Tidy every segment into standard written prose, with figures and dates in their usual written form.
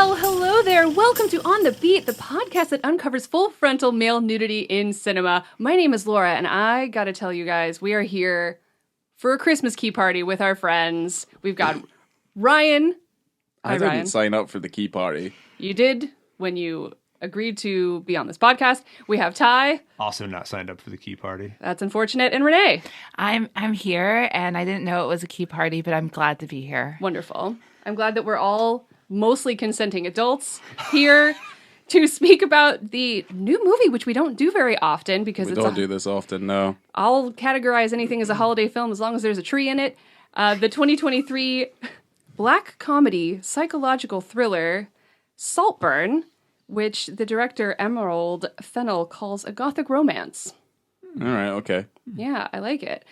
Well, hello there. Welcome to On the Beat, the podcast that uncovers full frontal male nudity in cinema. My name is Laura, and I gotta tell you guys, we are here for a Christmas key party with our friends. We've got Ryan. I didn't Ryan. sign up for the key party. You did when you agreed to be on this podcast. We have Ty. Also not signed up for the key party. That's unfortunate. And Renee. I'm here, and I didn't know it was a key party, but I'm glad to be here. Wonderful. I'm glad that we're all mostly consenting adults here to speak about the new movie, which we don't do very often because We don't do this often, no. I'll categorize anything as a holiday film as long as there's a tree in it. The 2023 black comedy psychological thriller Saltburn, which the director Emerald Fennell calls a gothic romance. All right, okay. Yeah, I like it.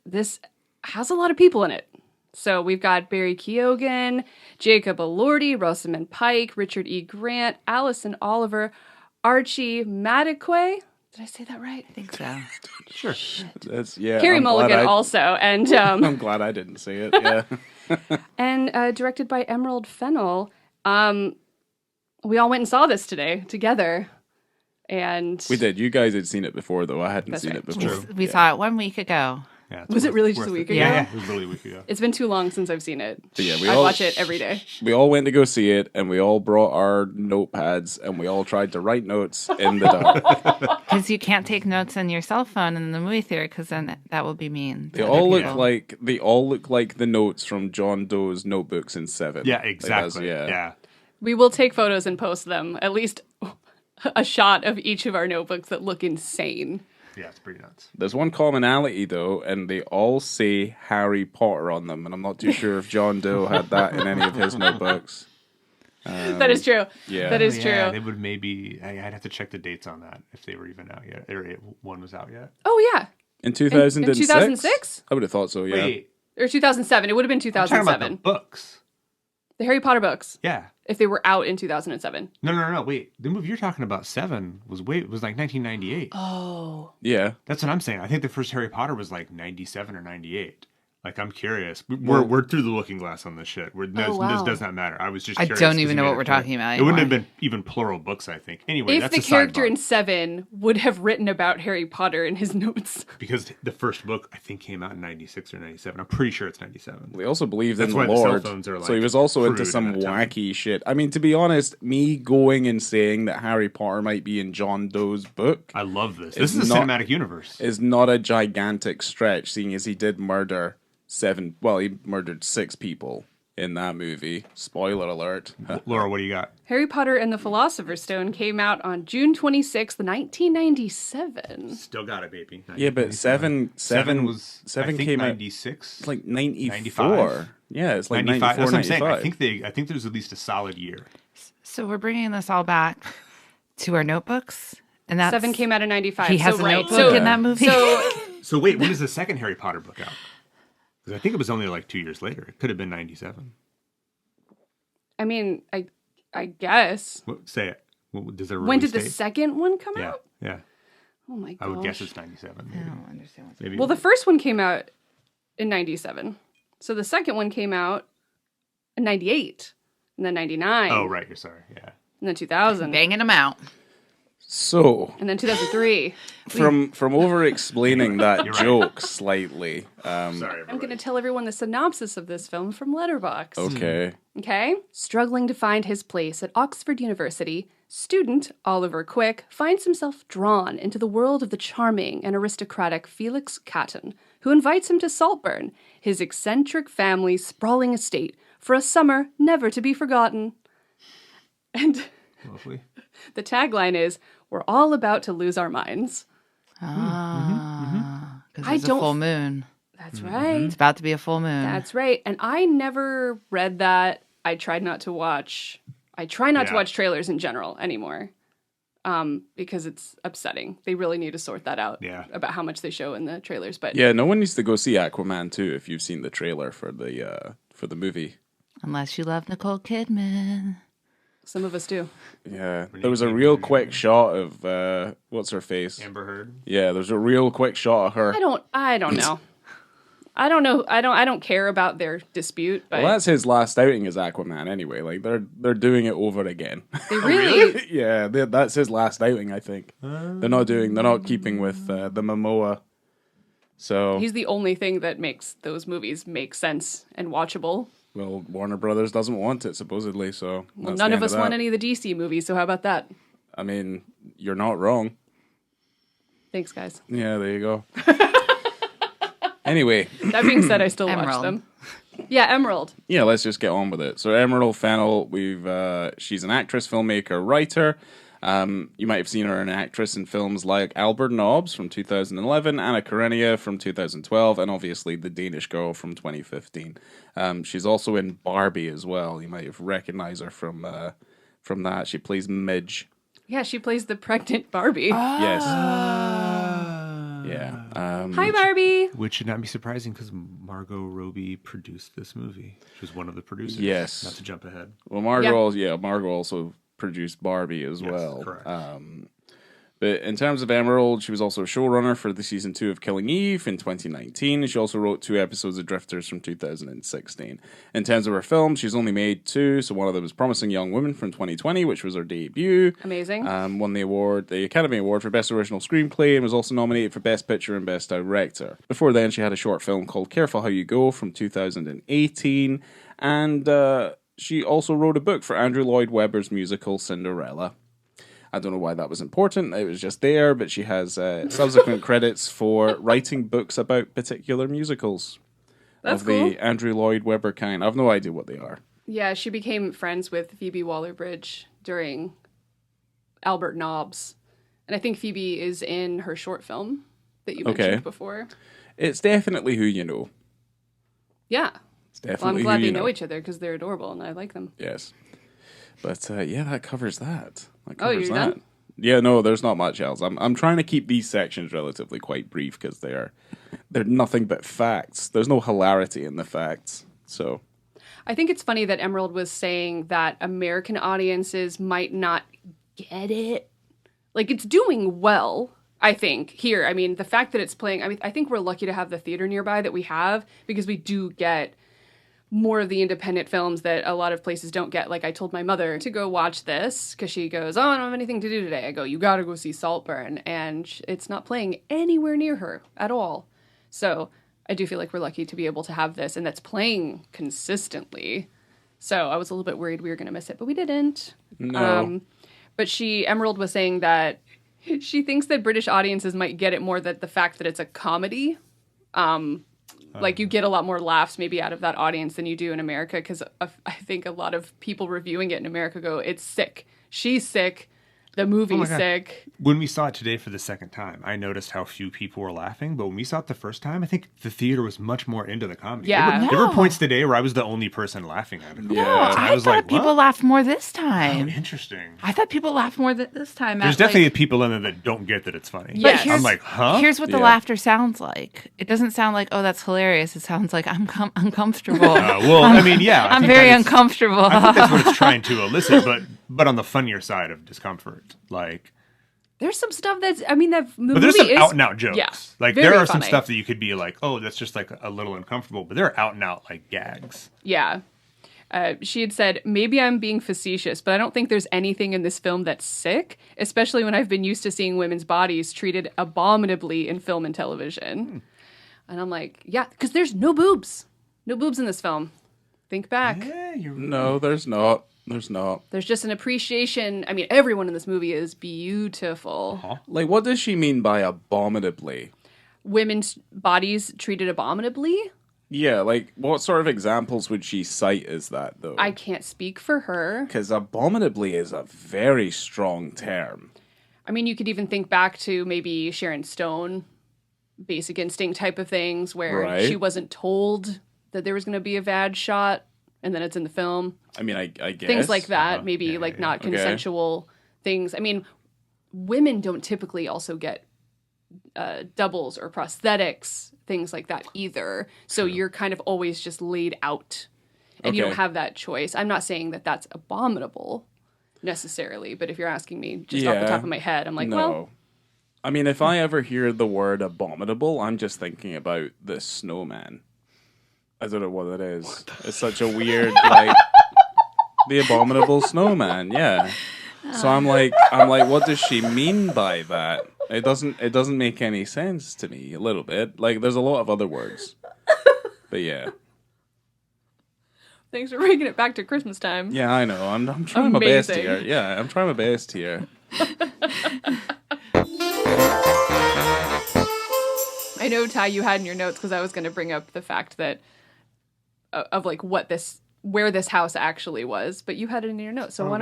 This has a lot of people in it. So we've got Barry Keoghan, Jacob Elordi, Rosamund Pike, Richard E. Grant, Allison Oliver, Archie Madekwe. Did I say that right? I think so. Sure. Carrie I'm Mulligan glad also. And I'm glad I didn't say it, yeah. and directed by Emerald Fennell. We all went and saw this today together. And We did. You guys had seen it before, though. I hadn't That's seen right. it before. We saw it 1 week ago. Yeah, Was it really just a week ago? Yeah. It was literally a week ago. It's been too long since I've seen it. So, yeah, I watch it every day. We all went to go see it, and we all brought our notepads, and we all tried to write notes in the dark. Because you can't take notes on your cell phone in the movie theater, because then that will be mean. They to all other look people. like the notes from John Doe's notebooks in Seven. Yeah, Like, exactly. that's- Yeah. We will take photos and post them. At least a shot of each of our notebooks that look insane. Yeah, it's pretty nuts. There's one commonality, though, and they all say Harry Potter on them, and I'm not too sure if John Doe had that in any of his notebooks. That is true. yeah. That is Yeah, true. they would maybe. I'd have to check the dates on that if they were even out yet, or one was out yet. Oh, yeah. In 2006? 2006? I would have thought so, yeah. Wait, Or 2007. It would have been I'm talking about the 2007. books. The Harry Potter books, Yeah. if they were out in 2007. No. Wait, the movie you're talking about, Seven, was like 1998. Oh. Yeah. That's what I'm saying. I think the first Harry Potter was like 97 or 98. Like, I'm curious. We're through the looking glass on this shit. This wow. does not matter. I was just I curious. don't 'cause even you know made what it we're clear. talking about It wouldn't have anymore. been even plural books, I think. Anyway, If that's the a character sidebar. in Seven would have written about Harry Potter in his notes. Because the first book, I think, came out in 96 or 97. I'm pretty sure it's 97. We also believed That's in why the the cell Lord. phones are, So he like, was also into crude some in that time. wacky shit. I mean, to be honest, me going and saying that Harry Potter might be in John Doe's book I love this. It's This is a not- cinematic universe. is not a gigantic stretch, seeing as he did murder he murdered 6 people in that movie. Spoiler alert. Laura, what do you got? Harry Potter and the Philosopher's Stone came out on June 26th, 1997. Still got it, baby. Yeah, but seven was I think came out 96. it's like 94. 95. Yeah, it's like 95. 94, That's what I'm saying. 95. I think there's at least a solid year. So we're bringing this all back to our notebooks. And that's, Seven came out in 95. He has so, a right. notebook So, in that movie. so So wait, when is the second Harry Potter book out? Because I think it was only like 2 years later. It could have been 97. I mean, I guess. Say it. Does there When did the second one come Yeah, out? yeah. Oh my gosh. I would guess it's 97. I Maybe. don't understand what's Maybe. Well, the first one came out in 97. So the second one came out in 98. And then 99. Oh, right. You're sorry. Yeah. And then 2000. banging them out. So, And then 2003. from over explaining that You're right. joke slightly, Sorry. I'm going to tell everyone the synopsis of this film from Letterboxd. okay. Okay? Struggling to find his place at Oxford University, student Oliver Quick finds himself drawn into the world of the charming and aristocratic Felix Catton, who invites him to Saltburn, his eccentric family's sprawling estate, for a summer never to be forgotten. And Lovely. the tagline is, "We're all about to lose our minds." Because I it's a don't- full moon. That's right. It's about to be a full moon. That's right. And I never read that. I try not to watch trailers in general anymore. Because it's upsetting. They really need to sort that out about how much they show in the trailers. But Yeah, no one needs to go see Aquaman 2 if you've seen the trailer for the movie. Unless you love Nicole Kidman. some of us do. Yeah, there was a real quick shot of what's her face? Amber Heard. Yeah, there's a real quick shot of her. I don't know. I don't know. I don't care about their dispute. But Well, that's his last outing as Aquaman anyway. Like they're doing it over again. they really. Yeah, that's his last outing. I think they're not keeping with the Momoa. So He's the only thing that makes those movies make sense and watchable. well, Warner Brothers doesn't want it supposedly. So Well, none of us want any of the DC movies, so how about that? I mean, you're not wrong. Thanks, guys. Yeah, there you go. Anyway, That being said, I still watch Emerald. them. Yeah, Emerald. yeah, let's just get on with it. So Emerald Fennell, she's an actress, filmmaker, writer. You might have seen her an actress in films like Albert Nobbs from 2011, Anna Karenina from 2012, and obviously The Danish Girl from 2015. She's also in Barbie as well. You might have recognized her from that. She plays Midge. Yeah, she plays the pregnant Barbie. Yes. Yeah. Hi, Barbie. Which should not be surprising because Margot Robbie produced this movie. She was one of the producers. Yes. Not to jump ahead. Well, Margot also produced Barbie as Yes, well. correct. But in terms of Emerald, she was also a showrunner for the season 2 of Killing Eve in 2019. She also wrote 2 episodes of Drifters from 2016. In terms of her films, she's only made 2. So one of them was Promising Young Woman from 2020, which was her debut. Amazing. Won the Academy Award for Best Original Screenplay and was also nominated for Best Picture and Best Director. Before then, she had a short film called Careful How You Go from 2018. And she also wrote a book for Andrew Lloyd Webber's musical Cinderella. I don't know why that was important. It was just there, but she has subsequent credits for writing books about particular musicals. That's of cool. the Andrew Lloyd Webber kind. I have no idea what they are. Yeah, she became friends with Phoebe Waller-Bridge during Albert Nobbs. And I think Phoebe is in her short film that you mentioned before. It's definitely who you know. Yeah. It's Well, definitely I'm glad who they you know each other because they're adorable and I like them. Yes. But yeah, that covers that. Oh, you're done? Yeah, no, there's not much else. I'm trying to keep these sections relatively quite brief because they're nothing but facts. There's no hilarity in the facts. So I think it's funny that Emerald was saying that American audiences might not get it. Like, it's doing well, I think, here. I mean, the fact that it's playing, I think we're lucky to have the theater nearby that we have because we do get more of the independent films that a lot of places don't get. Like, I told my mother to go watch this because she goes, oh, I don't have anything to do today. I go, you got to go see Saltburn. And it's not playing anywhere near her at all. So I do feel like we're lucky to be able to have this, and that's playing consistently. So I was a little bit worried we were going to miss it, but we didn't. no. But Emerald was saying that she thinks that British audiences might get it more that the fact that it's a comedy. Like, you get a lot more laughs maybe out of that audience than you do in America, because I think a lot of people reviewing it in America go, it's sick. She's sick. The movie's sick. When we saw it today for the second time, I noticed how few people were laughing. But when we saw it the first time, I think the theater was much more into the comedy. Yeah. There were points today where I was the only person laughing at it. Yeah. No, And I was thought like, people what? laughed more this Oh, time. interesting. I thought people laughed more this time. There's at, definitely like, people in there that don't get that it's funny. Yeah. But here's, I'm like, huh? Here's what the Yeah. laughter sounds like. It doesn't sound like, oh, that's hilarious. It sounds like I'm uncomfortable. Well, I mean, yeah. I I'm think very that is- uncomfortable. I think that's what it's trying to elicit, but on the funnier side of discomfort. Like, There's some stuff that's, I mean, that movie but there's some is... out and out jokes. Yeah, Like, very there are some funny. stuff that you could be like, oh, that's just like a little uncomfortable, but they're out and out like gags. Yeah. She had said, maybe I'm being facetious, but I don't think there's anything in this film that's sick, especially when I've been used to seeing women's bodies treated abominably in film and television. And I'm like, yeah, because there's no boobs. No boobs in this film. Think back. Yeah, you're right. No, there's not. There's not. There's just an appreciation. I mean, everyone in this movie is beautiful. Like, what does she mean by abominably? Women's bodies treated abominably? Yeah, like, what sort of examples would she cite as that, though? I can't speak for her. Because abominably is a very strong term. I mean, you could even think back to maybe Sharon Stone, Basic Instinct type of things, where Right. she wasn't told that there was going to be a vag shot, and then it's in the film. I mean, I guess. Things like that, maybe Yeah, like yeah, not okay. consensual things. I mean, women don't typically also get doubles or prosthetics, things like that either. So you're kind of always just laid out, and you don't Okay. have that choice. I'm not saying that that's abominable necessarily, but if you're asking me just off the Yeah. top of my head, I'm like, No. well, I mean, if I ever hear the word abominable, I'm just thinking about the snowman. I don't know what it is. It's such a weird, like, the abominable snowman. Yeah. So I'm like, what does she mean by that? It doesn't make any sense to me. A little bit. Like, there's a lot of other words, but yeah. Thanks for bringing it back to Christmas time. Yeah, I know. I'm trying my best Amazing. here. Yeah, I'm trying my best here. I know, Ty, you had in your notes because I was going to bring up the fact that of like where this house actually was, but you had it in your notes. So why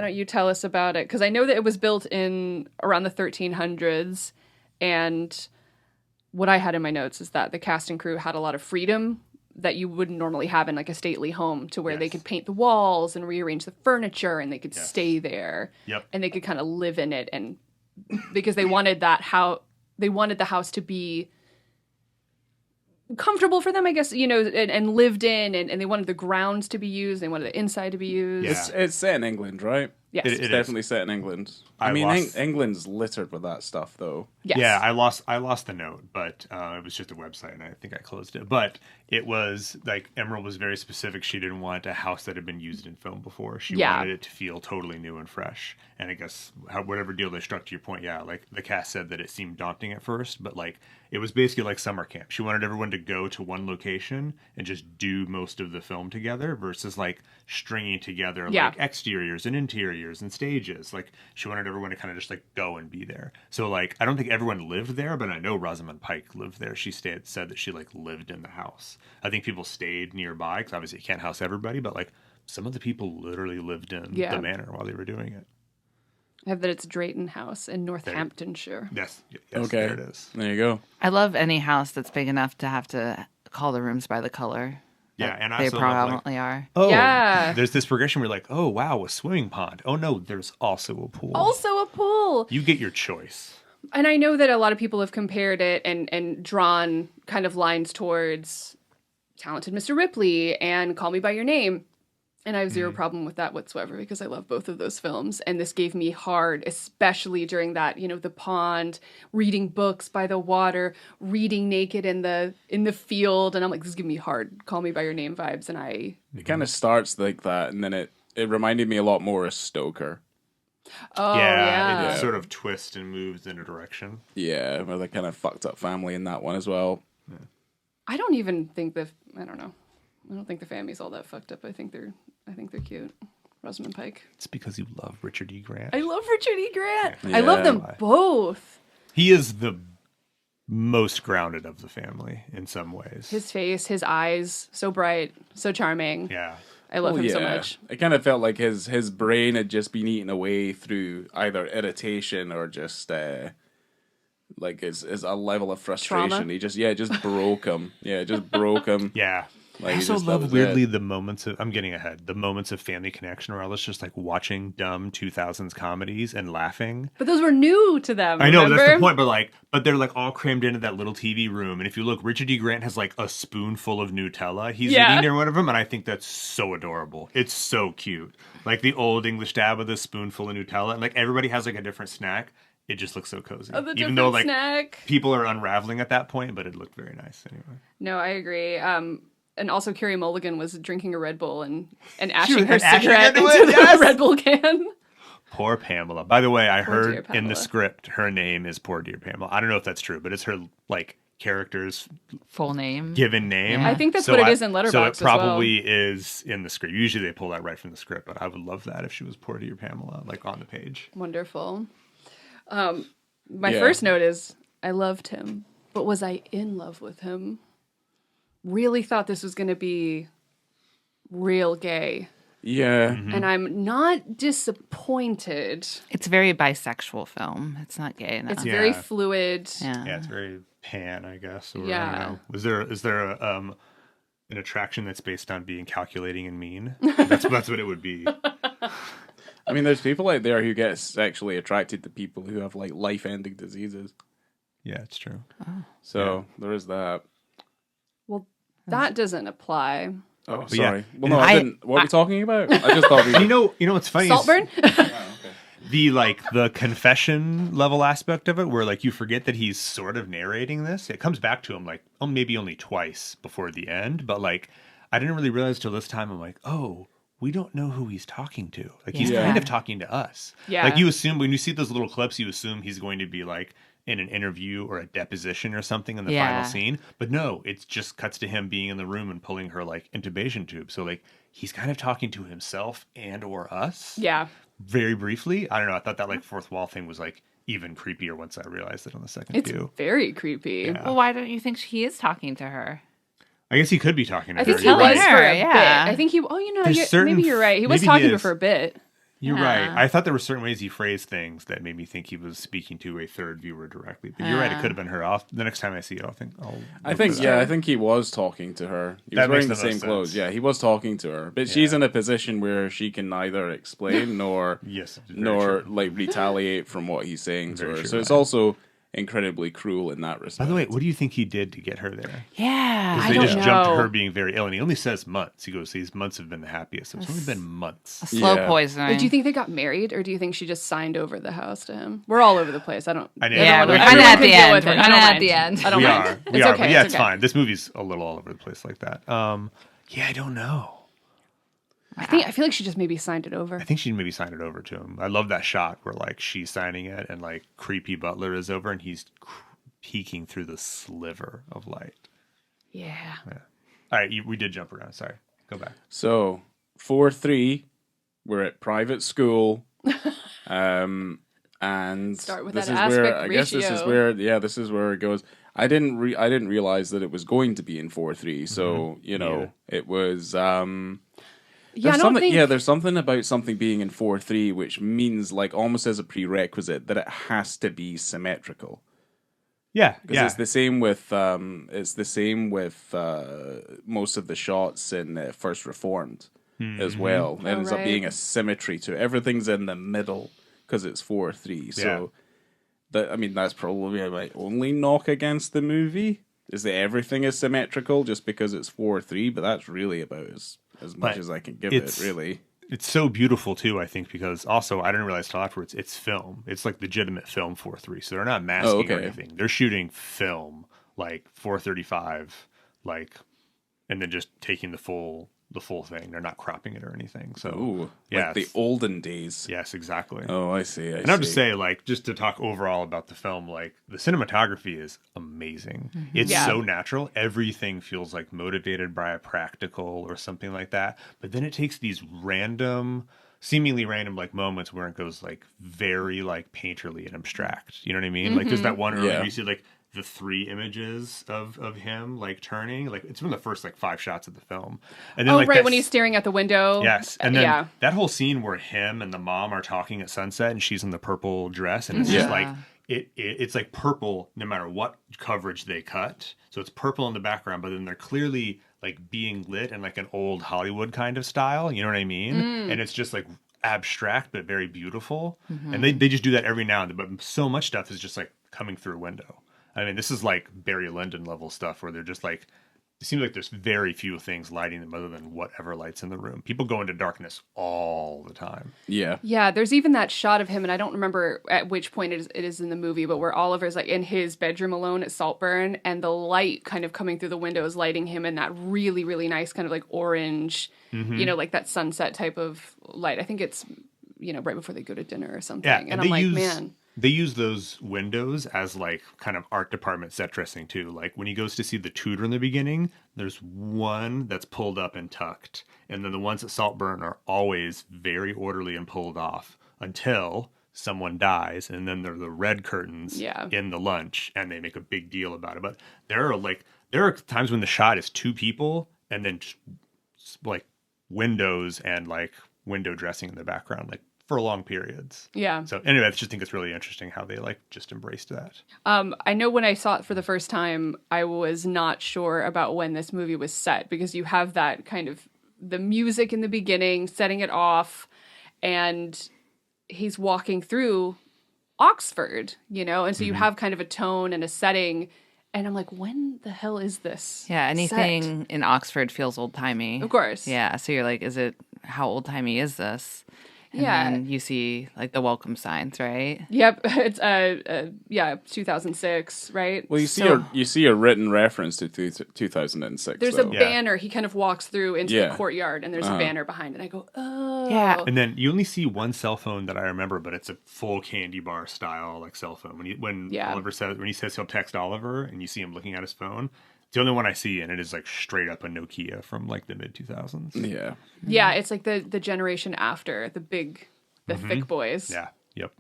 don't you tell us about it? Because I know that it was built in around the 1300s, and what I had in my notes is that the cast and crew had a lot of freedom that you wouldn't normally have in like a stately home, to where they could paint the walls and rearrange the furniture, and they could stay there. Yep. And they could kind of live in it, and because they wanted the house to be comfortable for them, I guess, and lived in, and they wanted the grounds to be used, they wanted the inside to be used. Yeah. It's set in England, right? Yes. It's definitely set in England. I mean, England's littered with that stuff, though. Yes. Yeah, I lost the note, but it was just a website, and I think I closed it. But it was like Emerald was very specific. She didn't want a house that had been used in film before. She wanted it to feel totally new and fresh. And I guess whatever deal they struck, to your point, like the cast said that it seemed daunting at first, but like it was basically like summer camp. She wanted everyone to go to one location and just do most of the film together, versus like stringing together like exteriors and interiors and stages. Like she wanted everyone to kind of just like go and be there. So like I don't think everyone lived there, but I know Rosamund Pike lived there. She said that she like lived in the house. I think people stayed nearby because obviously you can't house everybody, but like some of the people literally lived in the manor while they were doing it. I have that it's Drayton House in Northamptonshire. Yes. Okay. There it is. There you go. I love any house that's big enough to have to call the rooms by the color. Yeah, and they also probably are. Oh, yeah. There's this progression where you're like, oh wow, a swimming pond. Oh no, there's also a pool. Also a pool. You get your choice. And I know that a lot of people have compared it and drawn kind of lines towards Talented Mr. Ripley and Call Me by Your Name. And I have zero problem with that whatsoever, because I love both of those films. And this gave me hard, especially during that, the pond, reading books by the water, reading naked in the field. And I'm like, this is giving me hard Call Me by Your Name vibes. And it kind of starts like that, and then it reminded me a lot more of Stoker. Oh, yeah. It sort of twists and moves in a direction. Yeah, with a kind of fucked up family in that one as well. Yeah. I don't think the family's all that fucked up. I think they're cute. Rosamund Pike. It's because you love Richard E. Grant. I love Richard E. Grant. Yeah. I love them both. He is the most grounded of the family in some ways. His face, his eyes, so bright, so charming. Yeah. I love him so much. It kind of felt like his brain had just been eaten away through either irritation or just like is a level of frustration. Trauma? He just broke him. Yeah, just broke him. Yeah. Like, I also love weirdly the moments of, I'm getting ahead, the moments of family connection where I was just like watching dumb 2000s comedies and laughing. But those were new to them. I know, remember? that's the point, but they're like all crammed into that little TV room. And if you look, Richard E. Grant has like a spoonful of Nutella he's eating near one of them, and I think that's so adorable. It's so cute. Like the old English dad with a spoonful of Nutella, and like everybody has like a different snack. It just looks so cozy. Even though like snack. People are unraveling at that point, but it looked very nice anyway. No, I agree. And also, Carey Mulligan was drinking a Red Bull and ashing her cigarette into the Red Bull can. Poor Pamela. By the way, I heard in the script her name is Poor Dear Pamela. I don't know if that's true, but it's her like character's full name, given name. Yeah. I think that's what it is in Letterboxd. So it probably is in the script. Usually they pull that right from the script, but I would love that if she was Poor Dear Pamela, like on the page. Wonderful. My first note is I loved him, but was I in love with him? Really thought this was going to be real gay. Yeah. Mm-hmm. And I'm not disappointed. It's a very bisexual film. It's not gay enough. It's very fluid. Yeah, it's very pan, I guess. Or, yeah. I don't know. Is there an attraction that's based on being calculating and mean? That's what it would be. I mean, there's people out there who get sexually attracted to people who have like life-ending diseases. Yeah, it's true. Oh. So there is that. Well, that doesn't apply. Oh, sorry. Well, no, I didn't. What are we talking about? I just thought we. You know what's funny? Saltburn? the confession level aspect of it, where like you forget that he's sort of narrating this. It comes back to him like maybe only twice before the end, but like I didn't really realize till this time. I'm like, oh, we don't know who he's talking to. Like he's kind of talking to us. Yeah. Like you assume when you see those little clips, you assume he's going to be like in an interview or a deposition or something in the final scene. But no, it just cuts to him being in the room and pulling her like intubation tube. So like he's kind of talking to himself and or us. Yeah. Very briefly. I don't know. I thought that like fourth wall thing was like even creepier once I realized it on the second view. It's very creepy. Yeah. Well, why don't you think he is talking to her? I guess he could be talking to I her. think he was her, for a yeah. bit. I think he. Oh, you know, There's maybe you're right. He was maybe talking he to her is. for a bit. You're Yeah. right. I thought there were certain ways he phrased things that made me think he was speaking to a third viewer directly. But you're right. It could have been her. The next time I see it, I think he was talking to her. He was That wearing the makes the same most clothes. sense. Yeah, he was talking to her. But she's in a position where she can neither explain nor like retaliate from what he's saying to Very her. true, So it's right. also incredibly cruel in that respect. By the way, what do you think he did to get her there? Yeah. 'Cause I they don't just know. jumped to her being very ill, and he only says months. He goes, "These months have been the happiest." So it's only been months. A slow Yeah. poisoning. Do you think they got married, or do you think she just signed over the house to him? We're all over the place. I don't. I know. Yeah, we're everyone kind of at can the deal end. with We're it. I kind of don't at mind. the end. I don't We mind. are, It's we are, okay. but yeah, it's okay. fine. This movie's a little all over the place like that. Yeah, I don't know. I feel like she just maybe signed it over. I think she maybe signed it over to him. I love that shot where like she's signing it and like creepy butler is over and he's peeking through the sliver of light. Yeah. All right, we did jump around. Sorry, go back. So 4-3, we're at private school, and Start with this that is aspect where I guess this is ratio. where this is where it goes. I didn't realize that it was going to be in 4-3. So it was. Yeah, I don't think. Yeah, there's something about something being in 4-3 which means like almost as a prerequisite that it has to be symmetrical. Yeah, Because it's the same with most of the shots in First Reformed as well. It ends up right. being a symmetry to everything's in the middle because it's 4-3. So that's probably my only knock against the movie is that everything is symmetrical just because it's 4-3. But that's really about as much as I can give it. Really. It's so beautiful too, I think, because also I didn't realize till afterwards it's film. It's like legitimate film 4:3, so they're not masking or anything. They're shooting film like 4:35, like, and then just taking the full thing. They're not cropping it or anything. So like the olden days. Yes, exactly. Oh, I see. And I have to say, like, just to talk overall about the film, like, the cinematography is amazing. It's so natural. Everything feels, like, motivated by a practical or something like that. But then it takes these seemingly random, like, moments where it goes, like, very, like, painterly and abstract. You know what I mean? Like, there's that one where you see, like, the 3 images of him, like, turning. Like, it's one of the first, like, 5 shots of the film. And then, when he's staring at the window. Yes, and then that whole scene where him and the mom are talking at sunset, and she's in the purple dress, and it's just like it's like purple no matter what coverage they cut. So it's purple in the background, but then they're clearly like being lit in like an old Hollywood kind of style. You know what I mean? And it's just like abstract but very beautiful. And they just do that every now and then. But so much stuff is just like coming through a window. I mean, this is like Barry Lyndon level stuff where they're just like. It seems like there's very few things lighting them other than whatever lights in the room. People go into darkness all the time. Yeah. Yeah, there's even that shot of him, and I don't remember at which point it is in the movie, but where Oliver's like in his bedroom alone at Saltburn, and the light kind of coming through the window is lighting him in that really, really nice kind of like orange, like that sunset type of light. I think it's, right before they go to dinner or something. Yeah, and I'm like, man. They use those windows as like kind of art department set dressing too. Like when he goes to see the tutor in the beginning, there's one that's pulled up and tucked. And then the ones at Saltburn are always very orderly and pulled off until someone dies. And then there are the red curtains in the lunch and they make a big deal about it. But there are times when the shot is 2 people and then just like windows and like window dressing in the background, like for long periods. Yeah. So anyway, I just think it's really interesting how they like just embraced that. I know when I saw it for the first time, I was not sure about when this movie was set because you have that kind of the music in the beginning, setting it off, and he's walking through Oxford, and so you have kind of a tone and a setting. And I'm like, when the hell is this? Yeah, anything set? in Oxford feels old-timey. Of course. Yeah, so you're like, how old-timey is this? And then you see like the welcome signs, right? Yep, it's 2006, right? Well, you see a written reference to 2006. There's though. a banner. He kind of walks through into the courtyard, and there's a banner behind it. I go, oh, Yeah. And then you only see one cell phone that I remember, but it's a full candy bar style like cell phone. When he says he'll text Oliver, and you see him looking at his phone. It's the only one I see, and it is like straight up a Nokia from like the mid 2000s. Yeah. Yeah, it's like the generation after the thick boys. Yeah. Yep.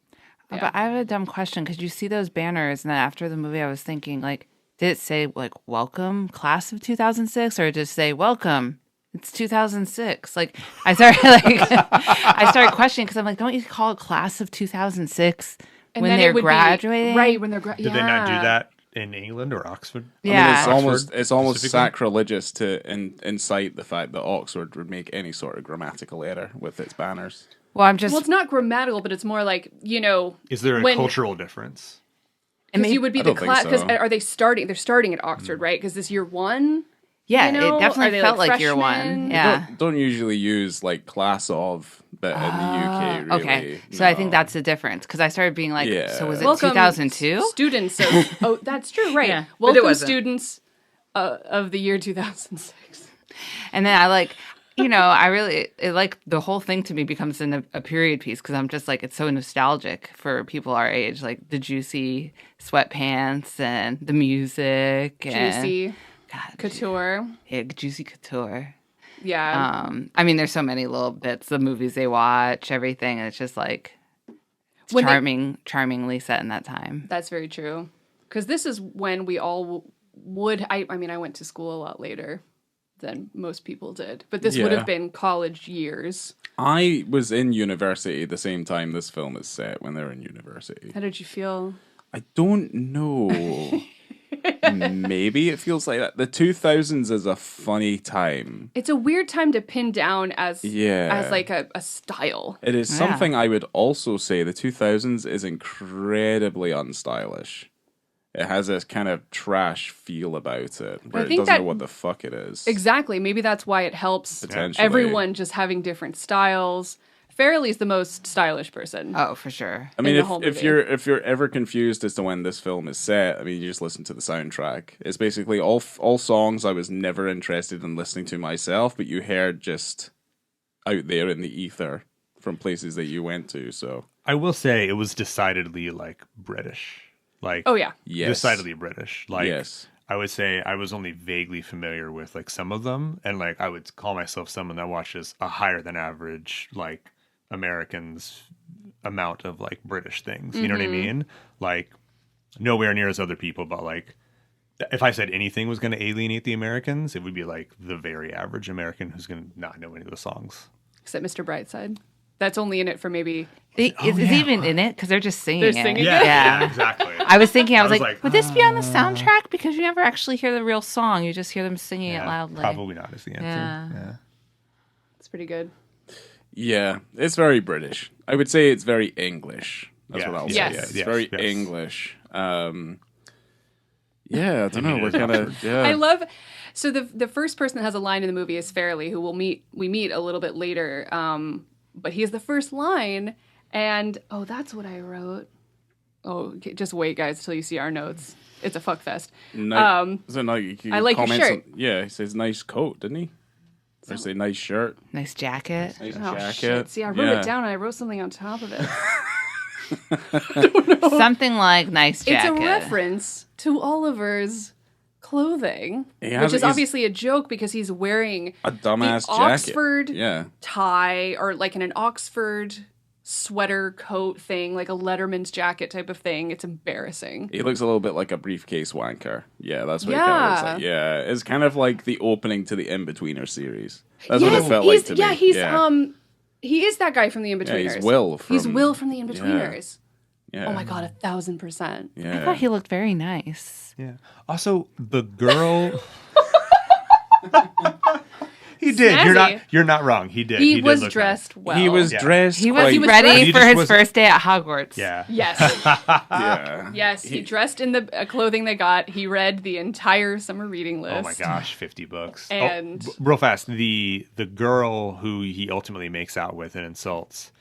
Yeah. But I have a dumb question because you see those banners, and then after the movie, I was thinking, like, did it say like "Welcome, Class of 2006," or just say "Welcome"? It's 2006. Like I started questioning because I'm like, don't you call it Class of 2006 And when then they're it would graduating? right, when they're graduating. Did they not do that in England or Oxford? Yeah. I mean, it's almost specifically? sacrilegious to incite the fact that Oxford would make any sort of grammatical error with its banners. Well, I'm just. Well, it's not grammatical, but it's more like, Is there a cultural difference? Because you would be I the don't think class. Because so. are they starting? They're starting at Oxford, right? Because this year one. Yeah, you know? it Are definitely they, felt like year freshmen? one. Yeah. Don't usually use like class of, but in the UK, really. Okay, so I think that's the difference because I started being like, Yeah. so was it Welcome 2002? students of, oh, that's true, right? Yeah, but it Welcome wasn't. students of the year 2006. And then I like, it like the whole thing to me becomes a period piece because I'm just like, it's so nostalgic for people our age, like the juicy sweatpants and the music. Juicy God, couture. Yeah, juicy couture. Yeah. I mean, there's so many little bits, the movies they watch, everything. And it's just like it's When charmingly set in that time. That's very true. Because this is when we all would. I mean, I went to school a lot later than most people did, but this would have been college years. I was in university the same time this film is set when they're in university. How did you feel? I don't know. Maybe it feels like that. The 2000s is a funny time. It's a weird time to pin down as like a style. It is something I would also say the 2000s is incredibly unstylish. It has this kind of trash feel about it, where it doesn't know what the fuck it is. Exactly. Maybe that's why it helps Potentially. everyone just having different styles. Farrelly's the most stylish person. Oh, for sure. I mean, the whole if movie. you're ever confused as to when this film is set, I mean, you just listen to the soundtrack. It's basically all songs I was never interested in listening to myself, but you heard just out there in the ether from places that you went to. So I will say it was decidedly like British. Like, Oh, yeah. yes, decidedly British. Like, yes. I would say I was only vaguely familiar with like some of them, and like I would call myself someone that watches a higher than average like Americans amount of like British things. You know what I mean? Like nowhere near as other people, but like if I said anything was going to alienate the Americans, it would be like the very average American who's going to not know any of the songs. Except Mr. Brightside. That's only in it for maybe... Is even in it? Because they're just singing They're it. singing Yeah, exactly. I was thinking, I was was like, like, would this be on the soundtrack? Because you never actually hear the real song. You just hear them singing it loudly. Probably not is the answer. Yeah. It's pretty good. Yeah, it's very British. I would say it's very English. That's Yeah. what I'll Yes. say. It's Yes. very Yes. English. Yeah, I don't know. it We're is kind of Oxford. yeah. I love... So the first person that has a line in the movie is Farrelly, who we meet a little bit later. But he has the first line, and... Oh, that's what I wrote. Oh, okay, just wait, guys, till you see our notes. It's a fuck fest. So no, you I like your comments shirt. yeah, he says nice coat, didn't he? Or say nice shirt, Nice jacket. nice Oh, jacket. shit. See, I wrote it down, and I wrote something on top of it. Something like nice jacket. It's a reference to Oliver's clothing, He which has- is he's- obviously a joke because he's wearing A dumbass the jacket. Oxford Yeah. tie or like in an Oxford sweater coat thing, like a Letterman's jacket type of thing. It's embarrassing. He looks a little bit like a briefcase wanker. Yeah, that's what he kind of looks like. Yeah, it's kind of like the opening to the In-Betweener series. That's what it felt like to me. He is that guy from the Yeah, In-Betweeners. he's Will He's from- Will from the In-Betweeners. Yeah. Oh my god, 1,000%. I Yeah. thought he looked very nice. Yeah. Also, the girl. He did. Snazzy. You're not wrong. He did. He did was look dressed well. He was Yeah. dressed He was quite... was ready dressed- He for just his was- first day at Hogwarts. Yeah. Yes. Yeah. Yes, he dressed in the clothing they got. He read the entire summer reading list. Oh my gosh, 50 books. And- real fast, the girl who he ultimately makes out with and insults,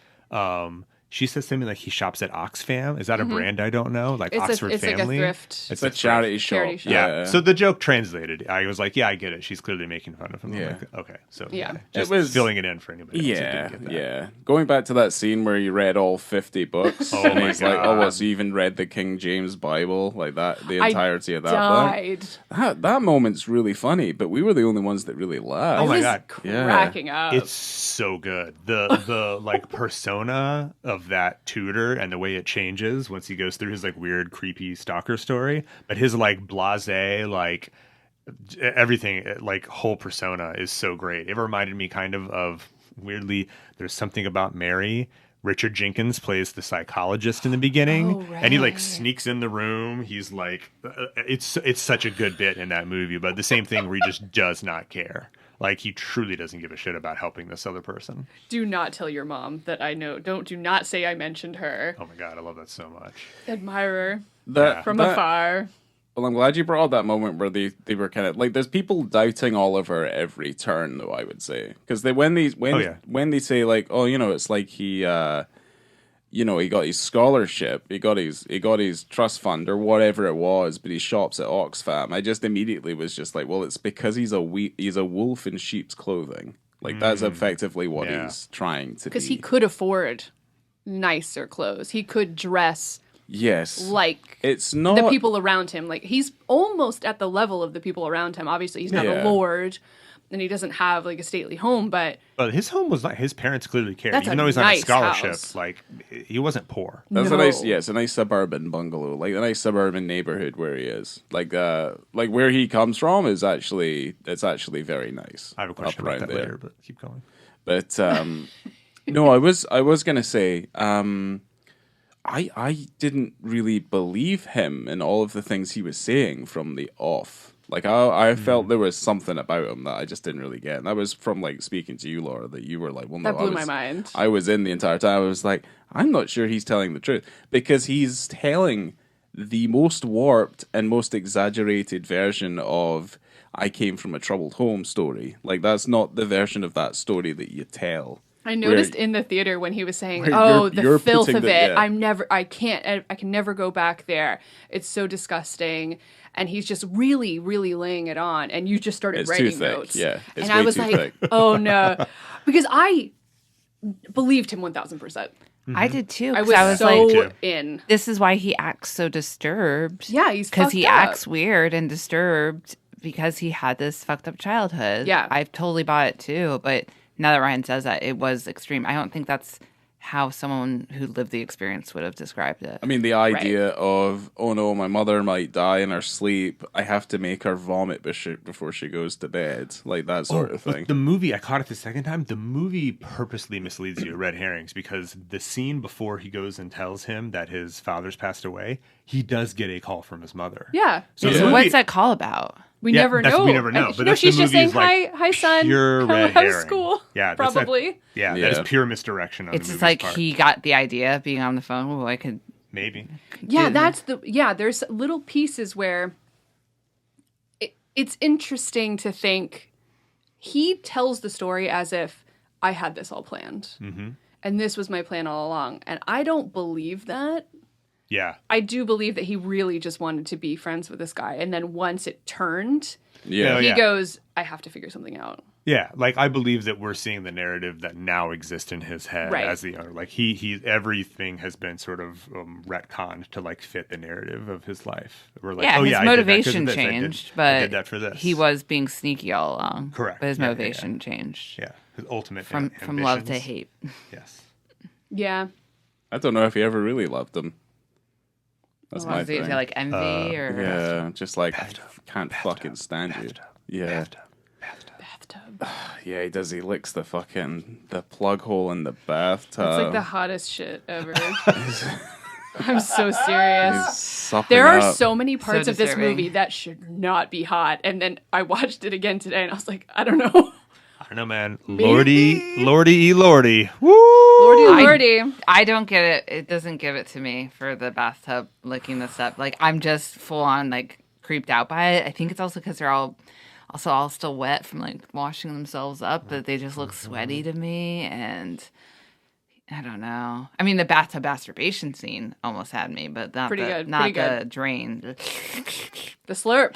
She says something like he shops at Oxfam. Is that a brand I don't know? Like Oxford it's Family? Like a thrift. It's a charity shop. Yeah. So the joke translated. I was like, yeah, I get it. She's clearly making fun of him. Yeah. I'm like, okay. So Yeah. just It was- filling it in for anybody else who Yeah, didn't get that. yeah. Going back to that scene where he read all 50 books. Oh and my he's like, God. oh, well, so you even read the King James Bible? Like that, the entirety of that Died. book. That moment's really funny, but we were the only ones that really laughed. Oh my I was God. cracking up. It's so good. The like persona of that tutor and the way it changes once he goes through his like weird, creepy stalker story. But his like blasé, like everything, like whole persona is so great. It reminded me kind of weirdly, There's Something About Mary. Richard Jenkins plays the psychologist in the beginning, Oh, right. and he like sneaks in the room. He's like, it's such a good bit in that movie, but the same thing where he just does not care. Like he truly doesn't give a shit about helping this other person. Do not tell your mom that I know. Do not say I mentioned her. Oh my God, I love that so much. Admire That, from that- afar. Well, I'm glad you brought up that moment where they were kind of like, there's people doubting Oliver at every turn, though, I would say. Because when they say like, oh, it's like he he got his scholarship, he got his trust fund or whatever it was, but he shops at Oxfam. I just immediately was just like, well, it's because he's a wolf in sheep's clothing. Like that's effectively what he's trying to be. Because he could afford nicer clothes. He could dress like it's not the people around him. Like he's almost at the level of the people around him. Obviously, he's not a lord, and he doesn't have like a stately home. But his home was not. His parents clearly cared, That's even a though he's on a nice scholarship. house. Like he wasn't poor. That's No. it's a nice suburban bungalow, like a nice suburban neighborhood where he is. Like where he comes from it's actually very nice. I have a question up about around that there. later, but keep going. But no, I was gonna say, I didn't really believe him in all of the things he was saying from the off. Like I felt there was something about him that I just didn't really get. And that was from like speaking to you, Laura, that you were like, well, no, that blew my mind. I was in the entire time. I was like, I'm not sure he's telling the truth because he's telling the most warped and most exaggerated version of I came from a troubled home story. Like that's not the version of that story that you tell. I noticed in the theater when he was saying, where "Oh, you're the filth putting of the- it! yeah. I can never go back there. It's so disgusting." And he's just really, really laying it on, and you just started It's writing too thick. notes. Yeah, it's and I way was too like, thick. "Oh no," because I believed him 1000%. I did too. I 'Cause was, I was so like, in. this is why he acts so disturbed. Yeah, he's because fucked he up. acts weird and disturbed because he had this fucked up childhood. Yeah. I've totally bought it too. But now that Ryan says that, it was extreme. I don't think that's how someone who lived the experience would have described it. I mean, the idea of, oh no, my mother might die in her sleep. I have to make her vomit before she goes to bed. Like that sort of thing. The movie, I caught it the second time. The movie purposely misleads you, red herrings, because the scene before he goes and tells him that his father's passed away, he does get a call from his mother. Yeah. So So the movie- what's that call about? We Yeah, never that's- know. we never know, And, but no, that's the she's just movie saying, is like hi, son. pure red How's herring. school? Yeah, that's that- probably. Yeah, Yeah. that is pure misdirection on It's the just movie's like part. he got the idea of being on the phone. Oh, I could. Maybe. Yeah, there's little pieces where it's interesting to think he tells the story as if I had this all planned. Mm-hmm. And this was my plan all along. And I don't believe that. Yeah. I do believe that he really just wanted to be friends with this guy. And then once it turned, Yeah. Oh, he yeah. goes, I have to figure something out. Yeah, like I believe that we're seeing the narrative that now exists in his head Right. as the owner. Like he everything has been sort of retconned to like fit the narrative of his life. We're like, Yeah, oh his yeah, I did that 'cause of motivation this. changed, I but did that for this. he was being sneaky all along. Correct. But his Yeah, yeah, motivation changed yeah, his ultimate from love to ambitions. hate. Yes. Yeah. I don't know if he ever really loved them. That's my Was he thing. like envy or? Yeah, just like can't fucking stand you. Yeah, Bathtub. yeah, he does. He licks the plug hole in the bathtub. It's like the hottest shit ever. I'm so serious. Supping There are up. so many parts of this disturbing. movie that should not be hot. And then I watched it again today and I was like, I don't know. I don't know, man. Lordy, lordy, lordy. Woo! Lordy, lordy. I don't get it. It doesn't give it to me for the bathtub licking this up. Like I'm just full on like creeped out by it. I think it's also because they're all still wet from like washing themselves up, but they just look sweaty to me. And I don't know. I mean, the bathtub masturbation scene almost had me, but not Pretty the good, not pretty the good. drain. The slurp.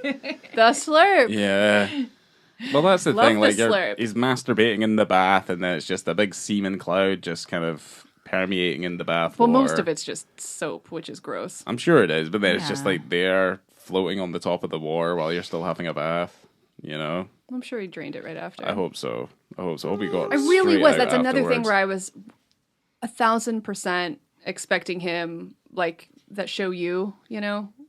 The slurp. Yeah. Well, that's the Love thing. the Like, slurp. he's masturbating in the bath, and then it's just a big semen cloud just kind of permeating in the bath. Well, most water. of it's just soap, which is gross. I'm sure it is, but then it's just Yeah. like there floating on the top of the water while you're still having a bath. You know? I'm sure he drained it right after. I hope so. I hope he got. I really straight was. out That's another thing afterwards. where I was 1,000% expecting him, like that show You,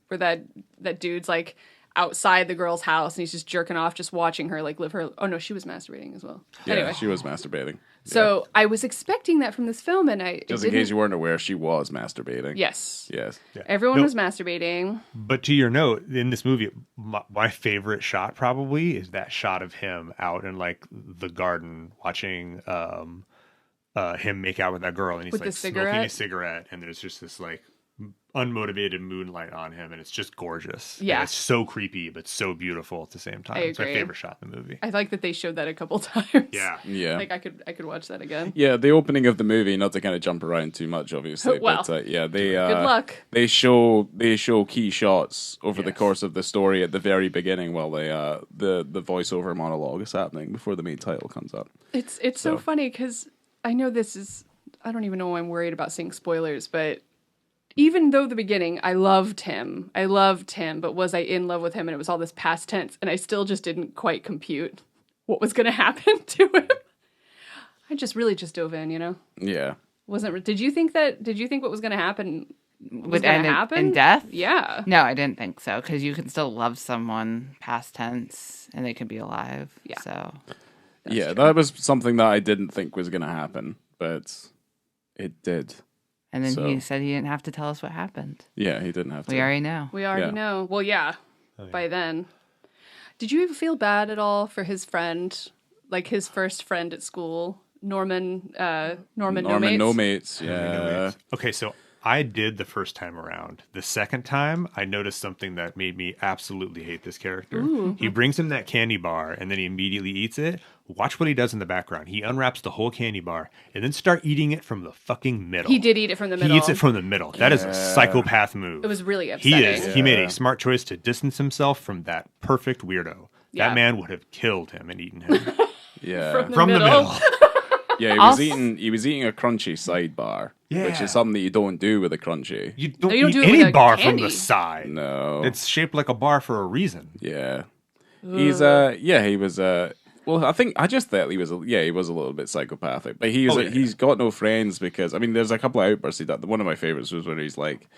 where that dude's like outside the girl's house and he's just jerking off, just watching her like live her. Oh no, she was masturbating as well. Yeah, Anyway, she was masturbating. so I was expecting that from this film, and Just in case you weren't aware, she was masturbating. Yes. Yes. Everyone No. was masturbating. But to your note, in this movie, my favorite shot probably is that shot of him out in like the garden watching him make out with that girl, and he's With like the smoking cigarette? a cigarette, and there's just this like unmotivated moonlight on him, and it's just gorgeous. And Yeah. it's so creepy but so beautiful at the same time. I It's my agree. favorite shot in the movie. I like that they showed that a couple times. Yeah. Yeah. Like I could watch that again. Yeah, the opening of the movie, not to kind of jump around too much, obviously. Well, but yeah, they Good luck. They show key shots over the Yes. course of the story at the very beginning, while the voiceover monologue is happening before the main title comes up. It's so funny because I know this is. I don't even know why I'm worried about saying spoilers, but even though the beginning, I loved him, but was I in love with him? And it was all this past tense, and I still just didn't quite compute what was going to happen to him. I just really just dove in, Yeah. Did you think what was going to happen Would gonna end happen? in death? Yeah. No, I didn't think so, because you can still love someone past tense and they can be alive. Yeah. So Yeah, that was something that I didn't think was going to happen, but it did. and then So- he said he didn't have to tell us what happened. Yeah, he didn't have to. We already know. We already Yeah. know. Well, yeah, by then. Did you ever feel bad at all for his friend, like his first friend at school, Norman No Mates? Yeah. Okay, so I did the first time around. The second time, I noticed something that made me absolutely hate this character. He brings him that candy bar, and then he immediately eats it. Watch what he does in the background. He unwraps the whole candy bar, and then start eating it from the fucking middle. He did eat it from the middle. He eats it from the middle. That is a psychopath move. It was really He upsetting. is. He made a smart choice to distance himself from that perfect weirdo. Yeah. That man would have killed him and eaten him Yeah. From the middle. Yeah, he was eating a crunchy sidebar, which Yeah. is something that you don't do with a crunchy. You don't, No, you don't eat do it with any a bar candy. from the side. No. It's shaped like a bar for a reason. Yeah. He was well, I just thought he was a little bit psychopathic. But he's got no friends because there's a couple of outbursts he did. One of my favorites was when he's like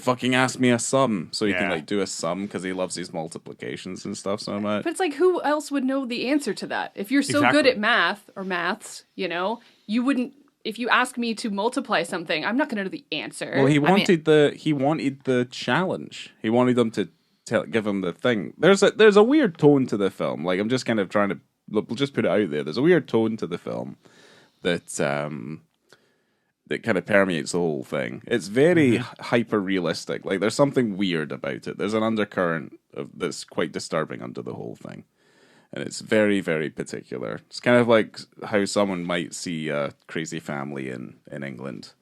fucking ask me a sum so he can like do a sum because he loves his multiplications and stuff so much. But it's like, who else would know the answer to that? If you're so Exactly. good at math or maths, you wouldn't. If you ask me to multiply something, I'm not going to know the answer. Well, he wanted the challenge. He wanted them to give him the thing. There's a weird tone to the film. Like I'm just kind of trying to we'll just put it out there. There's a weird tone to the film that that kind of permeates the whole thing. It's very hyper realistic. Like there's something weird about it. There's an undercurrent that's quite disturbing under the whole thing. And it's very, very particular. It's kind of like how someone might see a Crazy Family in England.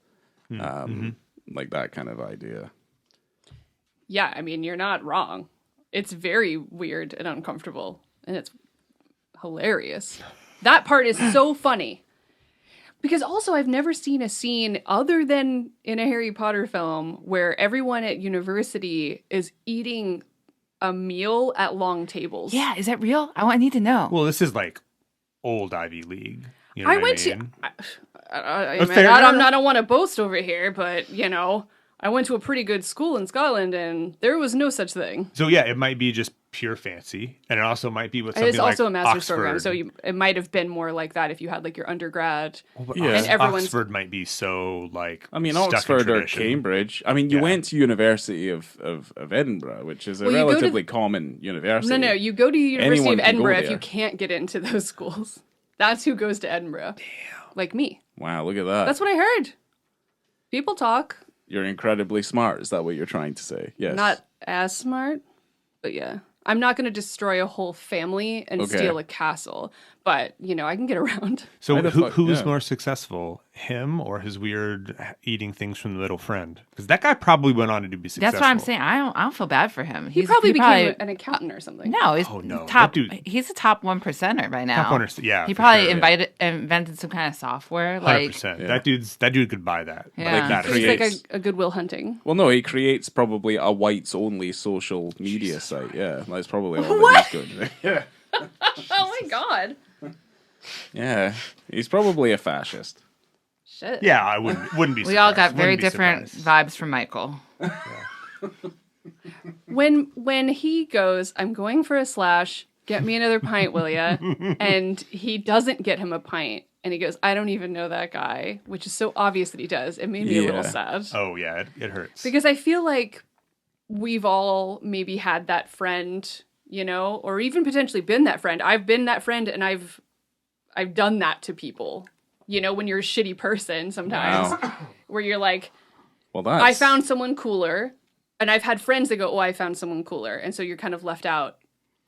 Like that kind of idea. Yeah, you're not wrong. It's very weird and uncomfortable, and it's hilarious. That part is so funny. Because also, I've never seen a scene other than in a Harry Potter film where everyone at university is eating a meal at long tables. Yeah, is that real? I need to know. Well, this is like old Ivy League. You know I what went mean? I don't want to boast over here, but, I went to a pretty good school in Scotland, and there was no such thing. So yeah, it might be just pure fancy, and it also might be with something It's also like a master's Oxford. program, so it might have been more like that if you had like your undergrad. But Yeah. And everyone's- Oxford might be so like stuck in Oxford or tradition. Cambridge. You went to University of Edinburgh, which is a Well, you go to relatively common university. No, you go to University Anyone of can go Edinburgh if there. you can't get into those schools. That's who goes to Edinburgh. Damn. Like me. Wow, look at that. That's what I heard. People talk. You're incredibly smart. Is that what you're trying to say? Yes. Not as smart, but yeah. I'm not going to destroy a whole family and Okay. steal a castle. but I can get around. So who was yeah. more successful, him or his weird eating things from the little friend? Because that guy probably went on to be successful. That's what I'm saying. I don't feel bad for him. He probably became an accountant or something. No, he's Oh, no. top. That dude- He's a top 1%er by now. Top 1%, yeah, He for probably sure, yeah. invented some kind of software. 100%. Yeah. That dude could buy that. Yeah. Like that. Create- It's like creates- a Goodwill Hunting. Well, no, he creates probably a whites-only social media site. Yeah, that's probably all What? that he's doing. Yeah. Oh my god. Yeah, he's probably a fascist. Shit. Yeah, I wouldn't be surprised. We all got very Wouldn't be different surprised. vibes from Michael. When he goes, I'm going for a slash, get me another pint, will ya? And he doesn't get him a pint. And he goes, I don't even know that guy, which is so obvious that he does. It made me a little Yeah. sad. Oh, yeah, it hurts. Because I feel like we've all maybe had that friend, or even potentially been that friend. I've been that friend and I've done that to people. When you're a shitty person sometimes, Wow. where you're like, Well, that's... I found someone cooler. And I've had friends that go, oh, I found someone cooler. And so you're kind of left out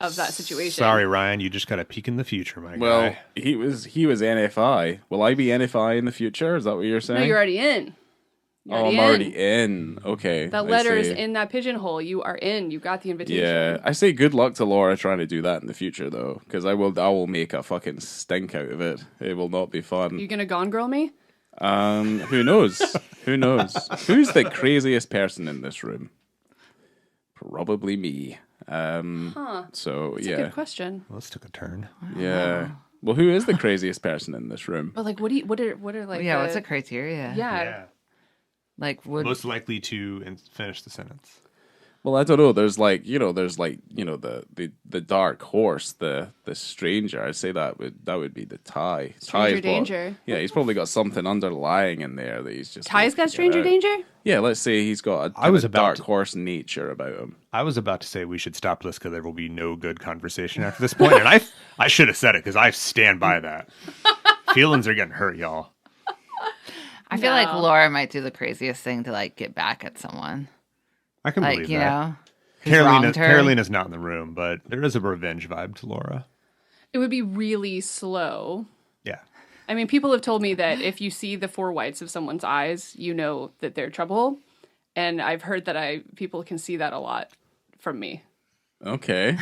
of that situation. Sorry, Ryan, you just got a peek in the future, my Well, guy. he was NFI. Will I be NFI in the future? Is that what you're saying? No, you're already in. You're I'm already in. Okay. That I letter is see. in that pigeonhole. You are in. You got the invitation. Yeah, I say good luck to Laura trying to do that in the future, though, because I will make a fucking stink out of it. It will not be fun. You gonna Gone Girl me? Who knows? Who knows? Who's the craziest person in this room? Probably me. So That's yeah, a good question. Well, this took a turn. yeah. Well, who is the craziest person in this room? But like, what are like? Yeah, the, what's the criteria? Yeah. Like, would Most likely to finish the sentence. Well, I don't know. There's the dark horse, the stranger. I'd say that would be the Tighe. Stranger Tighe's danger. Yeah, he's probably got something underlying in there that he's just. Ty's got stranger danger. Yeah, let's say he's got a I was kinda about dark to- horse nature about him. I was about to say we should stop this because there will be no good conversation after this point, and I should have said it because I stand by that. Feelings are getting hurt, y'all. I feel like No. Laura might do the craziest thing to like get back at someone. I can Like, believe you that. know, who's wronged her. Carolina's not in the room, but there is a revenge vibe to Laura. It would be really slow. Yeah. I mean, people have told me that if you see the four whites of someone's eyes, you know that they're trouble. And I've heard that people can see that a lot from me Okay.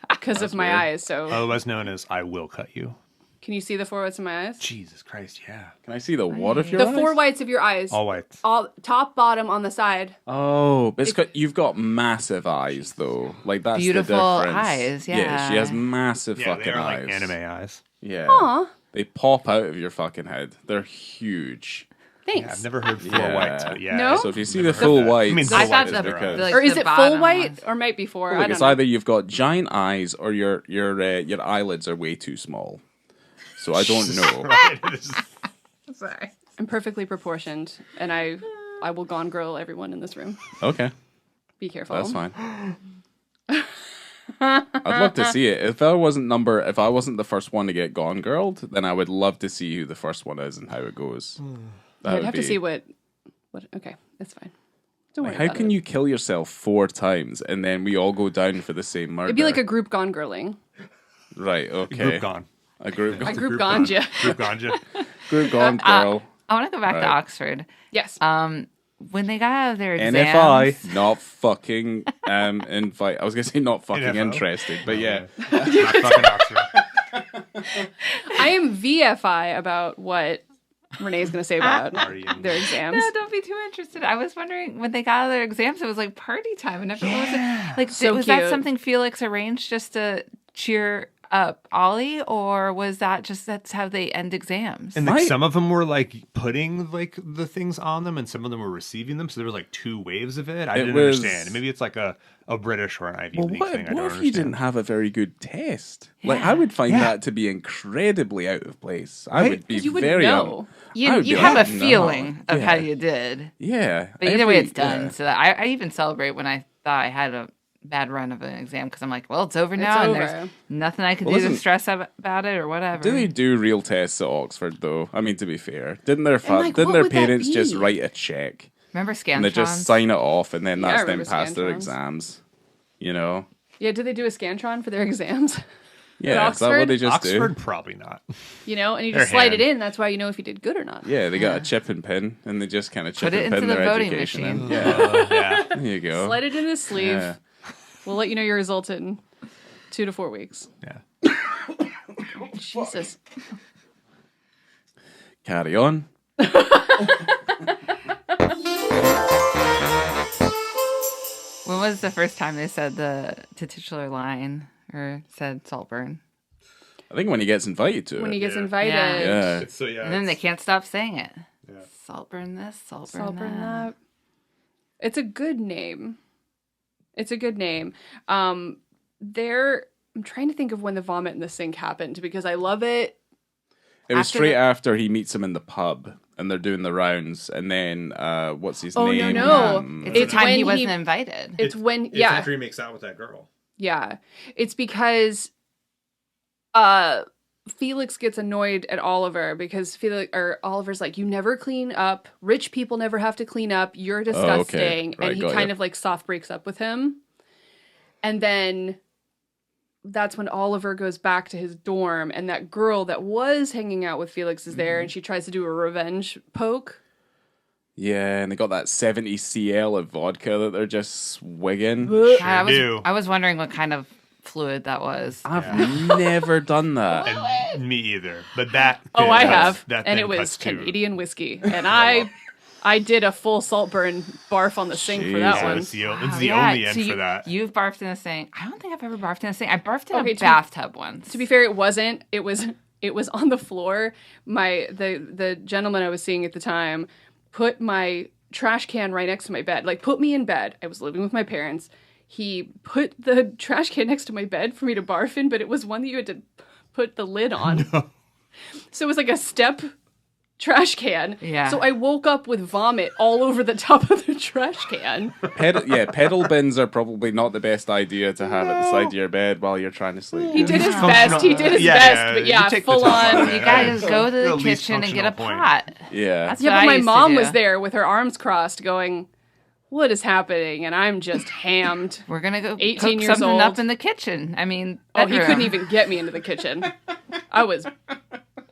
because of my weird. eyes. So Otherwise known as I will cut you. can you see the four whites of my eyes? Jesus Christ, yeah. Can I see the what of your The eyes? four whites of your eyes. All whites. All top, bottom, on the side. Oh, but you've got massive eyes though. Like that's Beautiful the difference. eyes, Yeah, yeah. she has massive Yeah, fucking they are eyes. like anime eyes. Yeah. Aw, They pop out of your fucking head. They're huge. thanks. Yeah, I've never heard full Yeah. whites, but yeah. No? So if you see Never the heard full that. whites, I mean, I full thought whites the, is their eyes. like, Or is the it full bottom white ones. or might be four? I Look, don't it's know. either you've got giant eyes or your eyelids are way too small. So I don't know. Right, it is- Sorry. I'm perfectly proportioned, and I will Gone Girl everyone in this room. Okay, Be careful. that's fine. I'd love to see it. If I wasn't the first one to get Gone Girled, then I would love to see who the first one is and how it goes. That I'd would have to be- see what. Okay, that's fine. Don't worry. How about can it. you kill yourself 4 times and then we all go down for the same murder? It'd be like a group Gone Girling. right. Okay. Group gone. A group. A group ganja. Group ganja. Group gone girl. I want to go back to Right. Oxford. Yes. When they got out of their exams, NFI, not fucking invite. I was gonna say not fucking NFO? interested, but yeah. Not fucking Oxford. I am VFI about what Renee's going to say about Partying. their exams. No, don't be too interested. I was wondering when they got out of their exams, it was like party time, and everyone was like, So was that cute. something Felix arranged just to cheer up Ollie, or was that just that's how they end exams? And like Right. some of them were like putting like the things on them, and some of them were receiving them. So there was like 2 waves of it. I didn't was- understand. Maybe it's like a British or an Ivy Well, League what, thing. I what don't if you understand. didn't have a very good test? Like, Yeah. I would find Yeah. that to be incredibly out of place. I Right? would be You would very know. I You, would you be have like, a no. feeling of how Yeah. you did, Yeah. but either way, Every- it's done. yeah. So I even celebrate when I thought I had a bad run of an exam because I'm like, well, it's over now, and over. there's nothing I can Well, do to listen- stress about it or whatever. Do they do real tests at Oxford though? I mean, to be fair, didn't their like, didn't what their would that parents just be? write a check Remember and they just Scantrons? sign it off and then Yeah, I that's them remember pass their Scantrons. exams? You know. Yeah, did they do a Scantron for their exams? Yeah, is that what they just Oxford, do? probably not. You know, and you Their just slide hand. it in. That's why you know if you did good or not. Yeah, they got a chip and pin, and they just kind of chip Put it and into pin the their voting education machine. in. Yeah, Yeah. there you go. Slide it in his sleeve. Yeah. We'll let you know your result in 2 to 4 weeks. Yeah. Jesus. Carry on. When was the first time they said the titular line or said Saltburn? I think when he gets invited to When it. he gets Yeah. invited. Yeah. So yeah. And then they can't stop saying it. Yeah. Saltburn this, Saltburn, Saltburn that. that. It's a good name. It's a good name. I'm trying to think of when the vomit in the sink happened because I love it. It was After straight the- after he meets him in the pub, and they're doing the rounds, and then what's his Oh, name? no. It's It's the time when he he- wasn't invited. It's when, It's yeah, after he makes out with that girl. yeah. It's because Felix gets annoyed at Oliver because Oliver's like, you never clean up. Rich people never have to clean up. You're disgusting. Right, and he got kind you. of like soft breaks up with him. And then that's when Oliver goes back to his dorm and that girl that was hanging out with Felix is there and she tries to do a revenge poke. Yeah, and they got that 70 CL of vodka that they're just swigging. God, I do. was wondering what kind of fluid that was. I've never done that. And me either. But that. Oh, I cuts- have. that And then it was cuts too. Canadian whiskey. And I did a full Saltburn barf on the sink for that Jesus. one. It's the only end so for that. You've barfed in a sink. I don't think I've ever barfed in a sink. I barfed in Okay, a to- bathtub once. To be fair, it wasn't. It was on the floor. The gentleman I was seeing at the time put my trash can right next to my bed. Like put me in bed. I was living with my parents. He put the trash can next to my bed for me to barf in, but it was one that you had to put the lid on. So it was like a step trash can. Yeah. So I woke up with vomit all over the top of the trash can. Pedal bins are probably not the best idea to have at the side of your bed while you're trying to sleep. He did his Functional- best. He did his Yeah, best, yeah, but you yeah, take the full top on. off You it. guys go to The the least kitchen and get a functional point. pot. Yeah. That's Yeah, what but I my used to mom do. was there with her arms crossed going, what is happening? And I'm just hammed. We're gonna go 18 cook years something old. up in the kitchen. I mean, Oh, he bedroom. couldn't even get me into the kitchen. I was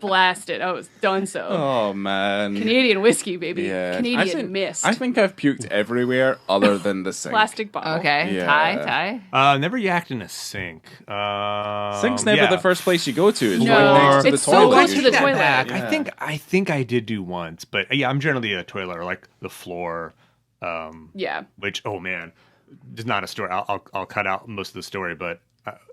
blasted. I was done so. Oh, man. Canadian whiskey, baby. Yeah. Canadian mist. I think I've puked everywhere other than the sink. Plastic bottle. Okay, Yeah. Ty. Never yacked in a sink. Sink's never yeah. the first place you go to. It's No, right next to it's the so toilet. close to the usually. toilet. Yeah. I think I did do once, but yeah, I'm generally a toilet or like the floor. Yeah. Which, oh man, there's not a story. I'll cut out most of the story, but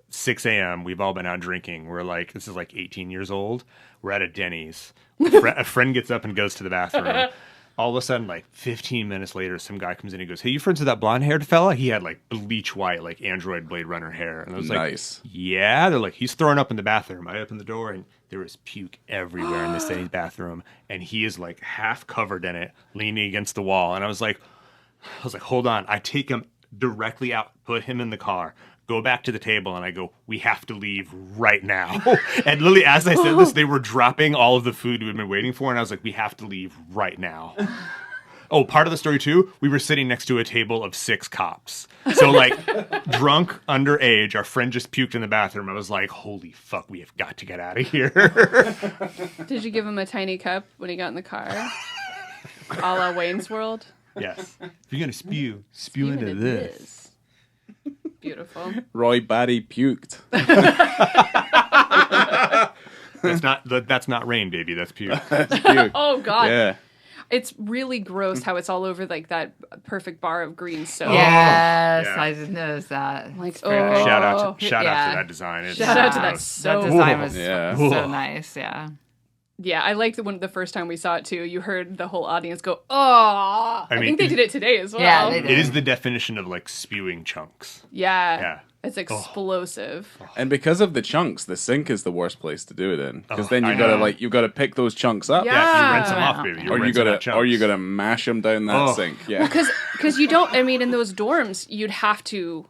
6 a.m. We've all been out drinking. We're like, this is like 18 years old. We're at a Denny's. A friend gets up and goes to the bathroom. All of a sudden, like 15 minutes later, some guy comes in and goes, "Hey, you friends with that blonde-haired fella?" He had like bleach white, like Android Blade Runner hair. And I was Nice. like, "Yeah." They're like, "He's throwing up in the bathroom." I open the door and there was puke everywhere in this Denny's bathroom, and he is like half covered in it, leaning against the wall. And I was like, hold on. I take him directly out, put him in the car, go back to the table, and I go, "We have to leave right now." And literally, as I said this, they were dropping all of the food we'd been waiting for, and I was like, "We have to leave right now." Oh, part of the story too, we were sitting next to a table of 6 cops. So like, drunk, underage, our friend just puked in the bathroom. I was like, holy fuck, we have got to get out of here. Did you give him a tiny cup when he got in the car? A la Wayne's World? Yes. If you're going to spew into this. Beautiful. Roy Batty puked. That's not rain, baby. That's puke. Puke. Oh, God. Yeah. It's really gross how it's all over like that perfect bar of green soap. Yes, Yeah. I did notice that. Like, It's very oh. Shout out to Yeah. that design. It's Shout out to that gross. soap. That design was Yeah. so nice. Yeah. Yeah, I liked the first time we saw it too. You heard the whole audience go, "Oh!" I mean, think they did it today as well. Yeah, they did. It is the definition of like spewing chunks. Yeah. Yeah. It's explosive. And because of the chunks, the sink is the worst place to do it in. Because then I you've got to know. you've got to pick those chunks up. Yeah. Yeah, you rinse them Yeah. off, baby. You're Or you rinsing gotta out chunks. or you gotta mash them down that Oh. sink. Yeah. Because you don't. I mean, in those dorms, you'd have to.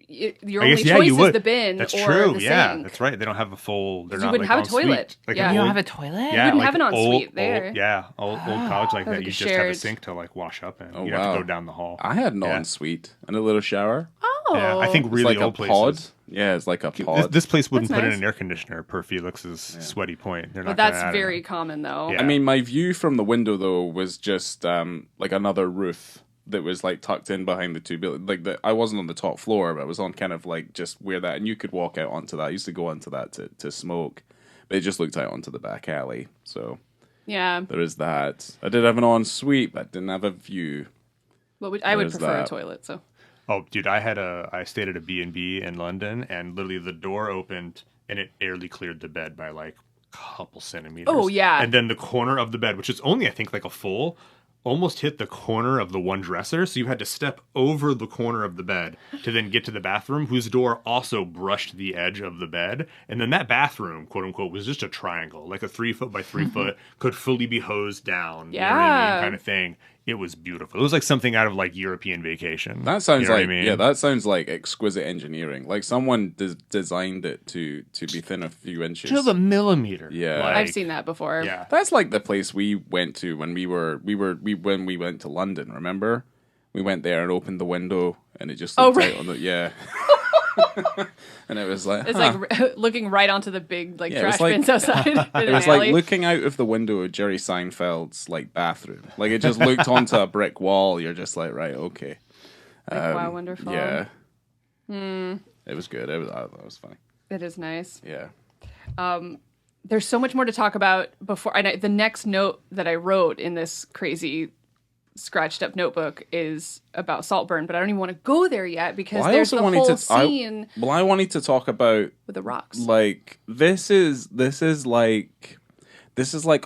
Your I only guess, yeah, choice you is would. the bin That's or true. the Yeah, sink. that's right. They don't have a full. They're You not wouldn't like have a en toilet. suite. Like Yeah. an You don't old- have a toilet? Yeah, wouldn't like have an old- ensuite there. old college like that. like You a just have a shared- sink to like wash up in. Oh, you have wow. to go down the hall. I had an Yeah. ensuite and a little shower. Oh, Oh. Yeah, I think It's really like a old pod. places. Yeah, it's like a pod. This place wouldn't That's put in nice. an air conditioner per Felix's sweaty point. They're But not. that's gonna add very it. common, though. Yeah. I mean, my view from the window though was just like another roof that was like tucked in behind the two buildings. Like I wasn't on the top floor, but I was on kind of like just where that, and you could walk out onto that. I used to go onto that to smoke, but it just looked out onto the back alley. So Yeah. there is that. I did have an ensuite, but didn't have a view. I would There's prefer that. a toilet, so. Oh, dude, I stayed at a B&B in London, and literally the door opened, and it barely cleared the bed by like a couple centimeters. Oh, yeah. And then the corner of the bed, which is only, I think, like a full, almost hit the corner of the one dresser. So you had to step over the corner of the bed to then get to the bathroom, whose door also brushed the edge of the bed. And then that bathroom, quote unquote, was just a triangle, like a 3 foot by 3 foot, could fully be hosed down. You know what I mean? Kind of thing. It was beautiful. It was like something out of like European Vacation. That sounds You know what like I mean? yeah, that sounds like exquisite engineering. Like someone designed it to be thin a few inches. to the millimeter. Yeah. Like, I've seen that before. Yeah. That's like the place we went to when we went to London. Remember, we went there and opened the window, and it just looked right. out on the and it was like It's huh. like looking right onto the big Yeah, it trash was like- bins outside. In It an was alley. like looking out of the window of Jerry Seinfeld's like bathroom. Like it just looked onto a brick wall. You're just like, right, okay. Like, wow, wonderful. Yeah. It was good. I thought it was funny. It is nice. Yeah. There's so much more to talk about before. And the next note that I wrote in this crazy scratched up notebook is about Saltburn, but I don't even want to go there yet because Well, I there's also the wanted whole to. scene I wanted to talk about with the rocks. like this is like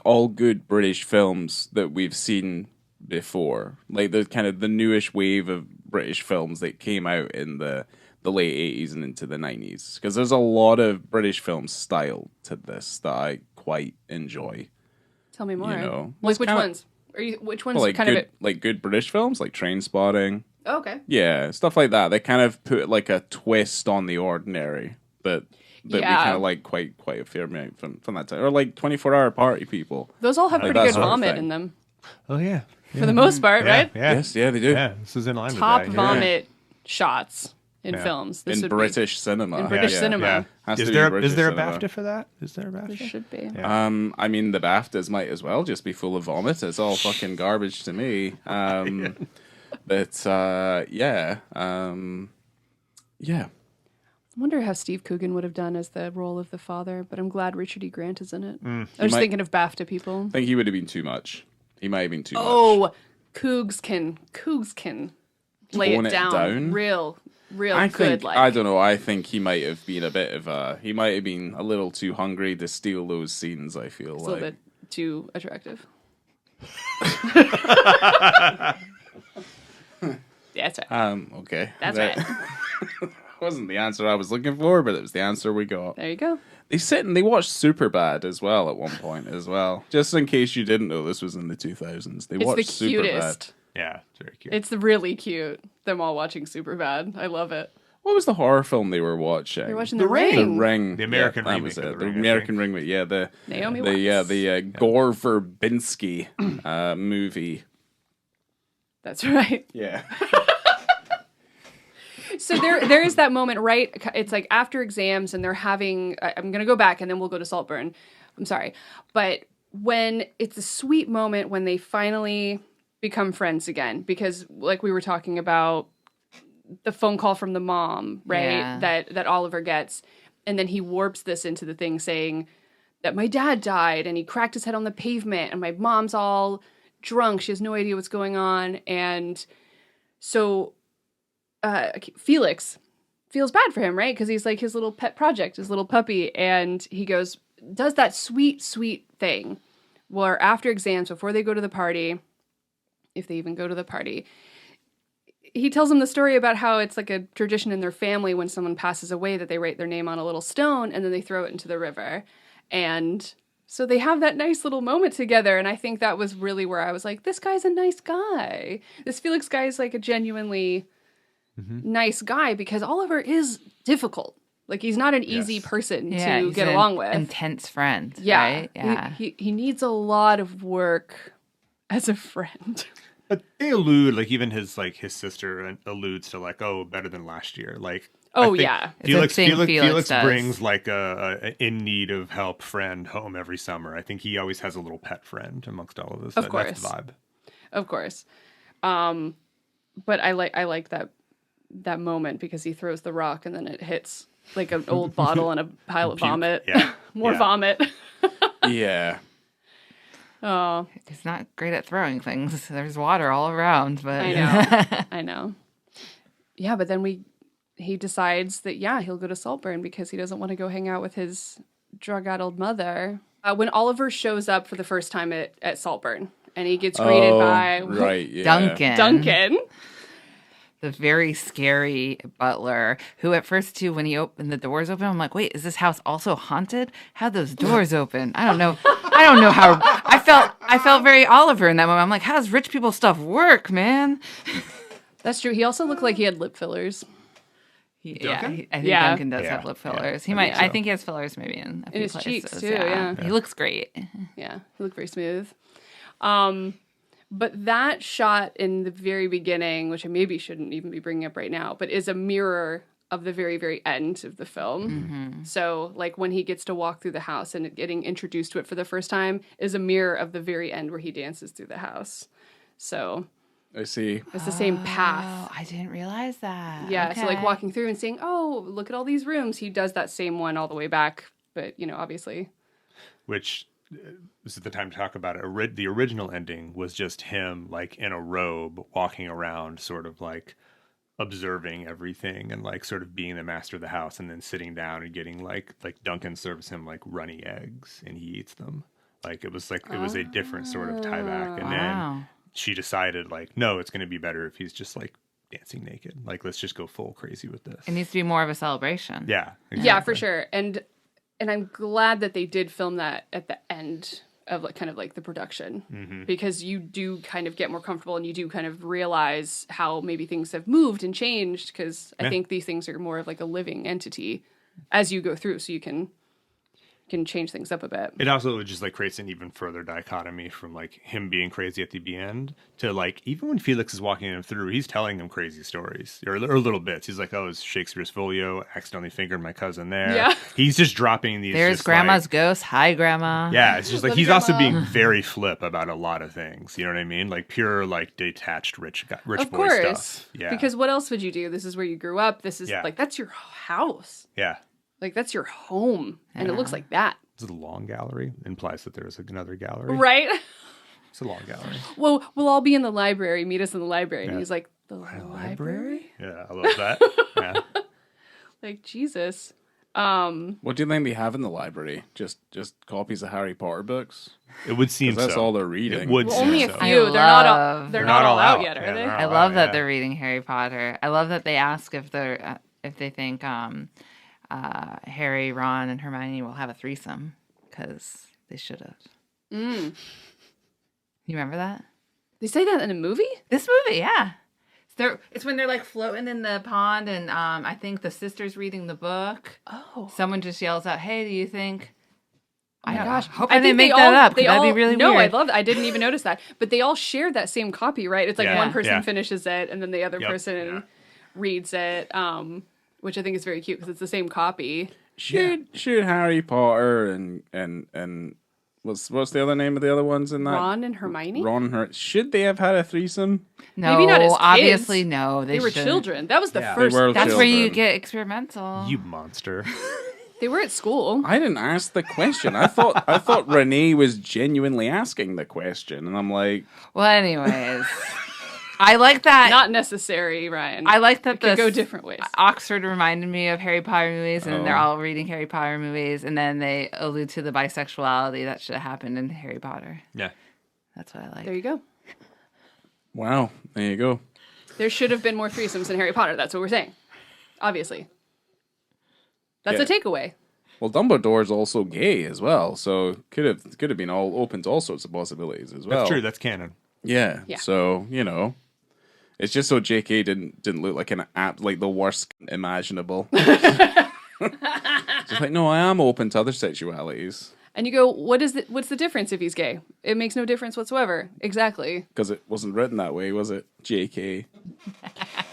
all good British films that we've seen before. Like the kind of the newish wave of British films that came out in the late 80s and into the 90s. Because there's a lot of British films styled to this that I quite enjoy. Tell me more. You know, Like which kinda- ones? Which ones Well, like kind good, of it? like good British films, like Trainspotting. Oh, okay. Yeah, stuff like that. They kind of put like a twist on the ordinary that we Yeah. kind of like quite a fair amount from that time. Or like 24-hour Party People. Those all have Like pretty that good sort of vomit thing. in them Oh, yeah. for the most part, right? Yeah. Yes, yeah, they do. Yeah, this is in line Top with that. yeah. vomit shots in Yeah. films. This In would British cinema. In British cinema. Yeah. Has Is to there be is British there a cinema. BAFTA for that? Is there a be. There BAFTA? should be. Yeah. I mean, the BAFTAs might as well just be full of vomit. It's all fucking garbage to me. But yeah. Yeah. I wonder how Steve Coogan would have done as the role of the father, but I'm glad Richard E. Grant is in it. I was might- thinking of BAFTA people. I think he would have been too much. He might have been too much. Oh, Cougs can lay Tone it it down, down? real I good. think Like I don't know. I think he might have been a bit of he might have been a little too hungry to steal those scenes. I feel it's like a little bit too attractive. Yeah, that's right. Okay, That's that wasn't the answer I was looking for, but it was the answer we got. There you go. They sit and they watched Superbad as well at one point as well. Just in case you didn't know, this was in the 2000s. They It's watched the Superbad. cutest. Yeah, it's very cute. It's really cute. Them all watching Superbad. I love it. What was the horror film they were watching? They're watching The The Ring. The Ring. The American that remake was of it. The Ring, I American remake. Yeah, the Naomi the Watts. Gore Verbinski movie. That's right. Yeah. So there is that moment, right? It's like after exams and they're having, I'm going to go back and then we'll go to Saltburn. I'm sorry. But when it's a sweet moment when they finally become friends again, because like we were talking about the phone call from the mom, right? Yeah. That Oliver gets. And then he warps this into the thing saying that my dad died and he cracked his head on the pavement and my mom's all drunk. She has no idea what's going on. And so Felix feels bad for him, right? Because he's like his little pet project, his little puppy. And he does that sweet, sweet thing where after exams, before they go to the party, if they even go to the party, he tells him the story about how it's like a tradition in their family when someone passes away that they write their name on a little stone and then they throw it into the river. And so they have that nice little moment together. And I think that was really where I was like, this guy's a nice guy. This Felix guy is like a genuinely nice guy because Oliver is difficult. Like he's not an easy Yes. person Yeah, to he's get an along with. Intense friend. Yeah. Right? Yeah. He needs a lot of work as a friend. But they allude, like even his sister alludes to like, oh, better than last year. Like, Oh yeah, Felix brings like a in need of help friend home every summer. I think he always has a little pet friend amongst all of this. Of course, that's the vibe. Of course. But I like that moment because he throws the rock and then it hits like an old bottle and a pile of vomit. Yeah. More vomit. Yeah. Oh, He's not great at throwing things. There's water all around, but I know. I know. Yeah, but then he decides that he'll go to Saltburn because he doesn't want to go hang out with his drug-addled mother. When Oliver shows up for the first time at Saltburn and he gets greeted by Duncan. The very scary butler, who at first too, when he opened the doors open, I'm like, wait, is this house also haunted? How'd those doors open? I don't know how. I felt very Oliver in that moment. I'm like, how does rich people stuff work, man? That's true. He also looked like he had lip fillers. I think Duncan does have lip fillers. He might. so. I think he has fillers maybe in a few his places. cheeks too. Yeah. He looks great. Yeah, he looked very smooth. But that shot in the very beginning, which I maybe shouldn't even be bringing up right now, but is a mirror of the very, very end of the film. Mm-hmm. So, like, when he gets to walk through the house and getting introduced to it for the first time is a mirror of the very end where he dances through the house. So, I see. it's the same path. Oh, I didn't realize that. Yeah, Okay. so, like, walking through and saying, oh, look at all these rooms. He does that same one all the way back, but, obviously. Which, this is the time to talk about it. The original ending was just him, like, in a robe, walking around, sort of, like, observing everything and, like, sort of being the master of the house and then sitting down and getting, like Duncan serves him, like, runny eggs and he eats them. Like, it was a different sort of tie back. And then she decided, like, no, it's going to be better if he's just, like, dancing naked. Like, let's just go full crazy with this. It needs to be more of a celebration. Yeah. Exactly. Yeah, for sure. And I'm glad that they did film that at the end of like kind of like the production because you do kind of get more comfortable and you do kind of realize how maybe things have moved and changed because I think these things are more of like a living entity as you go through, so you can change things up a bit. It also just like creates an even further dichotomy from like him being crazy at the end to like even when Felix is walking him through, he's telling him crazy stories or little bits. He's like, "Oh, it's Shakespeare's Folio. Accidentally fingered my cousin there." Yeah. He's just dropping these. There's Grandma's ghost. Hi, Grandma. Yeah, it's just like Love he's Grandma. also being very flip about a lot of things. You know what I mean? Like pure like detached rich Of boy course. stuff. Yeah. Because what else would you do? This is where you grew up. This is like that's your house. Yeah. Like that's your home. And it looks like that. This is a long gallery. Implies that there's another gallery. Right? It's a long gallery. Well, we'll all be in the library. Meet us in the library. And he's like, the library? Yeah, I love that. Yeah. Like, Jesus. What do you think they have in the library? Just copies of Harry Potter books? It would seem 'Cause that's so. all they're reading. It would Well, seem only a so. few. They're not all out yet, are Yeah, they? they're not I all love out, that yeah. they're reading Harry Potter. I love that they ask if they think Harry, Ron, and Hermione will have a threesome because they should have. You remember that? They say that in a movie? This movie, yeah. It's when they're like floating in the pond, and I think the sister's reading the book. Oh. Someone just yells out, "Hey, do you think?" Oh my gosh. Hope I didn't make that up. That'd be really no, weird. I love that. I didn't even notice that. But they all share that same copy, right? It's like Yeah, one person yeah. finishes it and then the other Yep, person yeah. reads it, which I think is very cute because it's the same copy. Should Harry Potter and what's the other name of the other ones in that? Ron and Hermione? Should they have had a threesome? No, Maybe not as kids. obviously no. They were shouldn't. children. That was the Yeah. first. They were That's where you children. get experimental. You monster. They were at school. I didn't ask the question. I thought Renee was genuinely asking the question, and I'm like, Well, anyways, I like that. Not necessary, Ryan. I like that It could the go different ways. Oxford reminded me of Harry Potter movies, and they're Oh. all reading Harry Potter movies, and then they allude to the bisexuality that should have happened in Harry Potter. Yeah. That's what I like. There you go. wow, there you go. There should have been more threesomes in Harry Potter. That's what we're saying. Obviously. That's Yeah. a takeaway. Well, Dumbledore's also gay as well, so could have been all open to all sorts of possibilities as well. That's true. That's canon. Yeah. Yeah. So it's just so J.K. didn't look like an app like the worst imaginable. Just like, no, I am open to other sexualities. And you go, what's the difference if he's gay? It makes no difference whatsoever. Exactly. Because it wasn't written that way, was it? JK.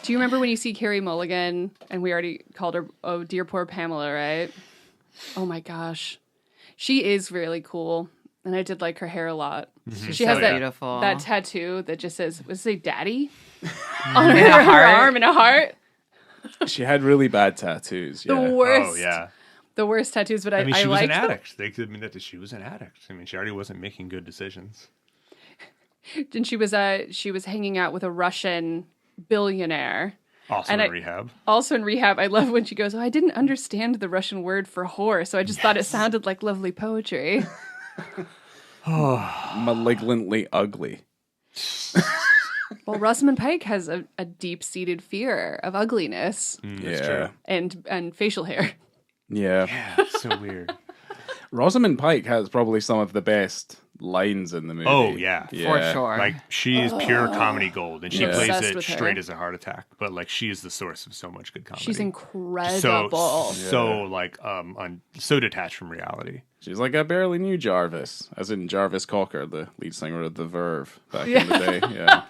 Do you remember when you see Carey Mulligan, and we already called her, oh, dear poor Pamela, right? Oh my gosh. She is really cool. And I did like her hair a lot. Mm-hmm. She has beautiful. that tattoo that just says, what's it say, daddy? On her arm and a heart. She had really bad tattoos. Yeah. The worst. Oh, yeah. The worst tattoos, but I she was an liked them. addict. They could mean that she was an addict. I mean, she already wasn't making good decisions. And she was hanging out with a Russian billionaire. Also in rehab. Also in rehab. I love when she goes, oh, I didn't understand the Russian word for whore, so I just thought it sounded like lovely poetry. Malignantly ugly. Well, Rosamund Pike has a deep-seated fear of ugliness. That's true. And facial hair. Yeah. Yeah, it's so weird. Rosamund Pike has probably some of the best lines in the movie. Oh, yeah. For sure. Like, she is pure comedy gold, and she plays Obsessed it with her. straight as a heart attack. But, like, she is the source of so much good comedy. She's incredible. So detached from reality. She's like, I barely knew Jarvis, as in Jarvis Cocker, the lead singer of The Verve back in the day. Yeah.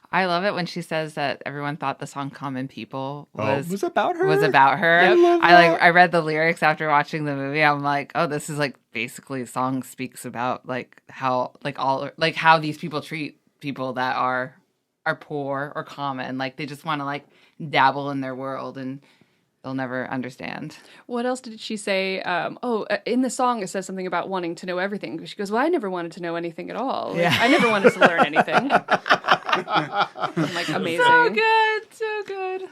I love it when she says that everyone thought the song "Common People" was about her. Was about her. Yep. I read the lyrics after watching the movie. I'm like, oh, this is like basically a song speaks about like how how these people treat people that are poor or common. Like they just want to like dabble in their world and they'll never understand. What else did she say? In the song it says something about wanting to know everything. She goes, well, I never wanted to know anything at all. Like, I never wanted to learn anything. I'm like, amazing. So good.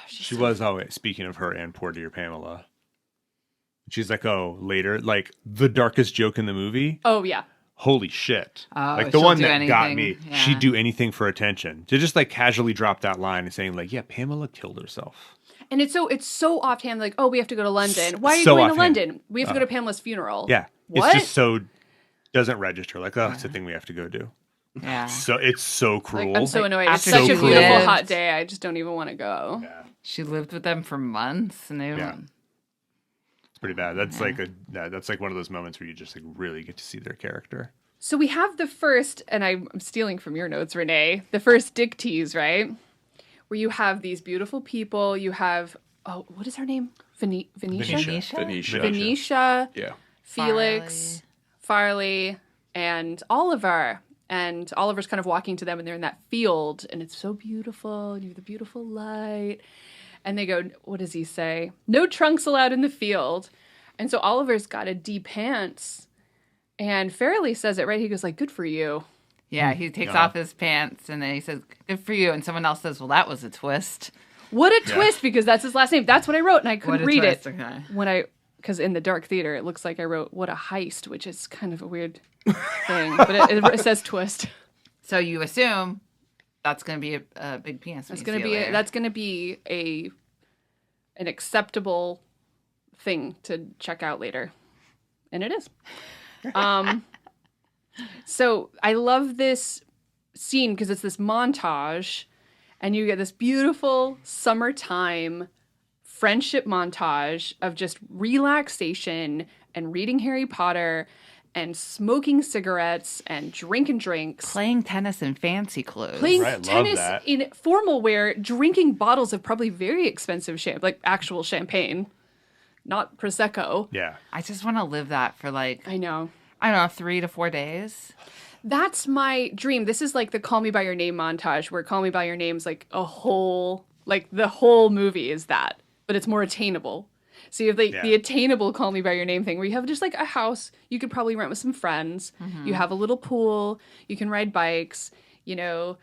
She was always, speaking of her and poor dear Pamela, she's like, oh, later, like the darkest joke in the movie. Oh, yeah. Holy shit. Like the one that got anything. me, she'd do anything for attention. To just like casually drop that line and saying like, yeah, Pamela killed herself. And it's so offhand, like, oh, we have to go to London. Why are you So going to offhand. London? We have to go to Pamela's funeral. Yeah. What? It's just so, doesn't register. Like, oh, it's a thing we have to go do. Yeah. So it's so cruel. Like, I'm so annoyed. It's after such she a beautiful lived- hot day. I just don't even want to go. Yeah. She lived with them for months, and they It's pretty bad. That's like one of those moments where you just like really get to see their character. So we have the first, and I'm stealing from your notes, Renee, the first dick tease, right? Where you have these beautiful people. You have, oh, what is her name? Venetia. Yeah. Felix, Farley, and Oliver. And Oliver's kind of walking to them, and they're in that field, and it's so beautiful, and you have the beautiful light. And they go, what does he say? No trunks allowed in the field. And so Oliver's got a D pants, and Farley says it right. He goes like, good for you. Yeah, he takes off his pants, and then he says, good for you. And someone else says, well, that was a twist. What a twist, because that's his last name. That's what I wrote, and I couldn't read twist. it. Okay. Because in the dark theater, it looks like I wrote, what a heist, which is kind of a weird thing. But it says twist. So you assume that's going to be a big penis. That's going to be an acceptable thing to check out later. And it is. So I love this scene because it's this montage, and you get this beautiful summertime friendship montage of just relaxation and reading Harry Potter and smoking cigarettes and drinking drinks. Playing tennis in fancy clothes. Playing Right, love tennis that. in formal wear, drinking bottles of probably very expensive like actual champagne, not Prosecco. Yeah. I just want to live that for like, I know. I don't know, 3 to 4 days. That's my dream. This is like the Call Me By Your Name montage, where Call Me By Your Name's like the whole movie is that, but it's more attainable. So you have the attainable Call Me By Your Name thing, where you have just like a house you could probably rent with some friends. Mm-hmm. You have a little pool. You can ride bikes, and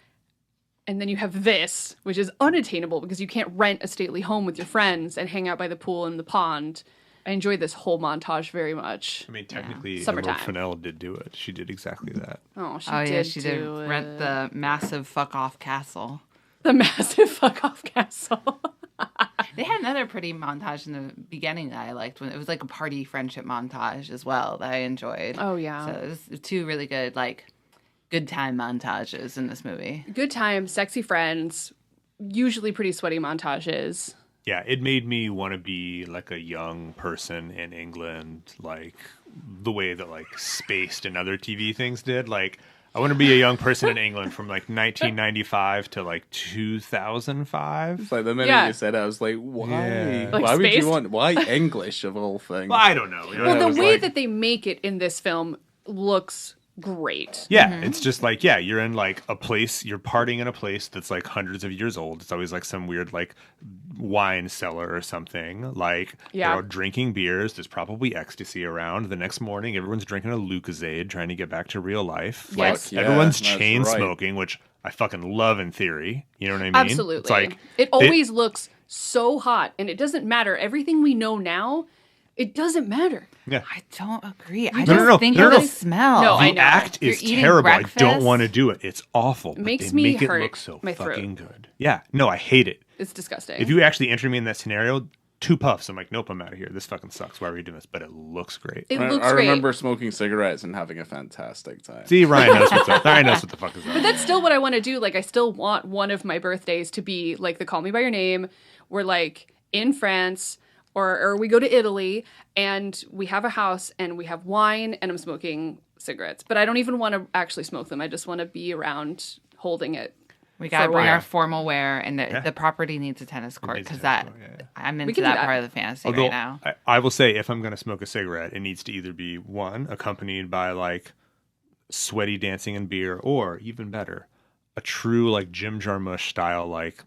then you have this, which is unattainable because you can't rent a stately home with your friends and hang out by the pool and the pond. I enjoyed this whole montage very much. I mean, technically, Summertime. Emerald Fennell did do it. She did exactly that. Oh, she did do it. rent the massive fuck off castle. The massive fuck off castle. They had another pretty montage in the beginning that I liked. When it was like a party friendship montage as well that I enjoyed. Oh, yeah. So it was 2 really good, like, good time montages in this movie. Good time, sexy friends, usually pretty sweaty montages. Yeah, it made me want to be like a young person in England, like the way that like Spaced and other TV things did. Like, I want to be a young person in England from like 1995 to like 2005. It's like the minute you said it, I was like, why? Yeah. Like why would Spaced? you want? Why English of all things? Well, I don't know. You know, Well, it the was way like- that they make it in this film looks great. Yeah, it's just like, yeah, you're in like a place, you're partying in a place that's like hundreds of years old. It's always like some weird like wine cellar or something. Like they're all drinking beers. There's probably ecstasy around. The next morning, everyone's drinking a Lucozade trying to get back to real life. Yes. Like everyone's that's chain right. smoking, which I fucking love in theory. You know what I mean? Absolutely. It's like it always looks so hot, and it doesn't matter. Everything we know now, it doesn't matter. yeah. I don't agree. I No, just no, think no, of no. the smell. No, I The know. act You're is eating terrible. I breakfast. don't want to do it. It's awful. But Makes they me make it hurt look so my throat. fucking good. Yeah. No, I hate it. It's disgusting. If you actually enter me in that scenario, 2 puffs, I'm like, nope, I'm out of here. This fucking sucks. Why are we doing this? But it looks great. it I looks great. remember smoking cigarettes and having a fantastic time. See, Ryan knows what's up. Ryan knows what the fuck is up. But that's still what I want to do. Like, I still want one of my birthdays to be like the Call Me by Your Name. We're like in France, or we go to Italy, and we have a house, and we have wine, and I'm smoking cigarettes. But I don't even want to actually smoke them. I just want to be around holding it. We gotta for a bring while. our formal wear, and the property needs a tennis court needs a because tennis that court, yeah. I'm into can do that that. part of the fantasy Although, right now. I will say, if I'm going to smoke a cigarette, it needs to either be one, accompanied by like sweaty dancing and beer, or even better, a true like Jim Jarmusch style like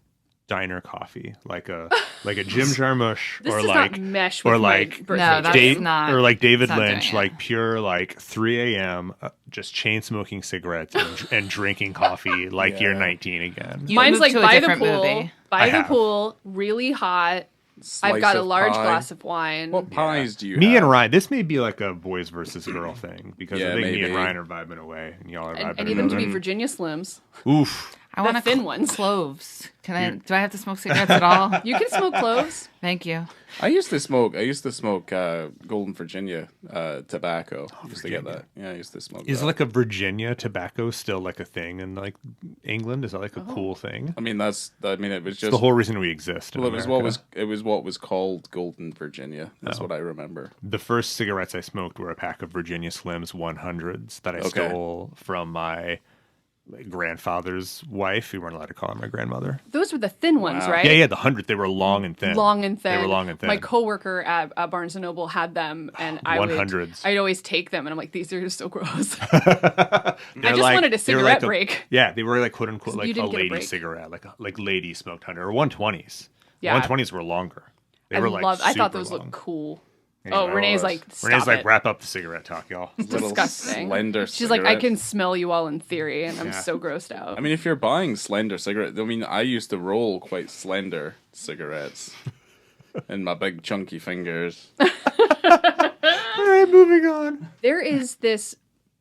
diner coffee, like a Jim Jarmusch, This or does like not mesh or with like my birthday. No, that's treat. not- or like David it's not doing Lynch, it. like pure like 3 a.m. Just chain smoking cigarettes and drinking coffee like you're 19 again. You Mine's moved like to a by the different pool, movie. by I the have. pool, really hot. Slice I've got a of large pie. glass of wine. What pies do you Me have? and Ryan, this may be like a boys versus girl thing because Yeah, I think me maybe. and Ryan are vibing away and y'all are vibing and need them to be away. Virginia Slims. Oof. I want thin ones. cloves. Can I? Do I have to smoke cigarettes at all? You can smoke cloves. Thank you. I used to smoke Golden Virginia tobacco. I used to get that. Yeah, I used to smoke Is that. like a Virginia tobacco still like a thing in like England? Is that like a cool thing? I mean, it was It's just the whole reason we exist. In well, it was America. what was called Golden Virginia. That's what I remember. The first cigarettes I smoked were a pack of Virginia Slims 100s that I stole from my grandfather's wife. We weren't allowed to call her my grandmother. Those were the thin ones, right? Yeah, the 100. They were long and thin. Long and thin. They were long and thin. My coworker at Barnes & Noble had them, and I'd always take them, and I'm like, these are just so gross. I just wanted a cigarette break. Yeah, they were like quote unquote like You a didn't get a lady break. cigarette, like lady smoked 100 or 120s. Yeah. 120s were longer. They were like I thought super those long. looked cool. Anyway, Renee's like, stop Renee's like, it. wrap up the cigarette talk, y'all. Little Disgusting. slender She's like, I cigarettes. can smell you all in theory, and I'm so grossed out. I mean, if you're buying slender cigarettes, I mean, I used to roll quite slender cigarettes in my big chunky fingers. All right, moving on. There is this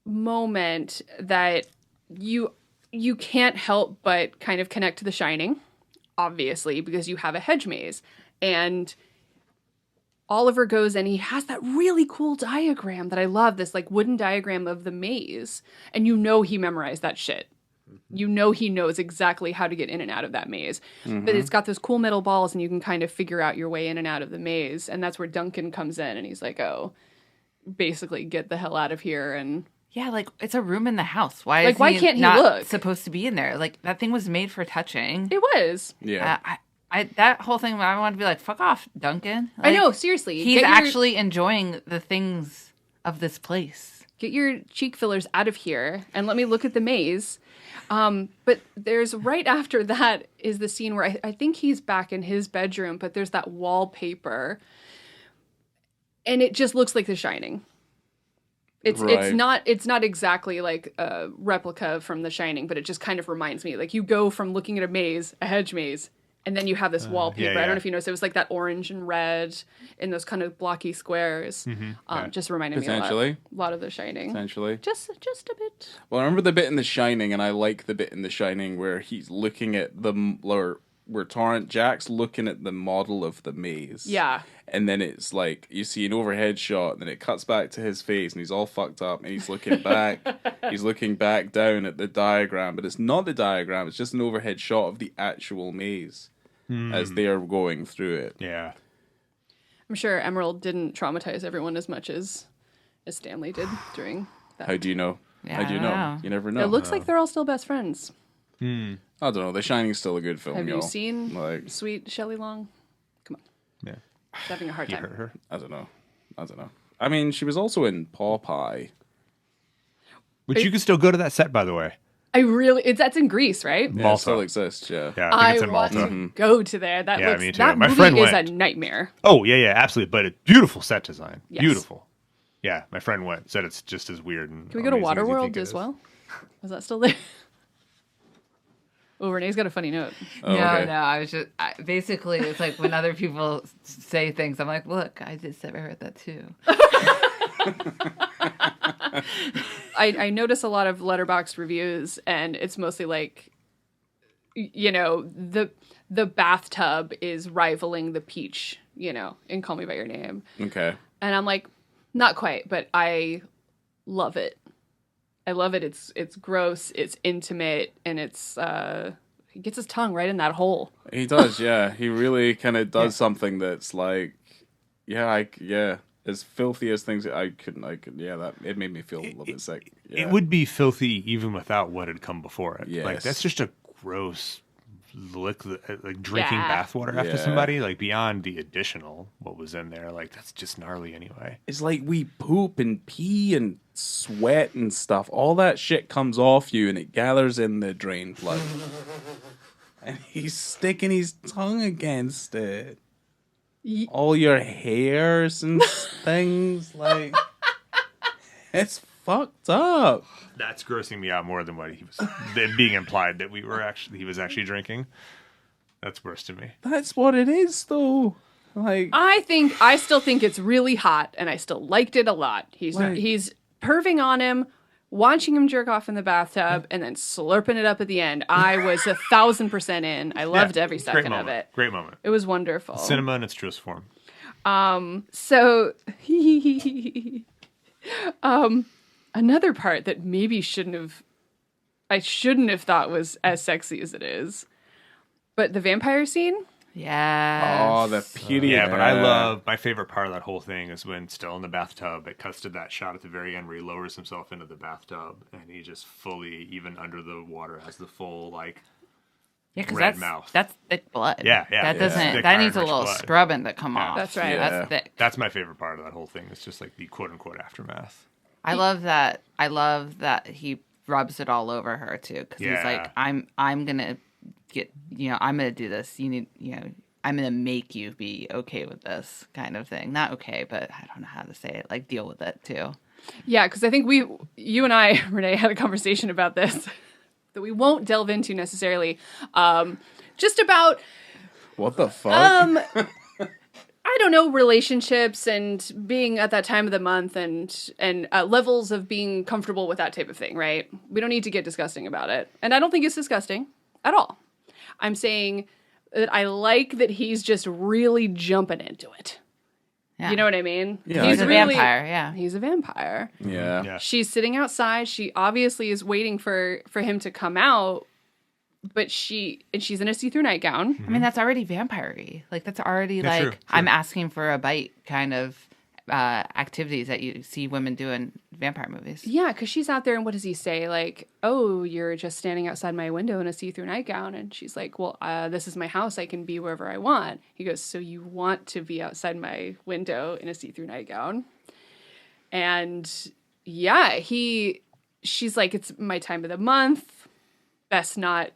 moment that you can't help but kind of connect to The Shining, obviously, because you have a hedge maze, and Oliver goes and he has that really cool diagram that I love, this like wooden diagram of the maze, and you know he memorized that shit. You know he knows exactly how to get in and out of that maze. But it's got those cool metal balls, and you can kind of figure out your way in and out of the maze, and that's where Duncan comes in, and he's like, oh, basically get the hell out of here. And Yeah, like it's a room in the house. Why? Like, is why can't he not look? supposed to be in there? Like that thing was made for touching. it was. Yeah. I that whole thing. I want to be like, fuck off, Duncan. I Like, know, seriously. He's Get your- actually enjoying the things of this place. Get your cheek fillers out of here and let me look at the maze. But there's right after that is the scene where I think he's back in his bedroom, but there's that wallpaper, and it just looks like The Shining. It's Right. it's not exactly like a replica from The Shining, but it just kind of reminds me. Like you go from looking at a hedge maze, and then you have this wallpaper. I yeah. don't know if you noticed, it was like that orange and red in those kind of blocky squares. Just reminded me Potentially. a lot of The Shining. Essentially. Just a bit. Well, I remember the bit in The Shining, and I like the bit in The Shining where he's looking at where Torrent Jack's looking at the model of the maze. Yeah. And then it's like, you see an overhead shot, and then it cuts back to his face, and he's all fucked up, and he's looking back. He's looking back down at the diagram, but it's not the diagram, it's just an overhead shot of the actual maze as they are going through it. Yeah. I'm sure Emerald didn't traumatize everyone as much as as Stanley did during that. How do you know? Yeah, How do you I don't know? know. You never know. It looks like they're all still best friends. I don't know. The Shining's still a good film. Have you y'all. seen Like, Sweet Shelley Long? Come on. Yeah. She's having a hard You time. hurt her. I don't know. I mean, she was also in Popeye. Which you can still go to that set, by the way. That's in Greece, right? Yeah, it Malta. still exists. Yeah. Yeah, I think it's I in want Malta. to go to there. That Yeah, looks, me too. that My movie friend is a went. nightmare. Oh, yeah, absolutely. But a beautiful set design. Yes. Beautiful. Yeah, my friend went. Said it's just as weird. And Can we go to amazing as you think Waterworld it as is. well? Is that still there? Oh, Renee's got a funny note. Oh, No, okay. no. I was just basically it's like when other people say things, I'm like, look, I just ever heard that too. I notice a lot of Letterboxd reviews, and it's mostly like, you know, the bathtub is rivaling the peach, you know, in Call Me by Your Name. Okay. And I'm like, not quite, but I love it. I love it. It's gross, it's intimate, and he gets his tongue right in that hole. He does, yeah. He really kind of does something that's like, as filthy as things. It made me feel a little bit sick. Yeah. It would be filthy even without what had come before it. Yes. Like, that's just a gross like drinking Yeah. bathwater after Yeah. somebody, like beyond the additional what was in there. Like, that's just gnarly anyway. It's like we poop and pee and sweat and stuff. All that shit comes off you and it gathers in the drain plug. And he's sticking his tongue against it. All your hairs and things, like, it's fucked up. That's grossing me out more than what he was than being implied that he was actually drinking. That's worse to me. That's what it is, though. Like, I still think it's really hot, and I still liked it a lot. He's perving on him, watching him jerk off in the bathtub, and then slurping it up at the end. I was 1,000% in. I loved every second of it. Great moment. It was wonderful. Cinema in its truest form. So, another part that maybe I shouldn't have thought was as sexy as it is, but the vampire scene. Yeah. oh, the period. Yeah, but I love my favorite part of that whole thing is when still in the bathtub, it cuts to that shot at the very end where he lowers himself into the bathtub and he just fully, even under the water, has the full like because red mouth. that's thick blood. Yeah. That doesn't. Thick, That needs a iron-rich little blood. scrubbing to come off. That's right. Yeah. That's thick. That's my favorite part of that whole thing. It's just like the quote unquote aftermath. I love that. I love that he rubs it all over her too, because he's like, I'm gonna get, I'm gonna do this. You need, I'm gonna make you be okay with this kind of thing. Not okay, but I don't know how to say it. Like, deal with it too. Yeah, because I think you and I, Renee, had a conversation about this that we won't delve into necessarily. Just about What the fuck? I don't know, relationships and being at that time of the month and levels of being comfortable with that type of thing, right? We don't need to get disgusting about it. And I don't think it's disgusting at all. I'm saying that I like that he's just really jumping into it. Yeah. You know what I mean? Yeah, He's I a agree. vampire. Yeah. He's a vampire. yeah. She's sitting outside. She obviously is waiting for him to come out, but she's in a see-through nightgown. I mean, that's already vampire-y. Like, that's already Yeah, like, true. I'm asking for a bite kind of activities that you see women do in vampire movies. Yeah, because she's out there, and what does he say? Like, oh, you're just standing outside my window in a see-through nightgown. And she's like, well, this is my house. I can be wherever I want. He goes, so you want to be outside my window in a see-through nightgown? And yeah, she's like, it's my time of the month. Best not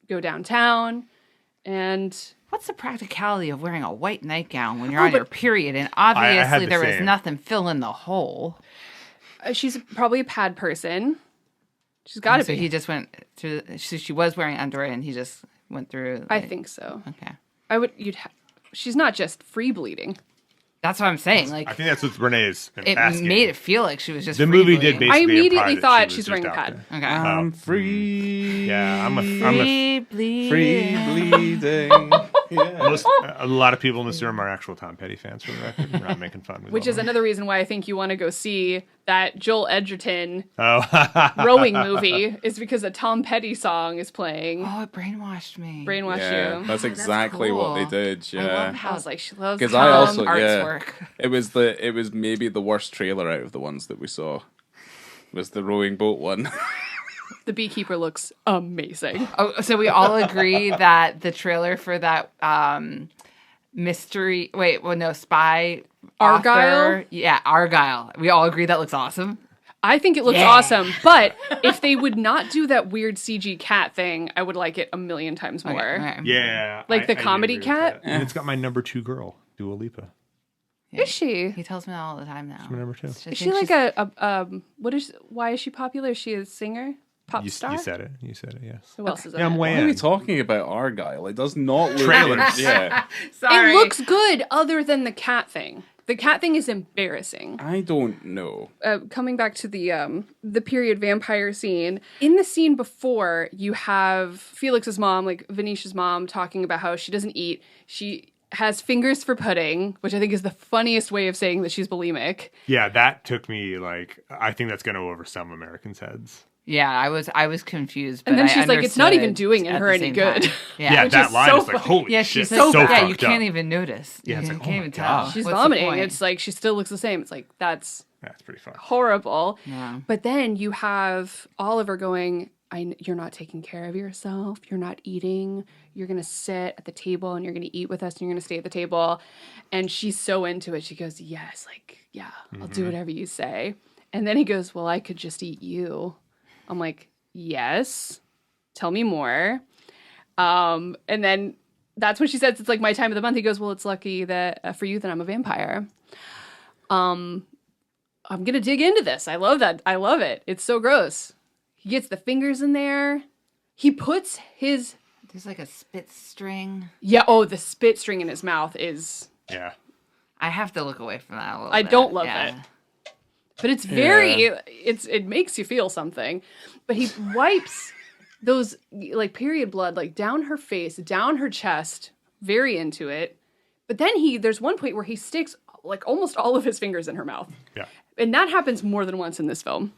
go downtown. And What's the practicality of wearing a white nightgown when you're on your period? And obviously the there was same. nothing filling the hole. she's probably a pad person. She's got to So be. he just went through. She was wearing underwear, and he just went through. I like- think so. Okay, She's not just free bleeding. that's what I'm saying. Like, I think that's what Renee's it asking. made it feel like she was just. The movie did free-bleeding. basically I immediately imply that thought she she's was wearing a just out pad. there. Okay. I'm free. Yeah, I'm a Free bleeding. Free bleeding. A lot of people in this room are actual Tom Petty fans, for the record. We're not making fun. Which is another reason why I think you want to go see that Joel Edgerton Oh. rowing movie, is because a Tom Petty song is playing. Oh, it brainwashed me. Brainwash you. That's exactly cool. what they did. I Yeah. love I how was like, she loves Because Tom. I also art's work. it was maybe the worst trailer out of the ones that we saw. Was the rowing boat one. The beekeeper looks amazing. Oh, so we all agree that the trailer for that spy Argyle? author, yeah, Argyle. We all agree that looks awesome. I think it looks Yeah. awesome, but if they would not do that weird CG cat thing, I would like it a million times more. Okay. Yeah. Like the I do comedy agree with cat? that. And it's got my number 2 girl, Dua Lipa. Yeah. Is she? He tells me that all the time now. My number 2. Is she like why is she popular? Is she a singer? Pop You star? said it. You said it, yes. Who else is in Yeah, I'm it? way Why are we in. talking about Argyle? It does not look Trailers. Yeah. Sorry. It looks good other than the cat thing. The cat thing is embarrassing. I don't know. Coming back to the period vampire scene, in the scene before, you have Felix's mom, like Venetia's mom, talking about how she doesn't eat. She has fingers for pudding, which I think is the funniest way of saying that she's bulimic. Yeah, that took me, like, I think that's going to go over some Americans' heads. Yeah, I was confused. But And then I she's like, it's not even understood doing at her the any same good. time. Yeah, Which that is line so is like, funny. holy Yeah, shit. she's so like, yeah, you fucked can't up. even notice. Yeah, it's you like, can't oh even my tell. God. She's What's the vomiting. point? It's like she still looks the same. It's like, that's That's pretty fucked. horrible. Yeah. But then you have Oliver going, you're not taking care of yourself. You're not eating. You're going to sit at the table and you're going to eat with us and you're going to stay at the table. And she's so into it. She goes, yes, like, yeah, I'll do whatever you say. And then he goes, well, I could just eat you. I'm like, yes, tell me more. And then that's when she says, it's like my time of the month. He goes, well, it's lucky that for you that I'm a vampire. I'm going to dig into this. I love that. I love it. It's so gross. He gets the fingers in there. He puts his... There's like a spit string. Yeah, oh, the spit string in his mouth is... Yeah. I have to look away from that a little I bit. don't love Yeah. it. But it's very... It makes you feel something. But he wipes those, like, period blood, like, down her face, down her chest, very into it. But then there's one point where he sticks, like, almost all of his fingers in her mouth. Yeah. And that happens more than once in this film,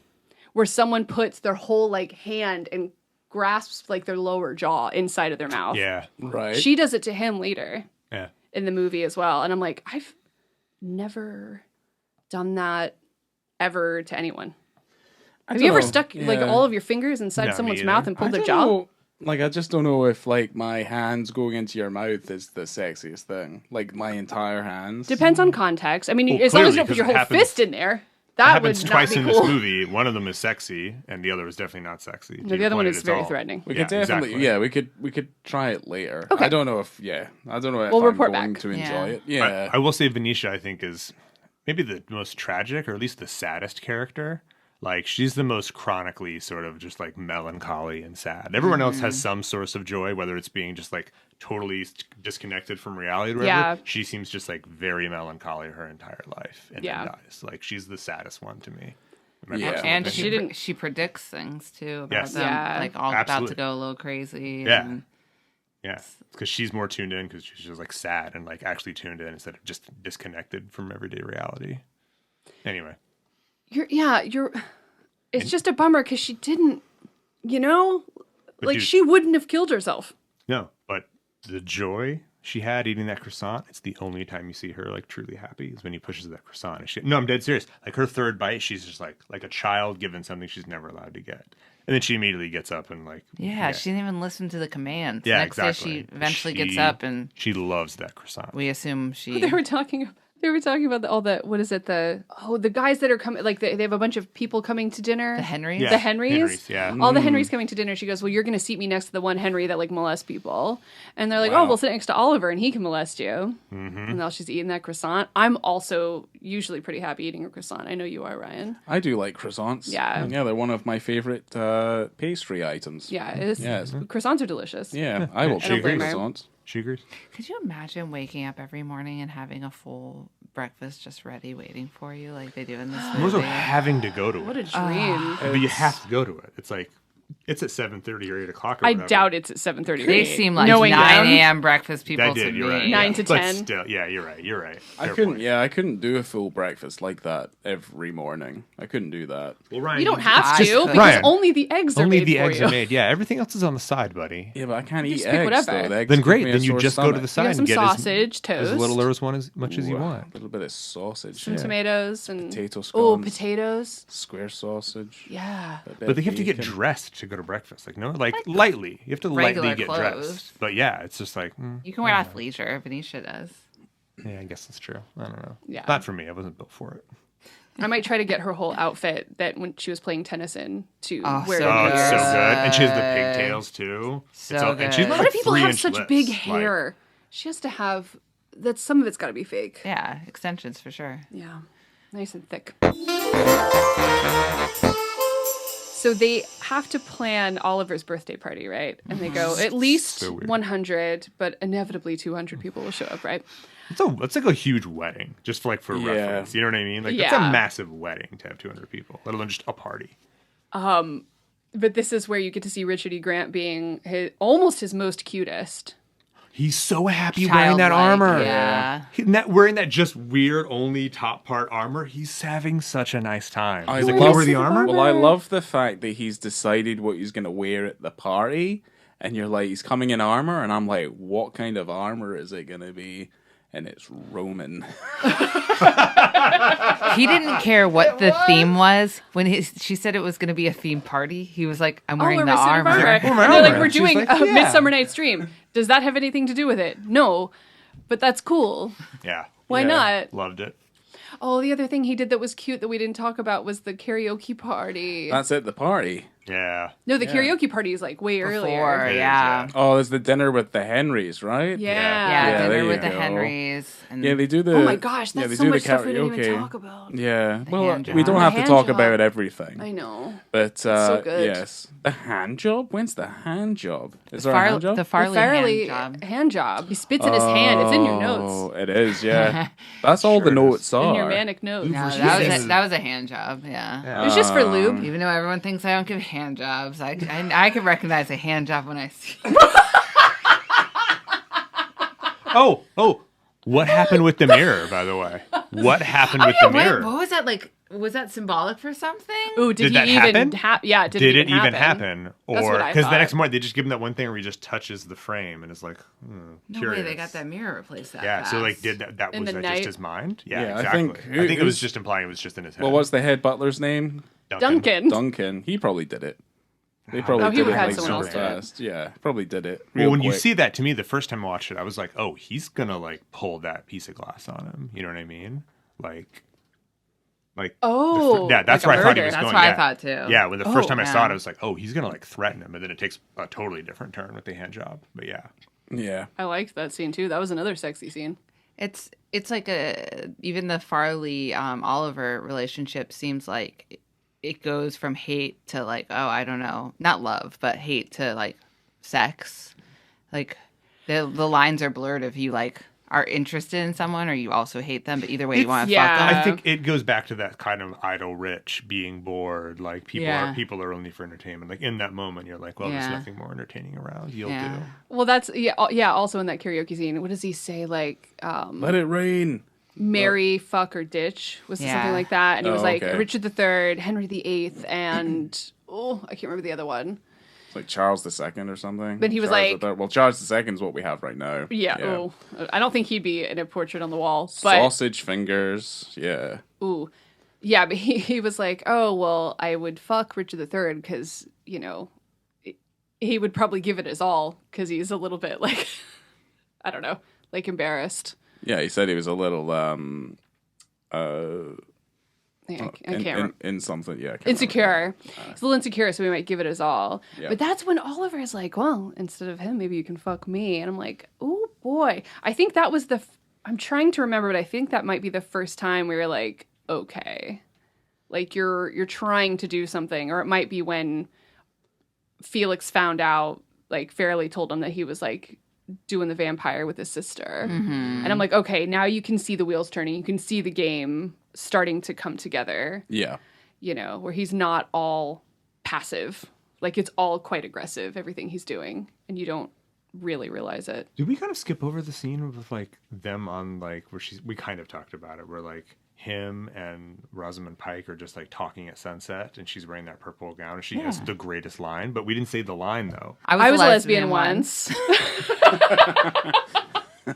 where someone puts their whole, like, hand and grasps, like, their lower jaw inside of their mouth. Yeah. Right. She does it to him later Yeah. in the movie as well. And I'm like, I've never done that ever to anyone. Have you ever stuck, like, all of your fingers inside No, me someone's either. mouth and pulled I their don't jaw? know. Like, I just don't know if, like, my hands going into your mouth is the sexiest thing. Like, my entire hands. Depends on context. I mean, Well, as long as you clearly, don't put your 'cause it whole happens- fist in there, It that would happens not twice be in cool. this movie. One of them is sexy, and the other is definitely not sexy. To No, the your other one point, is it's very all- threatening. We Yeah, could definitely, exactly. we could try it later. Okay. I don't know if, I don't know if We'll I'm report going back. to enjoy Yeah. it. Yeah. I will say Venetia, I think, is maybe the most tragic, or at least the saddest character. Like, she's the most chronically sort of just like melancholy and sad. Everyone else has some source of joy, whether it's being just like totally disconnected from reality or whatever. Yeah. She seems just like very melancholy her entire life and Yeah. then dies. Like, she's the saddest one to me. Yeah. And She she predicts things too about Yes. them, Yeah. like all about to Absolutely. go a little crazy. Yeah. and- Yeah, because she's more tuned in because she's just like sad and like actually tuned in instead of just disconnected from everyday reality. Anyway, It's just a bummer because she didn't, like, dude- she wouldn't have killed herself. no, but the joy she had eating that croissant, it's the only time you see her like truly happy is when he pushes that croissant. And no, I'm dead serious. Like, her third bite, she's just like a child given something she's never allowed to get. And then she immediately gets up and like... Yeah, she didn't even listen to the commands. Yeah, Next exactly. day she eventually gets up and She loves that croissant. we assume she... They were talking about all the, what is it, the guys that are coming, like, they have a bunch of people coming to dinner. The Henrys? Yeah. The Henrys? Henrys, yeah. All the Henrys coming to dinner. She goes, well, you're going to seat me next to the one Henry that, like, molests people. And they're like, Wow. oh, we'll sit next to Oliver and he can molest you. And now she's eating that croissant. I'm also usually pretty happy eating a croissant. I know you are, Ryan. I do like croissants. Yeah. Yeah, they're one of my favorite pastry items. Yeah, Yes. croissants are delicious. Yeah, I will She take agrees. croissants. She agrees. Could you imagine waking up every morning and having a full breakfast just ready waiting for you like they do in this More so movie? having to go to What a it. dream. But you have to go to it. It's like It's at 7:30 or 8 o'clock. I doubt it's at 7:30. They seem like knowing 9 them. a.m. breakfast people That to did, me. you're right. 9 to But 10. still, yeah, you're right. I Fair couldn't. point. Yeah, I couldn't do a full breakfast like that every morning. I couldn't do that. Well, Ryan, You don't have to, Just- because Ryan, only the eggs are only made the for eggs you. are made. Yeah, everything else is on the side, buddy. Yeah, but I can't eat Just pick eggs. whatever. Though. The eggs Then give great. me a Then you sore just go to stomach. the side got some and get sausage, as little toast. or as much as you Ooh, want. A little bit of sausage. Some yeah. tomatoes and Potato oh, scones. potatoes. Square sausage. Yeah. a bit But of they have to get bacon. dressed to go to breakfast. Like, no, like lightly. You have to regular lightly get clothes. dressed. But yeah, it's just like, You can wear athleisure. Venetia does. yeah, I guess that's true. I don't know. Yeah. Not for me. I wasn't built for it. I might try to get her whole outfit that when she was playing tennis in to Oh, wear so to Oh, New it's so Year's. good. And she has the pigtails too. So And she's good. not How like do people have 3-inch such lips. big Like, hair? She has to have that. Some of it's got to be fake. Yeah, extensions for sure. Yeah, nice and thick. So they have to plan Oliver's birthday party, right? And they go at least So weird. 100, but inevitably 200 people will show up, right? it's like a huge wedding, just for Yeah. reference. You know what I mean? Like it's Yeah. a massive wedding to have 200 people, let alone just a party. But this is where you get to see Richard E. Grant being almost his most cutest. He's so happy wearing that Childlike, armor. yeah. Wearing that just weird only top part armor. He's having such a nice time. I He's like, love- "Can you wear the armor?" Well, I love the fact that he's decided what he's going to wear at the party, and you're like, he's coming in armor, and I'm like, what kind of armor is it going to be? And it's Roman. He didn't care what the theme was. When she said it was going to be a theme party, he was like, I'm wearing we're the Suit of armor. Armor. my And they're like, armor. we're She was doing like, a yeah. Midsummer Night's Dream. Does that have anything to do with it? No, but that's cool. Yeah. Why Yeah. not? Loved it. Oh, the other thing he did that was cute that we didn't talk about was the karaoke party. That's at the party. Yeah. No, the karaoke party is like way Before, earlier. It is, yeah. Oh, there's the dinner with the Henrys, right? Yeah. Yeah, Yeah, there dinner you with the go. Henrys. And Yeah, they do the. Oh my gosh, yeah, that's they so do much the stuff we didn't even karaoke. talk about. Yeah, well, hand we don't job. have The to talk hand about job. everything. I know. But so good. yes, the hand job. When's the hand job? Is there a hand job? The Farley Farley hand job. He spits in his hand. It's in your notes. Oh, it is. Yeah, that's all the Sure it is. notes are. In your manic notes. No, Jesus. that was a hand job. Yeah. It was just for lube. Even though everyone thinks I don't give hand jobs, I can recognize a hand job when I see it. Oh. What happened with the mirror, by the way? What happened with the mirror? What was that like? Was that symbolic for something? Ooh, did that he even happen? Yeah, Did it even happen? That's Or what I because the thought. next morning they just give him that one thing where he just touches the frame and is like, No curious. way they got that mirror replaced that Yeah, fast. so like, did that In was the that night? just his mind? Yeah, Yeah, I exactly. think- I think it was who's- just implying it was just in his head. Well, what's the head butler's name? Duncan. Duncan. He probably did it. They probably Oh, he did would it have like someone so else do it. fast. Yeah, probably did it. Well, real when you quick. see that, to me, the first time I watched it, I was like, oh, he's gonna like pull that piece of glass on him. You know what I mean? Like. Oh, yeah, that's like where a I thought he murder. was That's going. what I yeah. thought too. Yeah, when the first Oh, time I saw yeah. it, I was like, oh, he's gonna like threaten him, and then it takes a totally different turn with the hand job. But yeah, yeah, I liked that scene too. That was another sexy scene. It's like even the Farley Oliver relationship seems like it goes from hate to like, oh, I don't know, not love, but hate to like sex. Like the lines are blurred if you like are interested in someone or you also hate them, but either way you want to yeah. fuck them. I think it goes back to that kind of idle rich being bored. Like people are only for entertainment. Like in that moment, you're like, well, Yeah. there's nothing more entertaining around. You'll Yeah. do. Well, that's yeah. Also in that karaoke scene, what does he say? Like, let it rain. marry, fuck, or ditch was Yeah. something like that. And he was Oh, like okay. Richard III, Henry VIII, and I can't remember the other one. It's like Charles II or something. But he was Charles like- III. well, Charles II is what we have right now. Yeah. Oh, I don't think he'd be in a portrait on the wall. But Sausage fingers. Yeah. ooh, yeah. But he was like, oh well, I would fuck Richard III because he would probably give it his all because he's a little bit like I don't know, like embarrassed. Yeah, he said he was a little I can't remember. in something. Yeah, I can't Insecure. He's a little insecure, so we might give it his all. Yeah. But that's when Oliver is like, well, instead of him, maybe you can fuck me. And I'm like, oh boy. I think that was I'm trying to remember, but I think that might be the first time we were like, okay. Like you're trying to do something. Or it might be when Felix found out, like Fairley told him that he was like doing the vampire with his sister. Mm-hmm. And I'm like, okay, now you can see the wheels turning. You can see the game starting to come together. Yeah. Where he's not all passive Like, it's all quite aggressive, everything he's doing, and you don't really realize it. Did we kind of skip over the scene with like them on like where we kind of talked about it, where like him and Rosamund Pike are just like talking at sunset, and she's wearing that purple gown, and she has the greatest line, but we didn't say the line though. I was a lesbian once.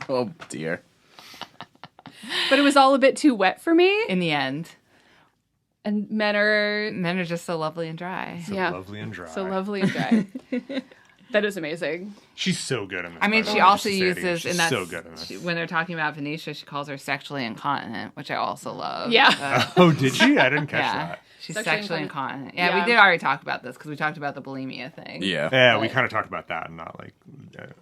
Oh dear. But it was all a bit too wet for me. In the end. And men are just so lovely and dry. So lovely and dry. So lovely and dry. That is amazing. She's so good in this. I mean, she also uses in that so good in this. When they're talking about Venetia, she calls her sexually incontinent, which I also love. Yeah. Oh, did she? I didn't catch that. She's sexually incontinent. Yeah, Yeah. we did already talk about this because we talked about the bulimia thing. Yeah. Yeah, we kind of talked about that and not like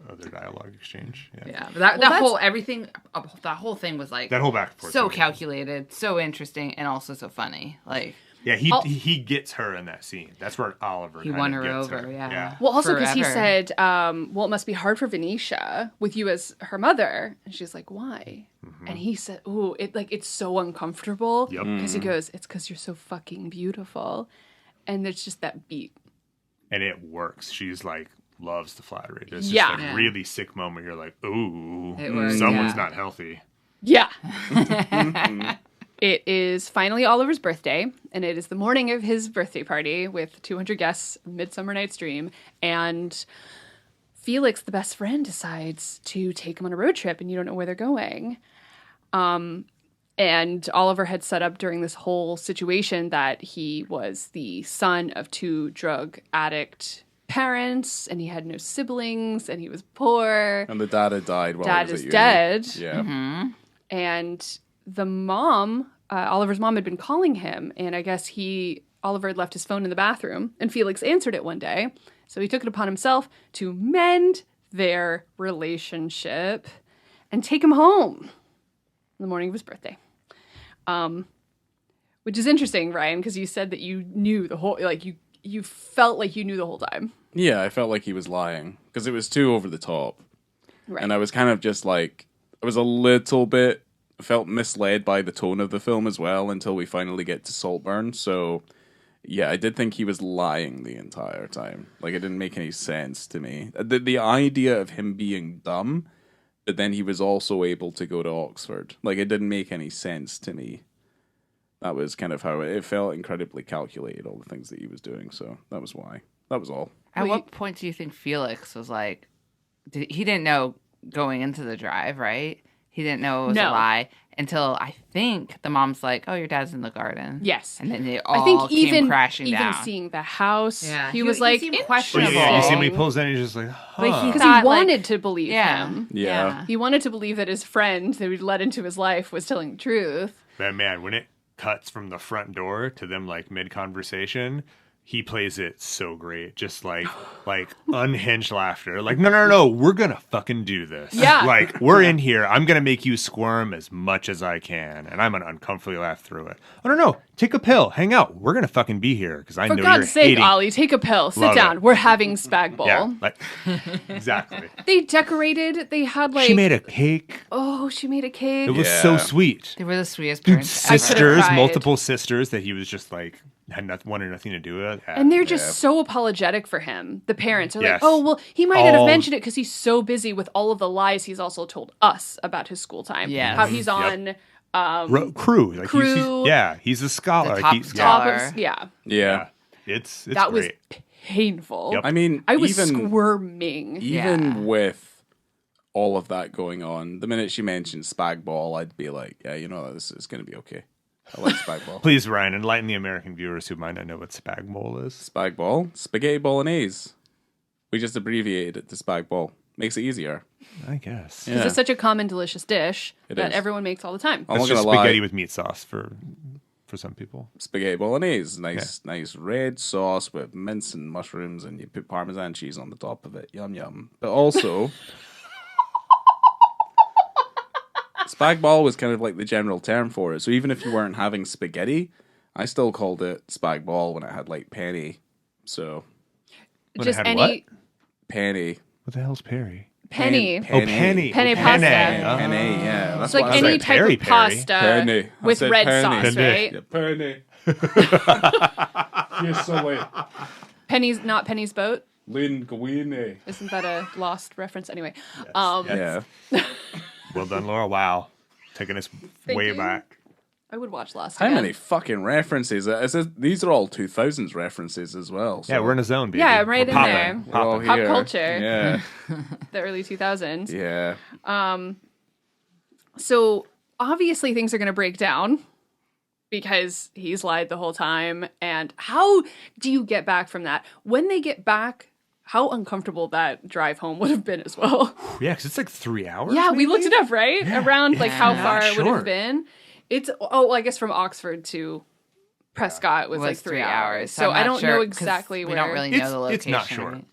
other dialogue exchange. Yeah. But that whole thing was like That whole back and forth. so calculated, so interesting, and also so funny. Like, yeah, he gets her in that scene. That's where Oliver he kind won of her gets over. her. Yeah. Well, also because he Forever. said, well, it must be hard for Venetia with you as her mother. And she's like, why? And he said, ooh, it's so uncomfortable. Yep. Because he goes, it's because you're so fucking beautiful. And it's just that beat. And it works. She's like loves the flattery. There's just a really sick moment. You're like, ooh, It works, someone's not healthy. Yeah. It is finally Oliver's birthday, and it is the morning of his birthday party with 200 guests, Midsummer Night's Dream, and Felix, the best friend, decides to take him on a road trip, and you don't know where they're going. And Oliver had set up during this whole situation that he was the son of 2 drug addict parents, and he had no siblings, and he was poor. And the dad had died while Dad he was is at dead. uni. Yeah. And the mom, Oliver's mom, had been calling him, and I guess Oliver had left his phone in the bathroom, and Felix answered it one day. So he took it upon himself to mend their relationship and take him home on the morning of his birthday. Which is interesting, Ryan, because you said that you knew the whole, like, you felt like you knew the whole time. Yeah, I felt like he was lying because it was too over the top. Right. And I was kind of just like, I was a little bit, felt misled by the tone of the film as well until we finally get to Saltburn. So, yeah, I did think he was lying the entire time. Like, it didn't make any sense to me. The idea of him being dumb, but then he was also able to go to Oxford. Like, it didn't make any sense to me. That was kind of how it felt incredibly calculated, all the things that he was doing. So that was why. That was all. At what point do you think Felix was like, he didn't know going into the drive, right? He didn't know it was a lie until I think the mom's like, oh, your dad's in the garden. Yes. And then they all came crashing down. Even seeing the house, Yeah. he was like, seemed questionable. Yeah, you see when he pulls in, he's just like, huh. Like, Because thought, he wanted to believe yeah. him. Yeah. He wanted to believe that his friend that he'd let into his life was telling the truth. But man, when it cuts from the front door to them like mid-conversation, he plays it so great. Just like unhinged laughter. Like, no, we're gonna fucking do this. Yeah. Like, we're in here. I'm gonna make you squirm as much as I can, and I'm gonna uncomfortably laugh through it. Oh, no, take a pill. Hang out. We're gonna fucking be here because I For know God's you're sake, hating. Ollie, take a pill. Sit Love down. it. We're having spag bowl. Yeah, like exactly. They decorated. They had like. She made a cake. Oh, she made a cake. It was so Yeah. sweet. They were the sweetest Dude, parents ever. sisters, cried. multiple sisters that he was just like wanted nothing to do with. And they're just so apologetic for him. The parents are like, Yes. oh, well, he might not have All- mentioned it because he's so busy with all of the lies he's also told us about his school time. Yes. How he's on crew. Like Crew. he's a scholar. The top He's- scholar. top of, yeah. Yeah. It's That was great. painful. Yep. I mean, I was even squirming. Yeah. with all of that going on, the minute she mentioned spag ball, I'd be like, yeah, you know, this is going to be okay. I like spag ball. Please, Ryan, enlighten the American viewers who might not know what spag bowl is. Spag ball, spaghetti bolognese. We just abbreviated it to spag ball. Makes it easier. I guess. Yeah. It's such a common, delicious dish It that is. everyone makes all the time. I'm That's not just gonna spaghetti lie. with meat sauce for some people. Spaghetti bolognese, nice red sauce with mince and mushrooms, and you put Parmesan cheese on the top of it. Yum yum. But also, spag ball was kind of like the general term for it. So even if you weren't having spaghetti, I still called it spag ball when it had like penny. So When it Just had any what? penny. What the hell's Perry? penny. Penny. Penne pasta. Penny, yeah. That's It's like what I any said. type Peri of peri. pasta Penny. I with said red penny. sauce, Penny. right? Yeah, penny. You're silly. Not Penny's boat. Linguine. Isn't that a Lost reference? Anyway. Yes. Yeah. Well done, Laura. Wow. Taking us way you. back. I would watch Lost How again. many fucking references? These are all 2000s references as well. So. Yeah, we're in a zone, baby. Yeah, I'm right We're in popping. there. We're all Pop here. culture. Yeah. The early 2000s. Yeah. So obviously things are going to break down because he's lied the whole time. And how do you get back from that? When they get back, how uncomfortable that drive home would have been as well. Yeah, because it's like 3 hours. Yeah, we maybe? looked it up, right? Around like how Yeah. far it would have Short. been. It's, I guess from Oxford to Prescott was like 3 hours. So I'm I not don't sure, know 'cause exactly where. we don't really know the location. It's not short. Right?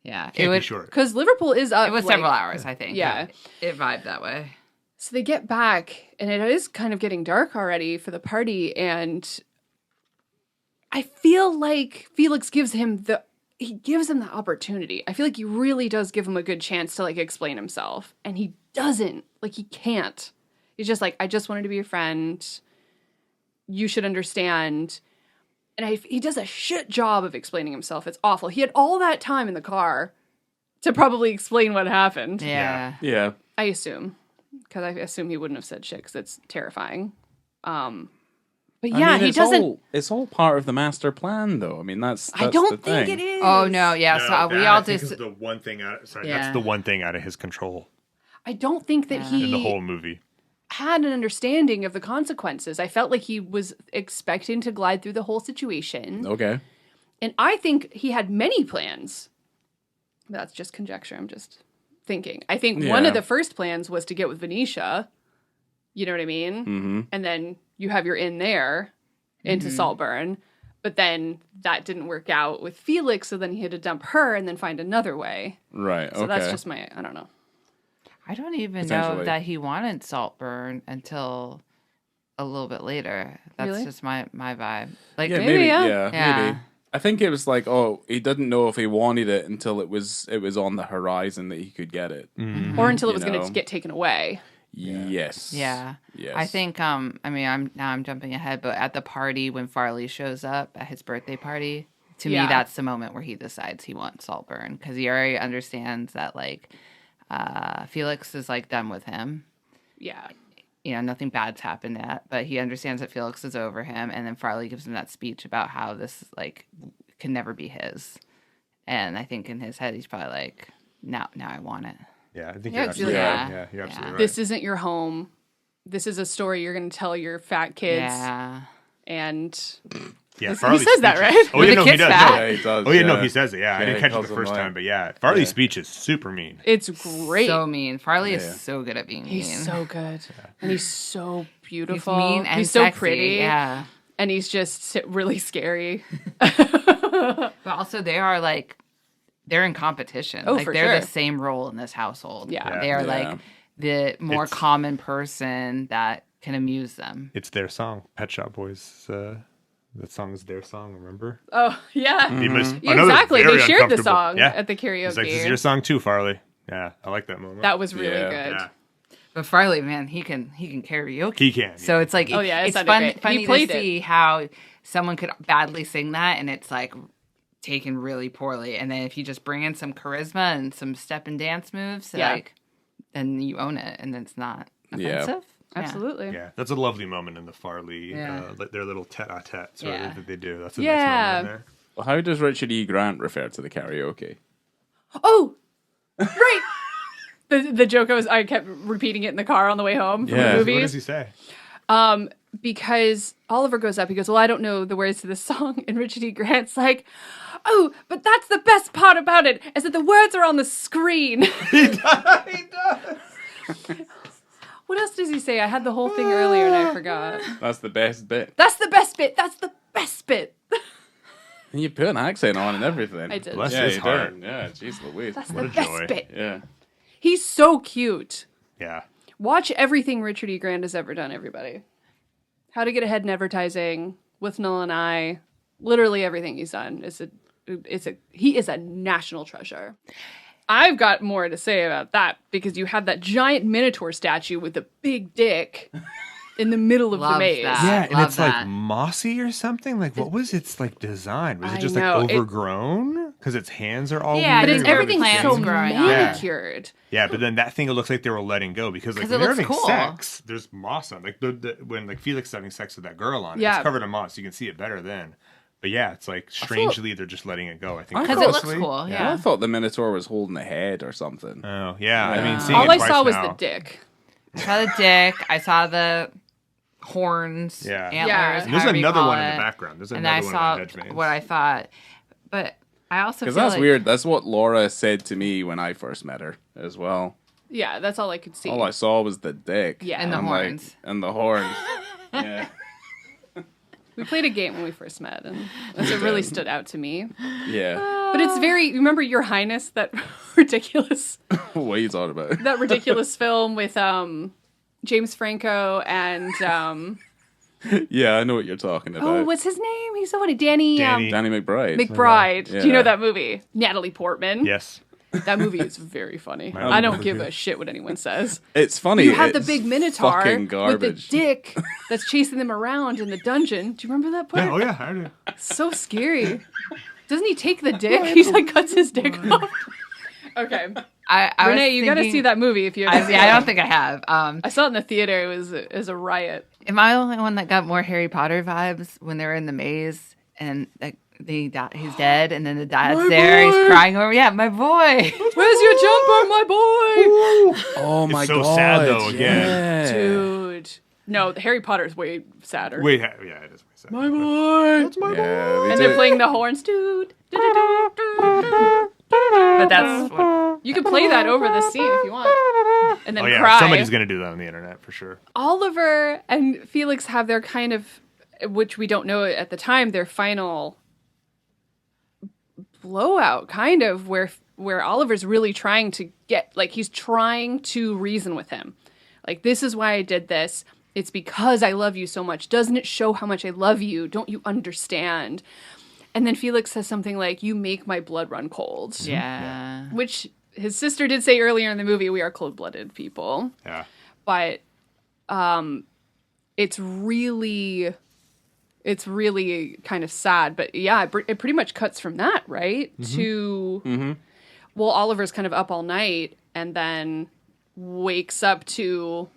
Yeah, Can't it be would. short. Because Liverpool is up. It was like, several hours, I think. Yeah. It vibed that way. So they get back, and it is kind of getting dark already for the party, and I feel like Felix gives him the opportunity. I feel like he really does give him a good chance to like explain himself, and he doesn't. Like he can't. He's just like, I just wanted to be your friend. You should understand. And he does a shit job of explaining himself. It's awful. He had all that time in the car to probably explain what happened. Yeah. Yeah. I assume. Because I assume he wouldn't have said shit because it's terrifying. But yeah, I mean, he doesn't. It's all part of the master plan, though. I mean, that's I the don't thing. think it is. Oh no, yeah. No, So we that, all I think, just is the one thing out. Sorry, Yeah. that's the one thing out of his control I don't think that in the he whole movie. had an understanding of the consequences. I felt like he was expecting to glide through the whole situation. Okay. And I think he had many plans. That's just conjecture. I'm just thinking. I think one Yeah. of the first plans was to get with Venetia. You know what I mean? Mm-hmm. And then you have your in there into Saltburn. But then that didn't work out with Felix, so then he had to dump her and then find another way. Right. So okay. that's just I don't know. I don't even know Potentially. that he wanted Saltburn until a little bit later. That's Really? just my vibe. Like Yeah, Maybe, maybe. yeah. Yeah, maybe. I think it was like, he didn't know if he wanted it until it was on the horizon that he could get it. Or until it You was going know. to get taken away. Yes. Yeah. Yes. I think I mean I'm jumping ahead, but at the party when Farley shows up at his birthday party, to Yeah. me that's the moment where he decides he wants Saltburn because he already understands that like Felix is like done with him. Yeah. You know, nothing bad's happened yet, but he understands that Felix is over him, and then Farley gives him that speech about how this like can never be his. And I think in his head he's probably like, now I want it. Yeah, I think Yeah, you're absolutely yeah. right. Yeah, you're absolutely right. This isn't your home. This is a story you're going to tell your fat kids. Yeah. And Yeah, he Farley's says that, speech is- right? Oh, With yeah, the no, he kids does. back. No. Yeah, he does. Oh, yeah, no, he says it. Yeah, I Yeah, didn't he catch it calls the him first like- time, but yeah, Farley's Yeah. speech is super mean. it's great. So mean. Farley Yeah. is so good at being mean. He's so good. And he's so beautiful. He's mean and he's so sexy, pretty. Yeah. And he's just really scary. But also they are like they're in competition. Oh, like for they're sure. the same role in this household. Yeah. They are Yeah. like the more It's- common person that can amuse them. It's their song. Pet Shop Boys. That song is their song. Remember? Oh, yeah. The most- Yeah, another exactly. very They shared the uncomfortable- song Yeah. at the karaoke. It's like, this is your song too, Farley. Yeah, I like that moment. That was really Yeah. good. Yeah, But Farley, man, he can karaoke. he can. So it's like Oh, yeah, it it's sounded great. He funny to played it. see how someone could badly sing that and it's like taken really poorly. And then if you just bring in some charisma and some step and dance moves, Yeah. like then you own it and it's not Yeah. offensive. Yeah. Absolutely. Yeah, that's a lovely moment in the Farley, Yeah. their little tete-a-tete sort Yeah. of that they do. That's a Yeah. nice moment in there. Well, how does Richard E. Grant refer to the karaoke? Oh, right. the joke I kept repeating it in the car on the way home from Yeah. the What movies. does he say? Because Oliver goes up, he goes, well, I don't know the words to this song. And Richard E. Grant's like, oh, but that's the best part about it, is that the words are on the screen. He does. What else does he say? I had the whole thing earlier and I forgot. That's the best bit. That's the best bit. That's the best bit. And you put an accent on and everything. I did. Bless Yeah, his you heart. did. Yeah, jeez Louise. That's What the a best joy. bit. Yeah. He's so cute. Yeah. Watch everything Richard E. Grant has ever done, everybody. How to Get Ahead in Advertising, With Null and I, literally everything he's done. He is a national treasure. I've got more to say about that because you have that giant Minotaur statue with the big dick in the middle of the Love maze. that. Yeah, and Love it's that. like mossy or something. Like, what was its like design? Was it I just know. like overgrown? Because its hands are all Yeah, weird. But it's Where everything's plants so growing on. manicured. Yeah, but then that thing, it looks like they were letting go because like 'Cause when it they're looks having cool. sex, there's moss on. Like when like Felix is having sex with that girl on it, Yeah. it's covered in moss. You can see it better then. But yeah, it's like strangely they're just letting it go. I think Because it looks purposely. cool. Yeah. I thought the Minotaur was holding a head or something. Oh yeah, I mean, seeing All it I twice saw was now, the dick. I saw the dick. I saw the horns. Yeah. Antlers. Yeah. And there's however you another call one in it. the background. There's And then another I one saw on the hedge maze. what I thought, but I also Because feel that's like, weird. That's what Laura said to me when I first met her as well. Yeah, that's all I could see. All I saw was the dick. Yeah. And the I'm like- horns. and the horns. Yeah. We played a game when we first met, and it really stood out to me. Yeah. But it's very, remember Your Highness, that ridiculous What are you talking about? that ridiculous film with James Franco and Yeah, I know what you're talking about. oh, what's his name? He's so funny. Danny Danny. Danny McBride. McBride. Do you Yeah. know that movie? Natalie Portman. Yes. That movie is very funny. My I don't own give movie. a shit what anyone says. It's funny. You have the it's big minotaur fucking with the garbage. dick that's chasing them around in the dungeon. Do you remember that part? Yeah, oh yeah, I do. So scary. Doesn't he take the dick? He's like cuts his dick off. Okay, I was Renee, you got to thinking- see that movie if you. I don't think I have. I saw it in the theater. It was a riot. Am I the only one that got more Harry Potter vibes when they were in the maze and like he's dead and then the dad's My there, boy! he's crying over, yeah, my boy. Where's your jumper, my boy? Oh my so god. sad, though, again. Yeah. Dude, no, Harry Potter's way sadder. Wait, yeah, it is. My boy. That's my Yeah, boy. they And they're did- playing the horns. Dude. But that's what, you can play that over the scene if you want, and then Oh yeah, cry. somebody's gonna do that on the internet for sure. Oliver and Felix have their kind of, which we don't know at the time, their final blowout, kind of where Oliver's really trying to get, like, he's trying to reason with him, like, this is why I did this. It's because I love you so much. Doesn't it show how much I love you? Don't you understand? And then Felix says something like, "You make my blood run cold." Yeah. Which his sister did say earlier in the movie, we are cold-blooded people. Yeah. But it's really kind of sad. But yeah, it pretty much cuts from that, right? To, well, Oliver's kind of up all night and then wakes up to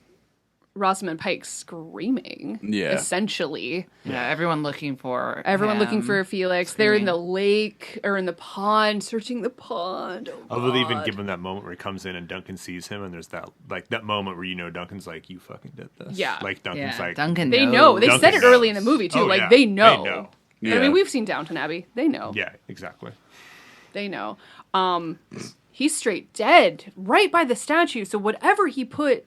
Rosamund Pike screaming, Yeah. essentially. Yeah, everyone looking for Looking him. for Felix. They're in the lake or in the pond, searching the pond. Oh, Although they even God. give him that moment where he comes in and Duncan sees him, and there's that moment where you know Duncan's like, "You fucking did this." Yeah. Like Duncan's Yeah, like, Duncan They knows. know. They Duncan said it early in the knows. movie, too. Oh, like, yeah. they know. They know. I Yeah. mean, we've seen Downton Abbey. They know. Yeah, exactly. They know. He's straight dead right by the statue. So whatever he put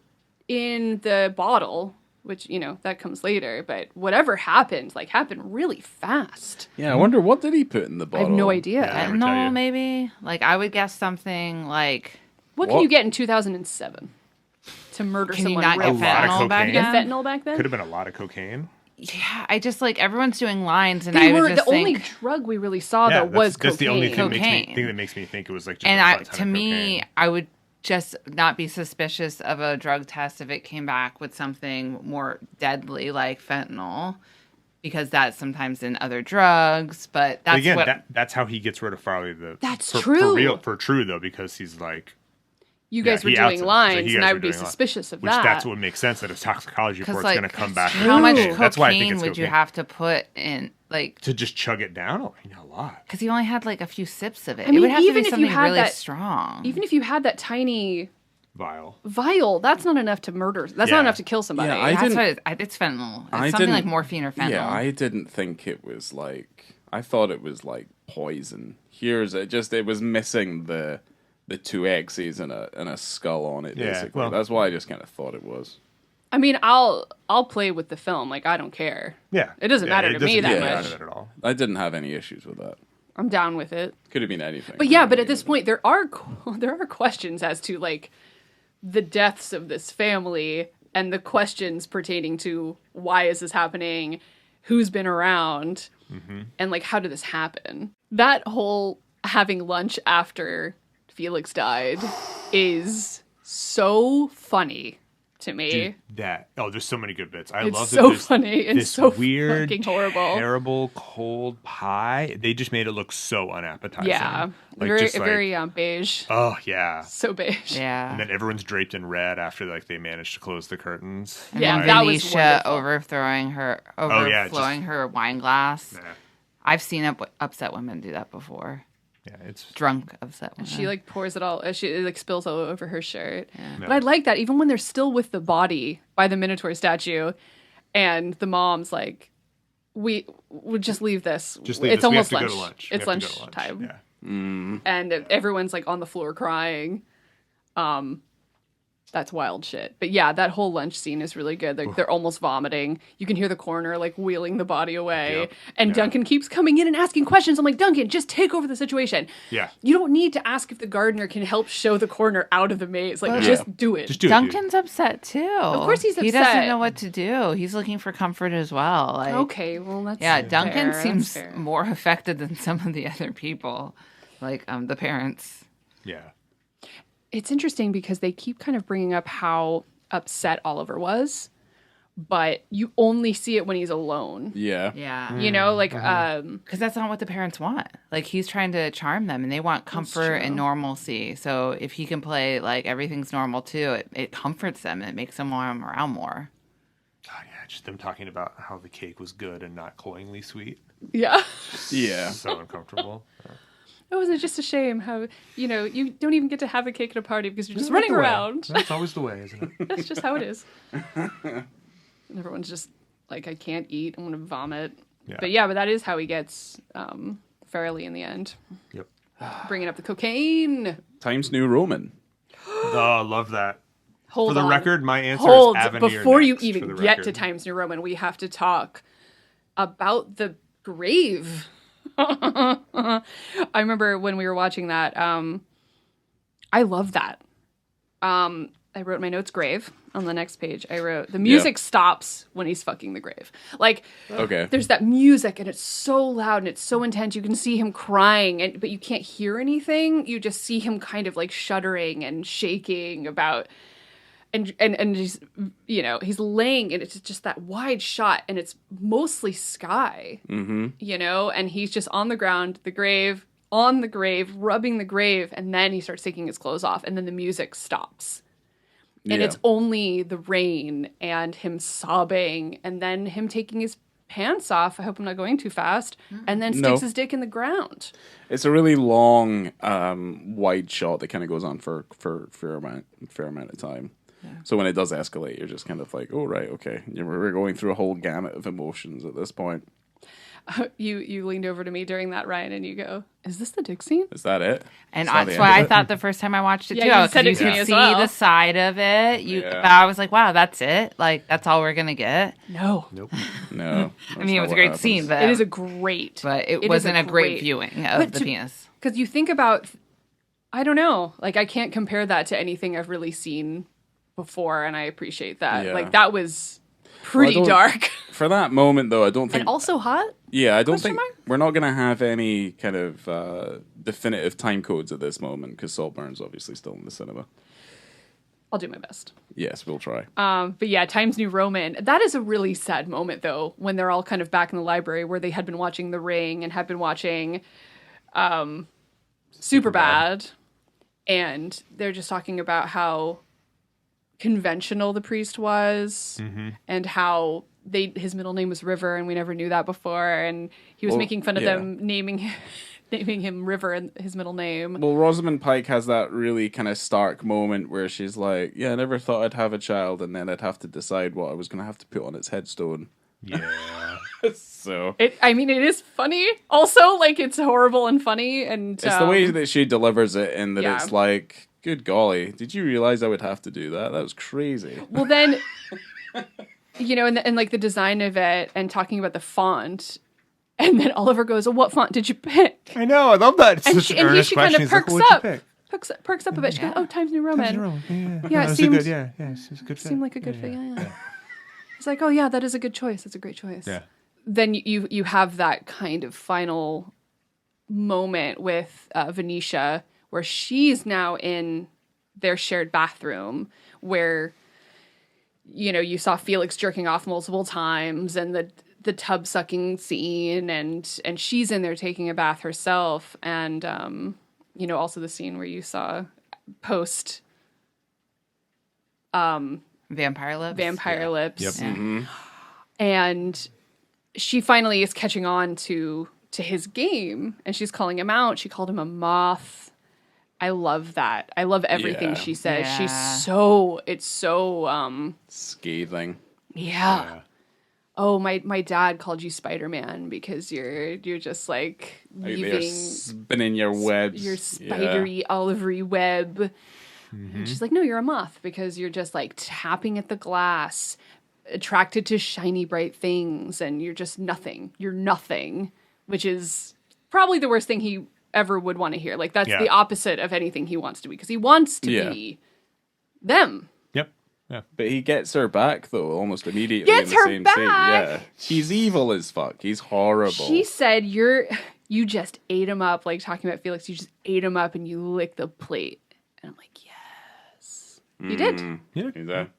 in the bottle, which, you know, that comes later, but whatever happened, like, happened really fast. Yeah, I wonder what did he put in the I bottle. have no idea. Yeah. Never tell Fentanyl, you. maybe? Like, I would guess something like, What can What? you get in 2007 to murder can you someone? not real get lot of fentanyl back cocaine. Get then? fentanyl back then? Could have been a lot of cocaine. Yeah, I just like, everyone's doing lines and They I were would the just only think, drug we really saw Yeah, that was that's cocaine. the only Cocaine. thing that makes me think it was like just and a I, butt ton to of me, cocaine. I would just not be suspicious of a drug test if it came back with something more deadly like fentanyl, because that's sometimes in other drugs. But that's Again, what that's how he gets rid of Farley. That's for true. real, for true though, because he's like, You guys were he outs doing him. lines, He's like, "You and guys I were would be doing lines." suspicious of which that. that's what makes sense that his toxicology because report's like going to come back. how much cocaine. That's why I think cocaine it's would you cocaine. have to put in, like, to just chug it down? Oh, a lot. because he only had like a few sips of it. I mean, it would have to even be if you something had really that- strong. Even if you had that tiny Vial. vial, that's not enough to murder. That's not Yeah. enough to kill somebody. Yeah, I that's didn't- what it's fentanyl. It's I something like didn't- morphine or fentanyl. Yeah, I didn't think it was like. I thought it was like poison. It was missing the two X's and a skull on it. Yeah, Basically, well- that's why I just kind of thought it was. I mean, I'll play with the film. Like, I don't care. Yeah. It doesn't matter to me that doesn't much. matter at all. I didn't have any issues with that. I'm down with it. Could have been anything. But yeah, but at this point, there are questions as to, like, the deaths of this family and the questions pertaining to why is this happening, who's been around, and, like, how did this happen? That whole having lunch after Felix died is so funny. to me. Dude, there's so many good bits. I It's love so that funny and this so weird, fucking horrible. terrible cold pie. They just made it look so unappetizing. Yeah. Like, very, just like, very beige. oh yeah. So beige. Yeah. And then everyone's draped in red after like they managed to close the curtains. And Yeah, then that was Venetia wonderful. overflowing her wine glass. Yeah. I've seen upset women do that before. Yeah, it's Drunk upset women. She like pours it all. She like spills all over her shirt. Yeah. But I like that even when they're still with the body by the Minotaur statue, and the mom's like, "We would just leave this. just leave It's this. We have almost to lunch. go to lunch. It's We have to go to lunchtime." Yeah. And everyone's like on the floor crying. That's wild shit. But yeah, that whole lunch scene is really good. Like they're almost vomiting. You can hear the coroner like wheeling the body away. Yep. And Yeah. Duncan keeps coming in and asking questions. I'm like, Duncan, just take over the situation. Yeah. You don't need to ask if the gardener can help show the coroner out of the maze. Like, just do it. Just do it. dude. Duncan's upset too. Of course he's He upset. doesn't know what to do. He's looking for comfort as well. Like, Okay, well, that's yeah, Duncan fair. seems That's fair. more affected than some of the other people, like the parents. Yeah. It's interesting because they keep kind of bringing up how upset Oliver was, but you only see it when he's alone. Yeah. Yeah. You know, like, Because that's not what the parents want. Like, he's trying to charm them, and they want comfort and normalcy. So if he can play like everything's normal too, it comforts them. It makes them want him around more. God, yeah. Just them talking about how the cake was good and not cloyingly sweet. yeah. Yeah. So uncomfortable. Oh, is it just a shame how, you know, you don't even get to have a cake at a party because you're just running around. That's always the way, isn't it? That's just how it is. And everyone's just like, I can't eat. I'm going to vomit. Yeah. But that is how he gets Farrelly in the end. Yep. Bringing up the cocaine. Times New Roman. Oh, love that. Hold For the on. record, my answer Hold. is Avenir Before you next, even for the get record. to Times New Roman, we have to talk about the grave. I remember when we were watching that. I love that. I wrote in my notes grave. On the next page, I wrote the music stops when he's fucking the grave. Like, Okay. there's that music and it's so loud and it's so intense. You can see him crying, but you can't hear anything. You just see him kind of like shuddering and shaking about. And he's, you know, he's laying and it's just that wide shot and it's mostly sky, you know, and he's just on the ground, on the grave, rubbing the grave. And then he starts taking his clothes off and then the music stops. And it's only the rain and him sobbing and then him taking his pants off. I hope I'm not going too fast. And then sticks his dick in the ground. It's a really long, wide shot that kind of goes on for a fair amount of time. Yeah. So when it does escalate, you're just kind of like, oh, right, okay. We're going through a whole gamut of emotions at this point. You leaned over to me during that, Ryan, and you go, "Is this the dick scene?" Is that it? And Is that that's the why end I of it? thought the first time I watched it Yeah, too. you 'Cause said it to could me as see well. the side of it. Yeah. But I was like, wow, that's it. Like, that's all we're gonna get. No. Nope. No. I mean, it was a great scene, but It is a great. it is wasn't a great viewing of But the penis. Because you think about, I don't know, like I can't compare that to anything I've really seen before, and I appreciate that. Yeah. Like that was pretty don't- dark For that moment, though, I don't think. and also hot. Yeah, I don't Question think mark? we're not going to have any kind of definitive time codes at this moment because Saltburn's obviously still in the cinema. I'll do my best. Yes, we'll try. But yeah, Times New Roman. That is a really sad moment, though, when they're all kind of back in the library where they had been watching The Ring and had been watching Superbad, and they're just talking about how conventional the priest was and how his middle name was River and we never knew that before, and he was Well, making fun of yeah. them naming him River and his middle name. Well, Rosamund Pike has that really kind of stark moment where she's like, yeah, I never thought I'd have a child and then I'd have to decide what I was going to have to put on its headstone. Yeah. So It is funny also, like it's horrible and funny, and it's the way that she delivers it and that yeah. it's like, good golly, did you realize I would have to do that? That was crazy. well then you know, and like the design of it and talking about the font, and then Oliver goes, well, what font did you pick? I know. I love that. It's And such she, an and he earnest she kind question. of He's like, perks "What'd you up. pick?" Perks up a bit. She goes, oh, Times New Roman. Times New Roman. Yeah, Yeah, it it's seems- a good. Yeah, it's a good fit. Seemed like a good fit. Yeah. It's like, oh yeah, that is a good choice. That's a great choice. Yeah. Then you have that kind of final moment with Venetia, where she's now in their shared bathroom, where you saw Felix jerking off multiple times, and the tub sucking scene, and she's in there taking a bath herself, and also the scene where you saw post Vampire lips. Yep. Yeah. And she finally is catching on to his game, and she's calling him out. She called him a moth. I love that. I love everything she says. Yeah. It's so Scathing. yeah. Oh, my dad called you Spider-Man because you're just like You're weaving spinning your webs. your spidery, olivery web. And she's like, no, you're a moth because you're just like tapping at the glass, attracted to shiny, bright things, and you're just nothing. You're nothing, which is probably the worst thing he ever would want to hear. Like, that's the opposite of anything he wants to be, because he wants to be them. Yep. Yeah. But he gets her back, though, almost immediately. Gets in the her same back? scene. Yeah. He's evil as fuck. He's horrible. She said, you just ate him up, like talking about Felix, you just ate him up and you licked the plate. And I'm like, yes. You did. Yeah. He's a...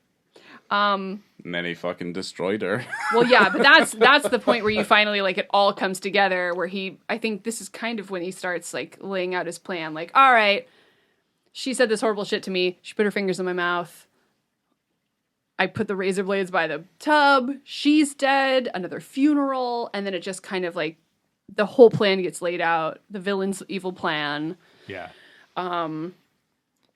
And then he fucking destroyed her. Well, yeah, but that's the point where you finally, like, it all comes together, where I think this is kind of when he starts, like, laying out his plan. Like, all right, she said this horrible shit to me. She put her fingers in my mouth. I put the razor blades by the tub. She's dead. Another funeral. And then it just kind of, like, the whole plan gets laid out. The villain's evil plan. Yeah.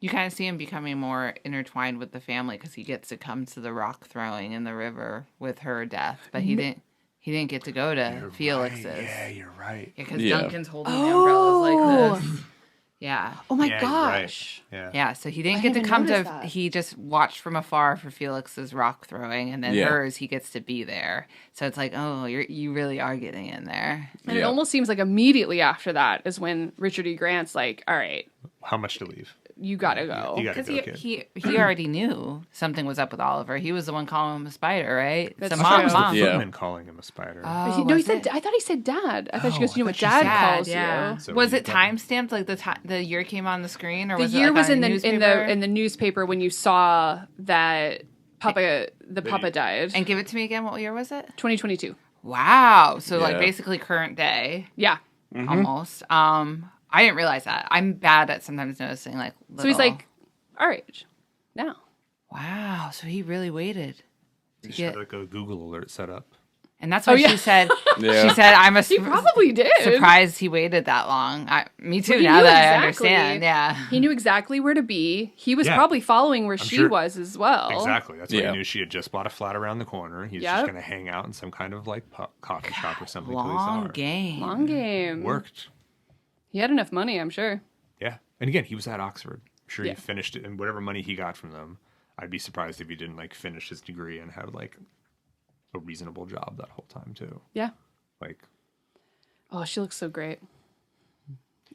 You kind of see him becoming more intertwined with the family because he gets to come to the rock throwing in the river with her death, but he didn't get to go to Felix's. Right. Yeah, you're right. Because Duncan's holding the umbrellas like this. Yeah. Oh my Yeah, you're gosh. right. Yeah. Yeah, so he didn't I get to haven't come to. noticed that. He just watched from afar for Felix's rock throwing, and then hers, he gets to be there. So it's like, oh, you really are getting in there. And it almost seems like immediately after that is when Richard E. Grant's like, all right, How much to leave? you gotta go. You gotta Because go, kid. he already knew something was up with Oliver. He was the one calling him a spider, right? That's So true. mom, It was mom. Yeah. Footman calling him a spider. No, he was said. it? I thought he said dad. I thought she Oh, goes, you know I what thought dad calls yeah. you. So Was he it thought- time stamped? Like the year came on the screen, or The was year it like was on in a the newspaper? in the newspaper when you saw that Papa died. And give it to me again. What year was it? 2022. Wow. So like Yeah. basically current day, Yeah. almost. I didn't realize that. I'm bad at sometimes noticing like. So he's little- like, our age now. wow. So he really waited. He should have like a Google alert set up. And that's why yeah. she said. Yeah. She said, "I'm He probably did. surprised he waited that long." Me too. But he Now knew that I exactly. understand, yeah. He knew exactly where to be. He was Yeah. probably following where she sure. was as well. Exactly. That's why Yeah. he knew she had just bought a flat around the corner. He's Yep. just going to hang out in some kind of like coffee shop or something. till he's Long there. game. Long game. Worked. He had enough money, I'm sure. Yeah. And again, he was at Oxford. I'm sure Yeah. he finished it, and whatever money he got from them, I'd be surprised if he didn't like finish his degree and have like a reasonable job that whole time too. Yeah. Like, Oh, she looks so great.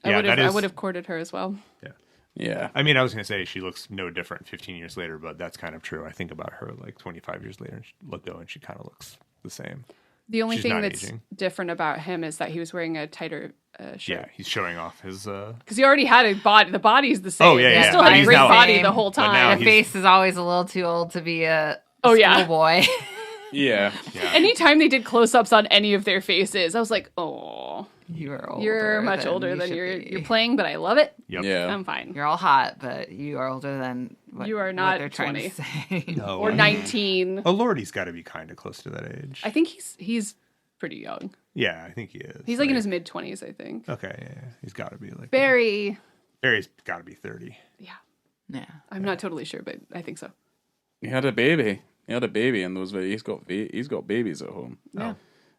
Yeah, that I is- would have courted her as well. yeah. Yeah. I mean, I was going to say she looks no different 15 years later, but that's kind of true. I think about her like 25 years later and she kind of looks the same. The only She's thing not that's aging. different about him is that he was wearing a tighter Yeah, shirt. he's showing off his. Because he already had a body. The body's the same. Oh, yeah, He yeah. still had a He's great now- body the whole But now time. The he's- face is always a little too old to be a Oh, yeah. schoolboy. Yeah. Yeah. Anytime they did close-ups on any of their faces, I was like, oh, You're older. you're much older than you're playing, but I love it. Yep. Yeah. I'm fine. You're all hot, but you are older than what, You are what not they're trying 20. to say. No, Or 19. Oh, Lordy's got to be kind of close to that age. I think he's pretty young. Yeah, I think he is. He's like in his mid-20s, I think. Okay, yeah. He's got to be like. Barry's got to be 30. yeah. Yeah. I'm not totally sure, but I think so. He had a baby. He had a baby in those videos. He's got babies at home. Yeah.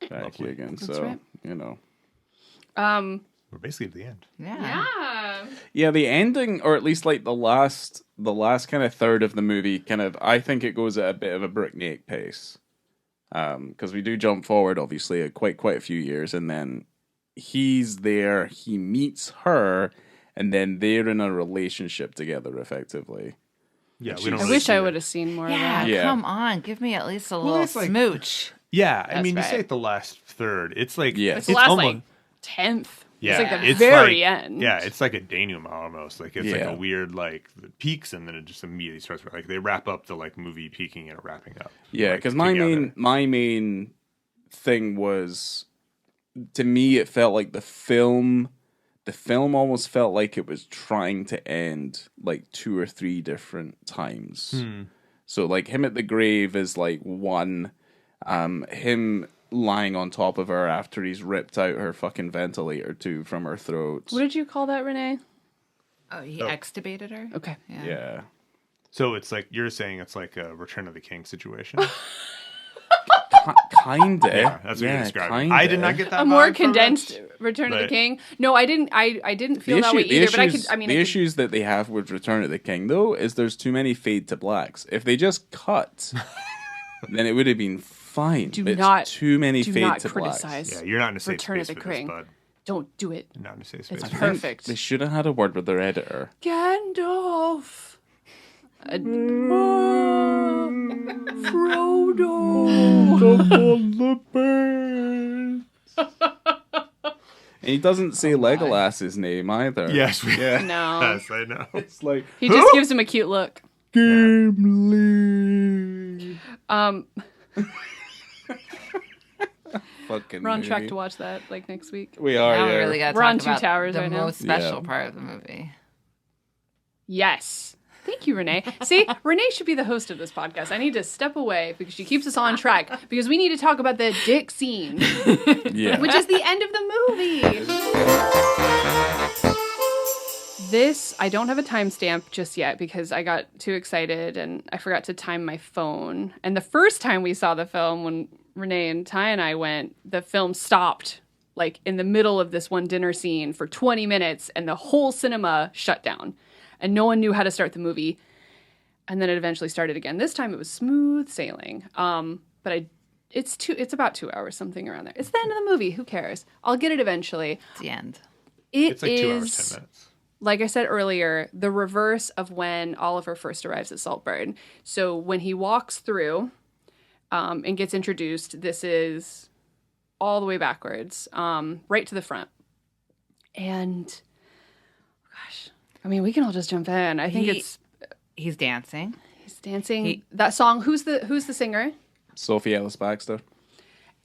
Back Lovely. again. That's So, right. you know. We're basically at the end. Yeah. Yeah, the ending, or at least like the last kind of third of the movie, kind of, I think it goes at a bit of a breakneck pace. Because we do jump forward, obviously, quite a few years, and then he's there, he meets her, and then they're in a relationship together, effectively. Yeah, I we don't I really wish see I it. would have seen more Yeah, of that. Yeah. come on. Give me at least a little it's like- smooch. Yeah, I That's mean, you right. say at the last third. It's like Yeah. It's the last almost, like 10th. Yeah, it's like the very like, end. Yeah, it's like a denouement almost. Like it's like Yeah. a weird like the peaks and then it just immediately starts. Like they wrap up the like movie peaking and wrapping up. Yeah, like, because together. my main thing was, to me, it felt like the film almost felt like it was trying to end like 2 or 3 different times. So like him at the grave is like one, him lying on top of her after he's ripped out her fucking ventilator tube from her throat. What did you call that, Renee? Oh, he extubated her? Okay. Yeah. So it's like you're saying it's like a Return of the King situation. Kinda. Yeah, that's what you're describing. Kinda. I did not get that. A more vibe from condensed it, Return of the but- King. No, I didn't. I didn't feel that way either. But I could. I mean, the issues that they have with Return of the King, though, is there's too many fade to blacks. If they just cut, then it would have been fine. Do But it's not- too many do fade not to blacks. criticize. Yeah, you're not in a safe Return of space the for this, King. bud. Don't do it. Not in a safe space. It's for this. perfect. They should have had a word with their editor. Gandalf. Frodo. And he doesn't say Legolas's name either. Yes, we Yeah. No. Yes, I know. It's like He just gives him a cute look. Gimli. Fucking We're on track movie. to watch that like next week. We are. Now we yeah. really got to We're talk on Two about Towers the right now. most special Yeah. part of the movie. Yes. Thank you, Renee. See, Renee should be the host of this podcast. I need to step away because she keeps us on track because we need to talk about the dick scene, Yeah. which is the end of the movie. This, I don't have a timestamp just yet because I got too excited and I forgot to time my phone. And the first time we saw the film, when Renee and Ty and I went, the film stopped like in the middle of this one dinner scene for 20 minutes and the whole cinema shut down. And no one knew how to start the movie. And then it eventually started again. This time it was smooth sailing. But it's about 2 hours, something around there. It's the end of the movie. Who cares? I'll get it eventually. It's the end. It's like 2 hours, 10 minutes. Like I said earlier, the reverse of when Oliver first arrives at SALTBURN. So when he walks through and gets introduced, this is all the way backwards, right to the front. And, gosh, I mean, we can all just jump in. I think He's dancing. he's dancing. That song, who's the singer? Sophie Ellis Baxter.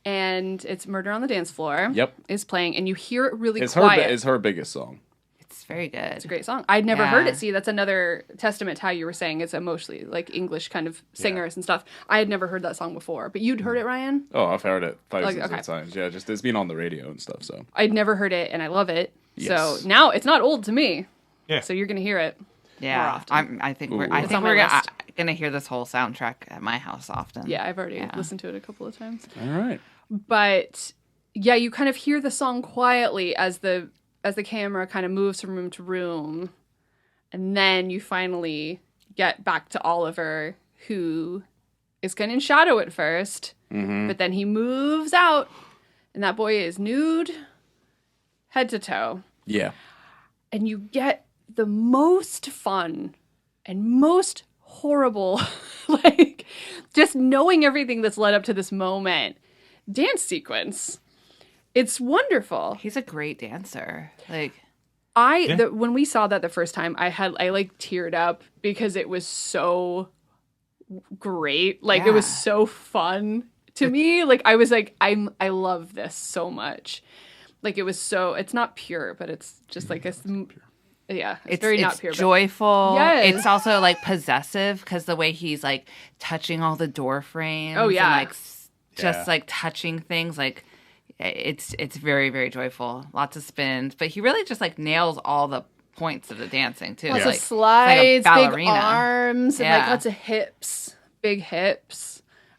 And it's Murder on the Dance Floor. Yep. Is playing, and you hear it really It's quiet. it's her biggest song. It's very good. It's a great song. I'd never heard Yeah. it. See, that's another testament to how you were saying it's a mostly like English kind of singers and stuff. I had never heard that song before, but you'd heard it, Ryan? Oh, I've heard it thousands okay. of times. Yeah, just it's been on the radio and stuff. So I'd never heard it, and I love it. Yes. So now it's not old to me. Yeah. So you're gonna hear it. Yeah, more often. I think we're Ooh. It's on my list. gonna hear this whole soundtrack at my house often. Yeah, I've already listened to it a couple of times. all right. But yeah, you kind of hear the song quietly as the camera kind of moves from room to room, and then you finally get back to Oliver, who is kind of in shadow at first, but then he moves out, and that boy is nude, head to toe, Yeah. and you get the most fun and most horrible, like just knowing everything that's led up to this moment, dance sequence. It's wonderful. He's a great dancer. Like, When we saw that the first time, I like teared up because it was so great. Like it was Yeah. so fun to me. Like I was like, I love this so much. Like it was so. It's not pure, but it's just like a. Yeah, it's very not pure. But joyful. Yes. It's also like possessive because the way he's like touching all the door frames. Oh, yeah. And, like just Yeah. like touching things. Like it's very, very joyful. Lots of spins, but he really just like nails all the points of the dancing too. lots Like, of slides, like a big ballerina. arms, and like Yeah. lots of hips, big hips.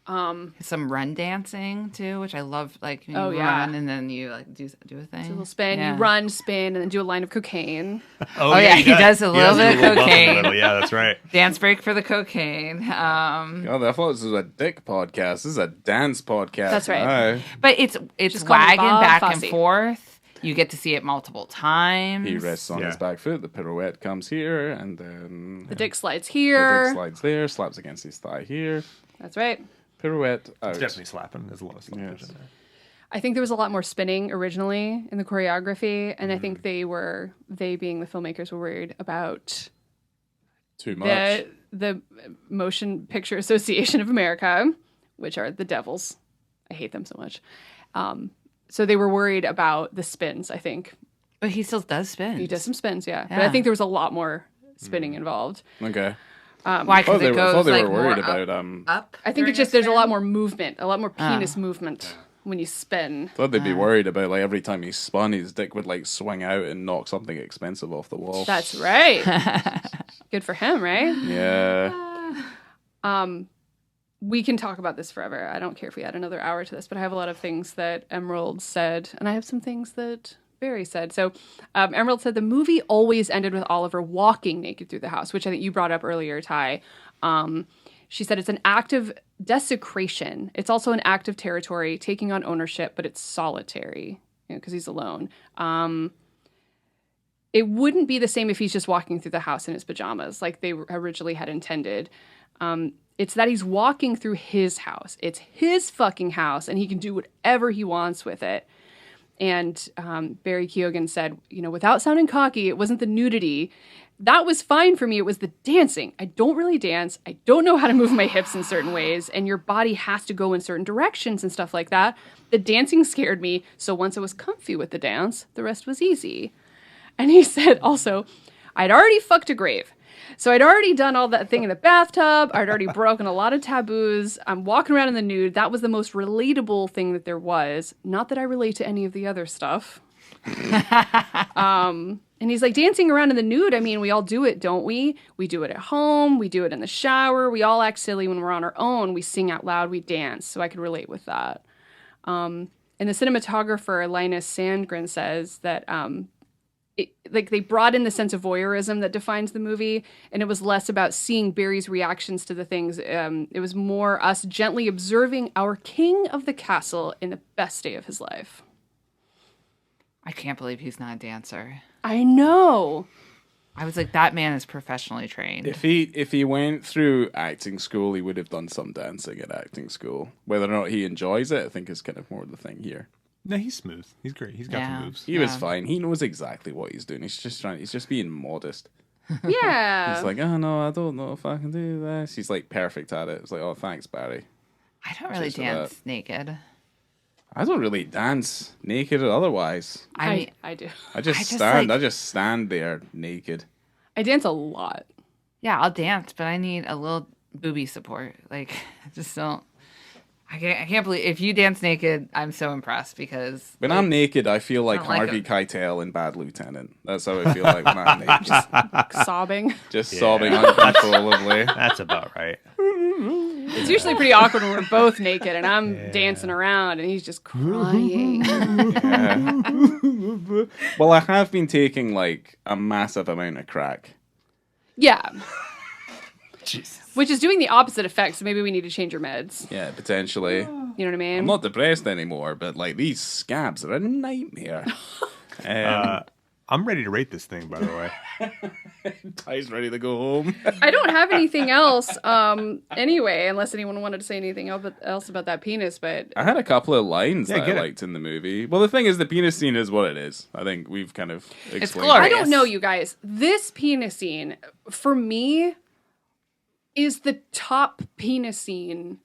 some run dancing too, which I love. Like you yeah. run and then you like do a thing. A little spin, Yeah. you run, spin, and then do a line of cocaine. Oh, yeah, he does a little bit of do a little bump in the cocaine. middle. Yeah, that's right. Dance break for the cocaine. God, I thought this was a dick podcast. This is a dance podcast. That's right. Aye. But it's Just call me wagging Bob back Fosse. and forth. You get to see it multiple times. He rests on his Yeah. back foot. The pirouette comes here, and then The dick slides the here. dick slides there, slaps against his thigh here. That's right. Pirouette out. It's definitely slapping. There's a lot of slappage Yes. in there. I think there was a lot more spinning originally in the choreography, and I think they being the filmmakers, were worried about Too much. the Motion Picture Association of America, which are the devils. I hate them so much. So they were worried about the spins, I think. But he still does spin. He does some spins, yeah. But I think there was a lot more spinning involved. Okay. Why? Because it goes I thought they like were worried more about up. I think it's just there's a lot more movement, a lot more penis movement when you spin. Thought they'd be worried about like every time he spun, his dick would like swing out and knock something expensive off the wall. That's right. Good for him, right? Yeah. We can talk about this forever. I don't care if we add another hour to this, but I have a lot of things that Emerald said, and I have some things that Barry said. So Emerald said the movie always ended with Oliver walking naked through the house, which I think you brought up earlier, Ty. She said it's an act of desecration. It's also an act of territory, taking on ownership, but it's solitary, because he's alone. It wouldn't be the same if he's just walking through the house in his pajamas, like they originally had intended. It's that he's walking through his house. It's his fucking house, and he can do whatever he wants with it. And Barry Keoghan said, without sounding cocky, it wasn't the nudity. That was fine for me. It was the dancing. I don't really dance. I don't know how to move my hips in certain ways, and your body has to go in certain directions and stuff like that. The dancing scared me, so once I was comfy with the dance, the rest was easy. And he said also, I'd already fucked a grave. So I'd already done all that thing in the bathtub. I'd already broken a lot of taboos. I'm walking around in the nude. That was the most relatable thing that there was. Not that I relate to any of the other stuff. And he's like, dancing around in the nude, I mean, we all do it, don't we? We do it at home. We do it in the shower. We all act silly when we're on our own. We sing out loud. We dance. So I could relate with that. And the cinematographer, Linus Sandgren, says that they brought in the sense of voyeurism that defines the movie, and it was less about seeing Barry's reactions to the things. It was more us gently observing our king of the castle in the best day of his life. I can't believe he's not a dancer. I know. I was like, that man is professionally trained. If he went through acting school, he would have done some dancing at acting school. Whether or not he enjoys it, I think is kind of more the thing here. No, he's smooth. He's great. He's got the moves. He was fine. He knows exactly what he's doing. He's just being modest. Yeah. He's like, oh no, I don't know if I can do this. He's like perfect at it. It's like, oh, thanks, Barry. I don't really dance naked. I don't really dance naked or otherwise. I do. I just stand there naked. I dance a lot. Yeah, I'll dance, but I need a little booby support. Like, I just don't. I can't believe if you dance naked. I'm so impressed because when I'm naked, I feel like Harvey Keitel in Bad Lieutenant. That's how I feel like when I'm naked. Just sobbing. Just sobbing uncontrollably. That's about right. It's usually pretty awkward when we're both naked and I'm dancing around and he's just crying. Well, I have been taking like a massive amount of crack. Yeah. Jesus. Which is doing the opposite effect, so maybe we need to change your meds. Yeah, potentially. You know what I mean? I'm not depressed anymore, but like these scabs are a nightmare. I'm ready to rate this thing, by the way. Ty's ready to go home. I don't have anything else anyway, unless anyone wanted to say anything else about that penis, but... I had a couple of lines that I liked in the movie. Well, the thing is, the penis scene is what it is. I think we've kind of explained. It's glorious. I don't know, you guys. This penis scene, for me, is the top penis scene,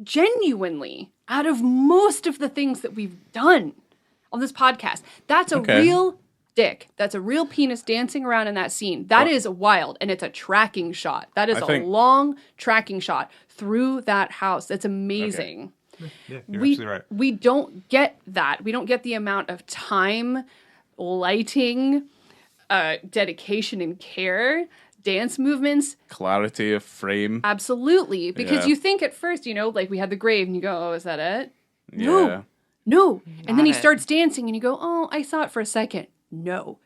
genuinely, out of most of the things that we've done on this podcast. That's a real dick. That's a real penis dancing around in that scene. That is wild, and it's a tracking shot. That is a long tracking shot through that house. That's amazing. Okay. Yeah, you're absolutely right. We don't get that. We don't get the amount of time, lighting, dedication, and care, dance movements. Clarity of frame. Absolutely. Because you think at first, like we had the grave, and you go, oh, is that it? Yeah. No. And then he starts dancing, and you go, oh, I saw it for a second. No,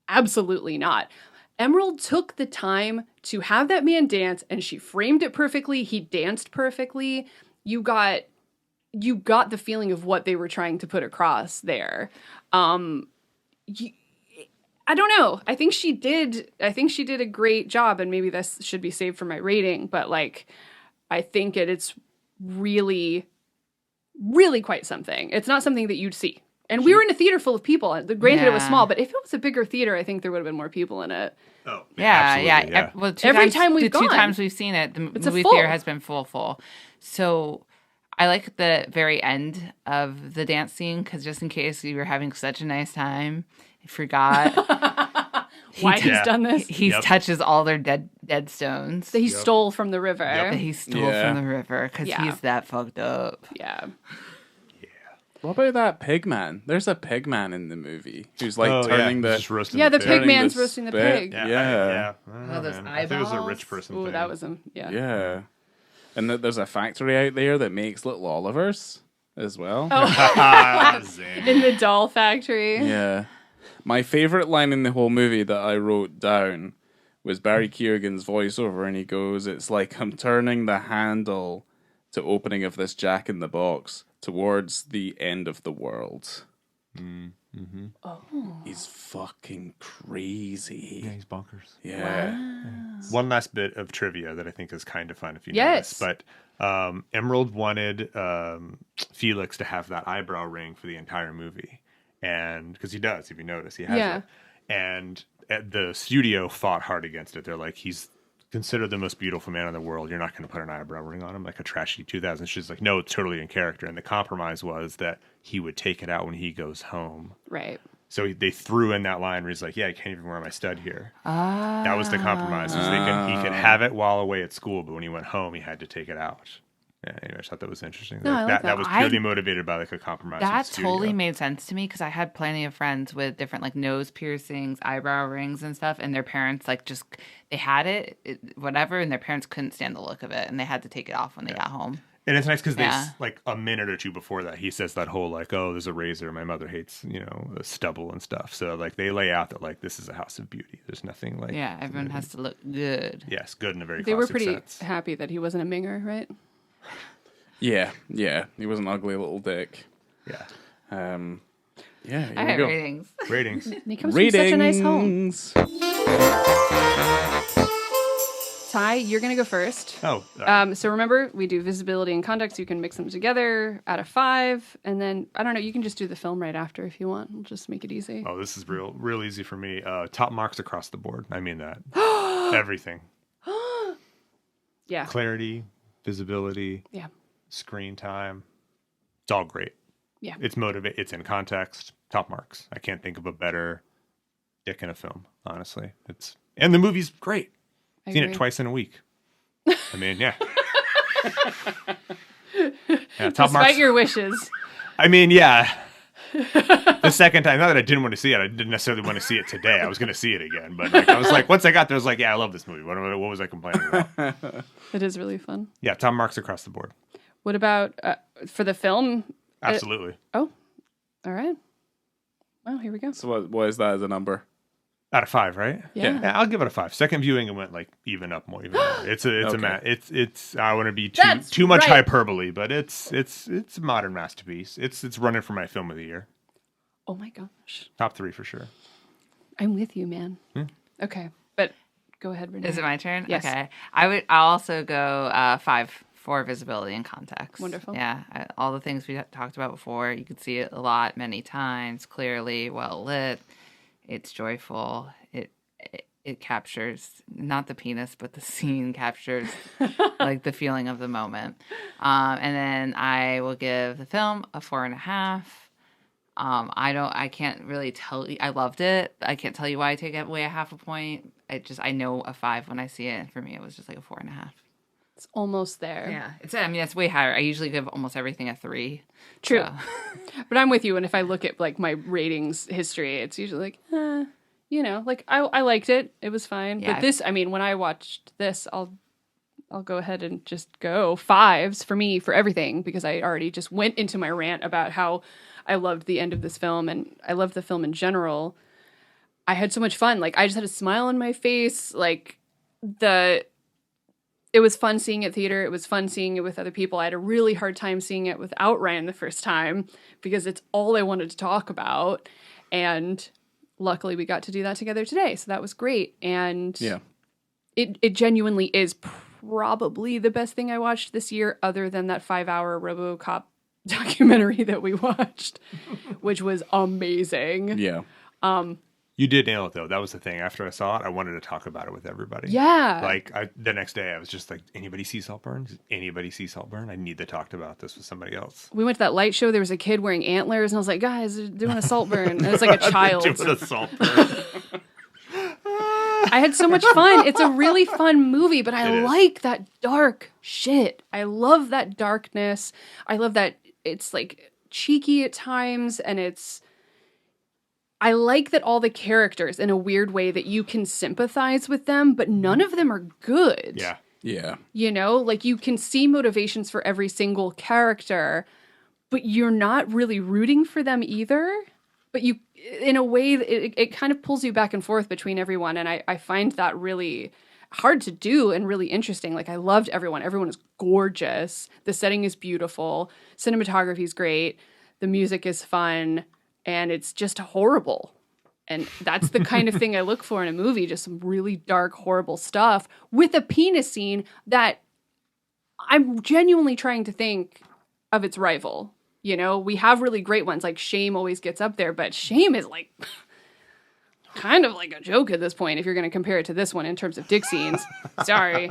absolutely not. Emerald took the time to have that man dance, and she framed it perfectly. He danced perfectly. You got the feeling of what they were trying to put across there. I don't know. I think she did a great job, and maybe this should be saved for my rating. But I think it's really really quite something. It's not something that you'd see. And we were in a theater full of people. Granted, it was small, but if it was a bigger theater, I think there would have been more people in it. Oh, yeah. Well, every time we've gone, 2 times we've seen it, the movie full. theater has been full. So I like the very end of the dance scene because just in case you were having such a nice time, you forgot why he's done this. He touches all their dead stones that he stole from the river. That he stole from the river because he's that fucked up. Yeah. What about that pig man? There's a pig man in the movie who's like turning the just roasting the the pig man's roasting the pig. Yeah. Oh, those eyeballs. I think it was a rich person thing. That was him. Yeah. And there's a factory out there that makes little Olivers as well. Oh. In the doll factory. Yeah. My favorite line in the whole movie that I wrote down was Barry Keoghan's voiceover, and he goes, "It's like I'm turning the handle to opening of this Jack in the Box towards the end of the world." Mm-hmm. Oh. He's fucking crazy. Yeah, he's bonkers. Yeah. Wow. One last bit of trivia that I think is kind of fun if you know this. But Emerald wanted Felix to have that eyebrow ring for the entire movie. And because he does, if you notice, he has it. And the studio fought hard against it. They're like, he's considered the most beautiful man in the world. You're not going to put an eyebrow ring on him like a trashy 2000s. She's like, no, it's totally in character. And the compromise was that he would take it out when he goes home. Right. So they threw in that line where he's like, yeah, I can't even wear my stud here. That was the compromise. Was he could have it while away at school, but when he went home, he had to take it out. Yeah, anyway, I thought that was interesting. No, I like that was purely motivated by like a compromise. That totally made sense to me because I had plenty of friends with different like nose piercings, eyebrow rings, and stuff, and their parents like just they had it, whatever, and their parents couldn't stand the look of it, and they had to take it off when they got home. And it's nice because they like a minute or two before that he says that whole like, oh, there's a razor. My mother hates stubble and stuff. So like they lay out that like this is a house of beauty. There's nothing like everyone has to look good. Yes, good in a very they were pretty sense. happy that he wasn't a minger, right? Yeah. He was an ugly little dick. Yeah. Here I we have go. Ratings. And he comes from such a nice home. Ty, you're going to go first. Oh. So remember, we do visibility and context. You can mix them together out of 5. And then, I don't know, you can just do the film right after if you want. We'll just make it easy. Oh, this is real easy for me. Top marks across the board. I mean that. Everything. Yeah. Clarity, visibility. Yeah. Screen time. It's all great. Yeah. It's it's in context. Top marks. I can't think of a better dick in a film, honestly. And the movie's great. I've seen it twice in a week. I mean, yeah. Top marks. Despite your wishes. I mean, yeah. The second time, not that I didn't want to see it, I didn't necessarily want to see it today. I was going to see it again, but like, I was like, once I got there, I was like, yeah, I love this movie. What was I complaining about? It is really fun. Yeah, top marks across the board. What about for the film? Absolutely. All right. Well, here we go. So what is that as a number? Out of 5, right? Yeah. I'll give it a 5. Second viewing, it went like even up more. It's I want to be too much hyperbole, but it's a modern masterpiece. It's running for my film of the year. Oh my gosh. Top 3 for sure. I'm with you, man. Okay, but go ahead, Renée. Is it my turn? Yes. Okay. I'll also go 5 for visibility and context. Wonderful. Yeah, all the things we talked about before. You could see it a lot, many times, clearly, well lit. It's joyful. It captures not the penis, but the scene captures like the feeling of the moment. And then I will give the film a 4.5. I can't really tell you. I loved it. I can't tell you why I take away a 0.5 point. I know a 5 when I see it. And for me, it was just like a 4.5. It's almost there. Yeah. It's way higher. I usually give almost everything a 3. True. So. But I'm with you. And if I look at like my ratings history, it's usually like, like I liked it. It was fine. Yeah. But this, I mean, when I watched this, I'll go ahead and just go 5s for me for everything because I already just went into my rant about how I loved the end of this film and I loved the film in general. I had so much fun. Like I just had a smile on my face. Like it was fun seeing it theater. It was fun seeing it with other people. I had a really hard time seeing it without Ryan the first time because it's all I wanted to talk about. And luckily we got to do that together today. So that was great. And it genuinely is probably the best thing I watched this year other than that 5-hour RoboCop documentary that we watched, which was amazing. Yeah. You did nail it, though. That was the thing. After I saw it, I wanted to talk about it with everybody. Yeah. Like, the next day, I was just like, anybody see Saltburn? Does anybody see Saltburn? I need to talk about this with somebody else. We went to that light show. There was a kid wearing antlers, and I was like, guys, they're doing a Saltburn. And it's like a child. Doing a Saltburn. I had so much fun. It's a really fun movie, but I like that dark shit. I love that darkness. I love that it's like cheeky at times, and I like that all the characters, in a weird way, that you can sympathize with them, but none of them are good. Yeah. Yeah. You know, like you can see motivations for every single character, but you're not really rooting for them either. But you, in a way, it kind of pulls you back and forth between everyone. And I find that really hard to do and really interesting. Like, I loved everyone. Everyone is gorgeous. The setting is beautiful. Cinematography is great. The music is fun. And it's just horrible. And that's the kind of thing I look for in a movie, just some really dark, horrible stuff with a penis scene that I'm genuinely trying to think of its rival. You know, we have really great ones, like Shame always gets up there, but Shame is like kind of like a joke at this point if you're going to compare it to this one in terms of dick scenes. Sorry.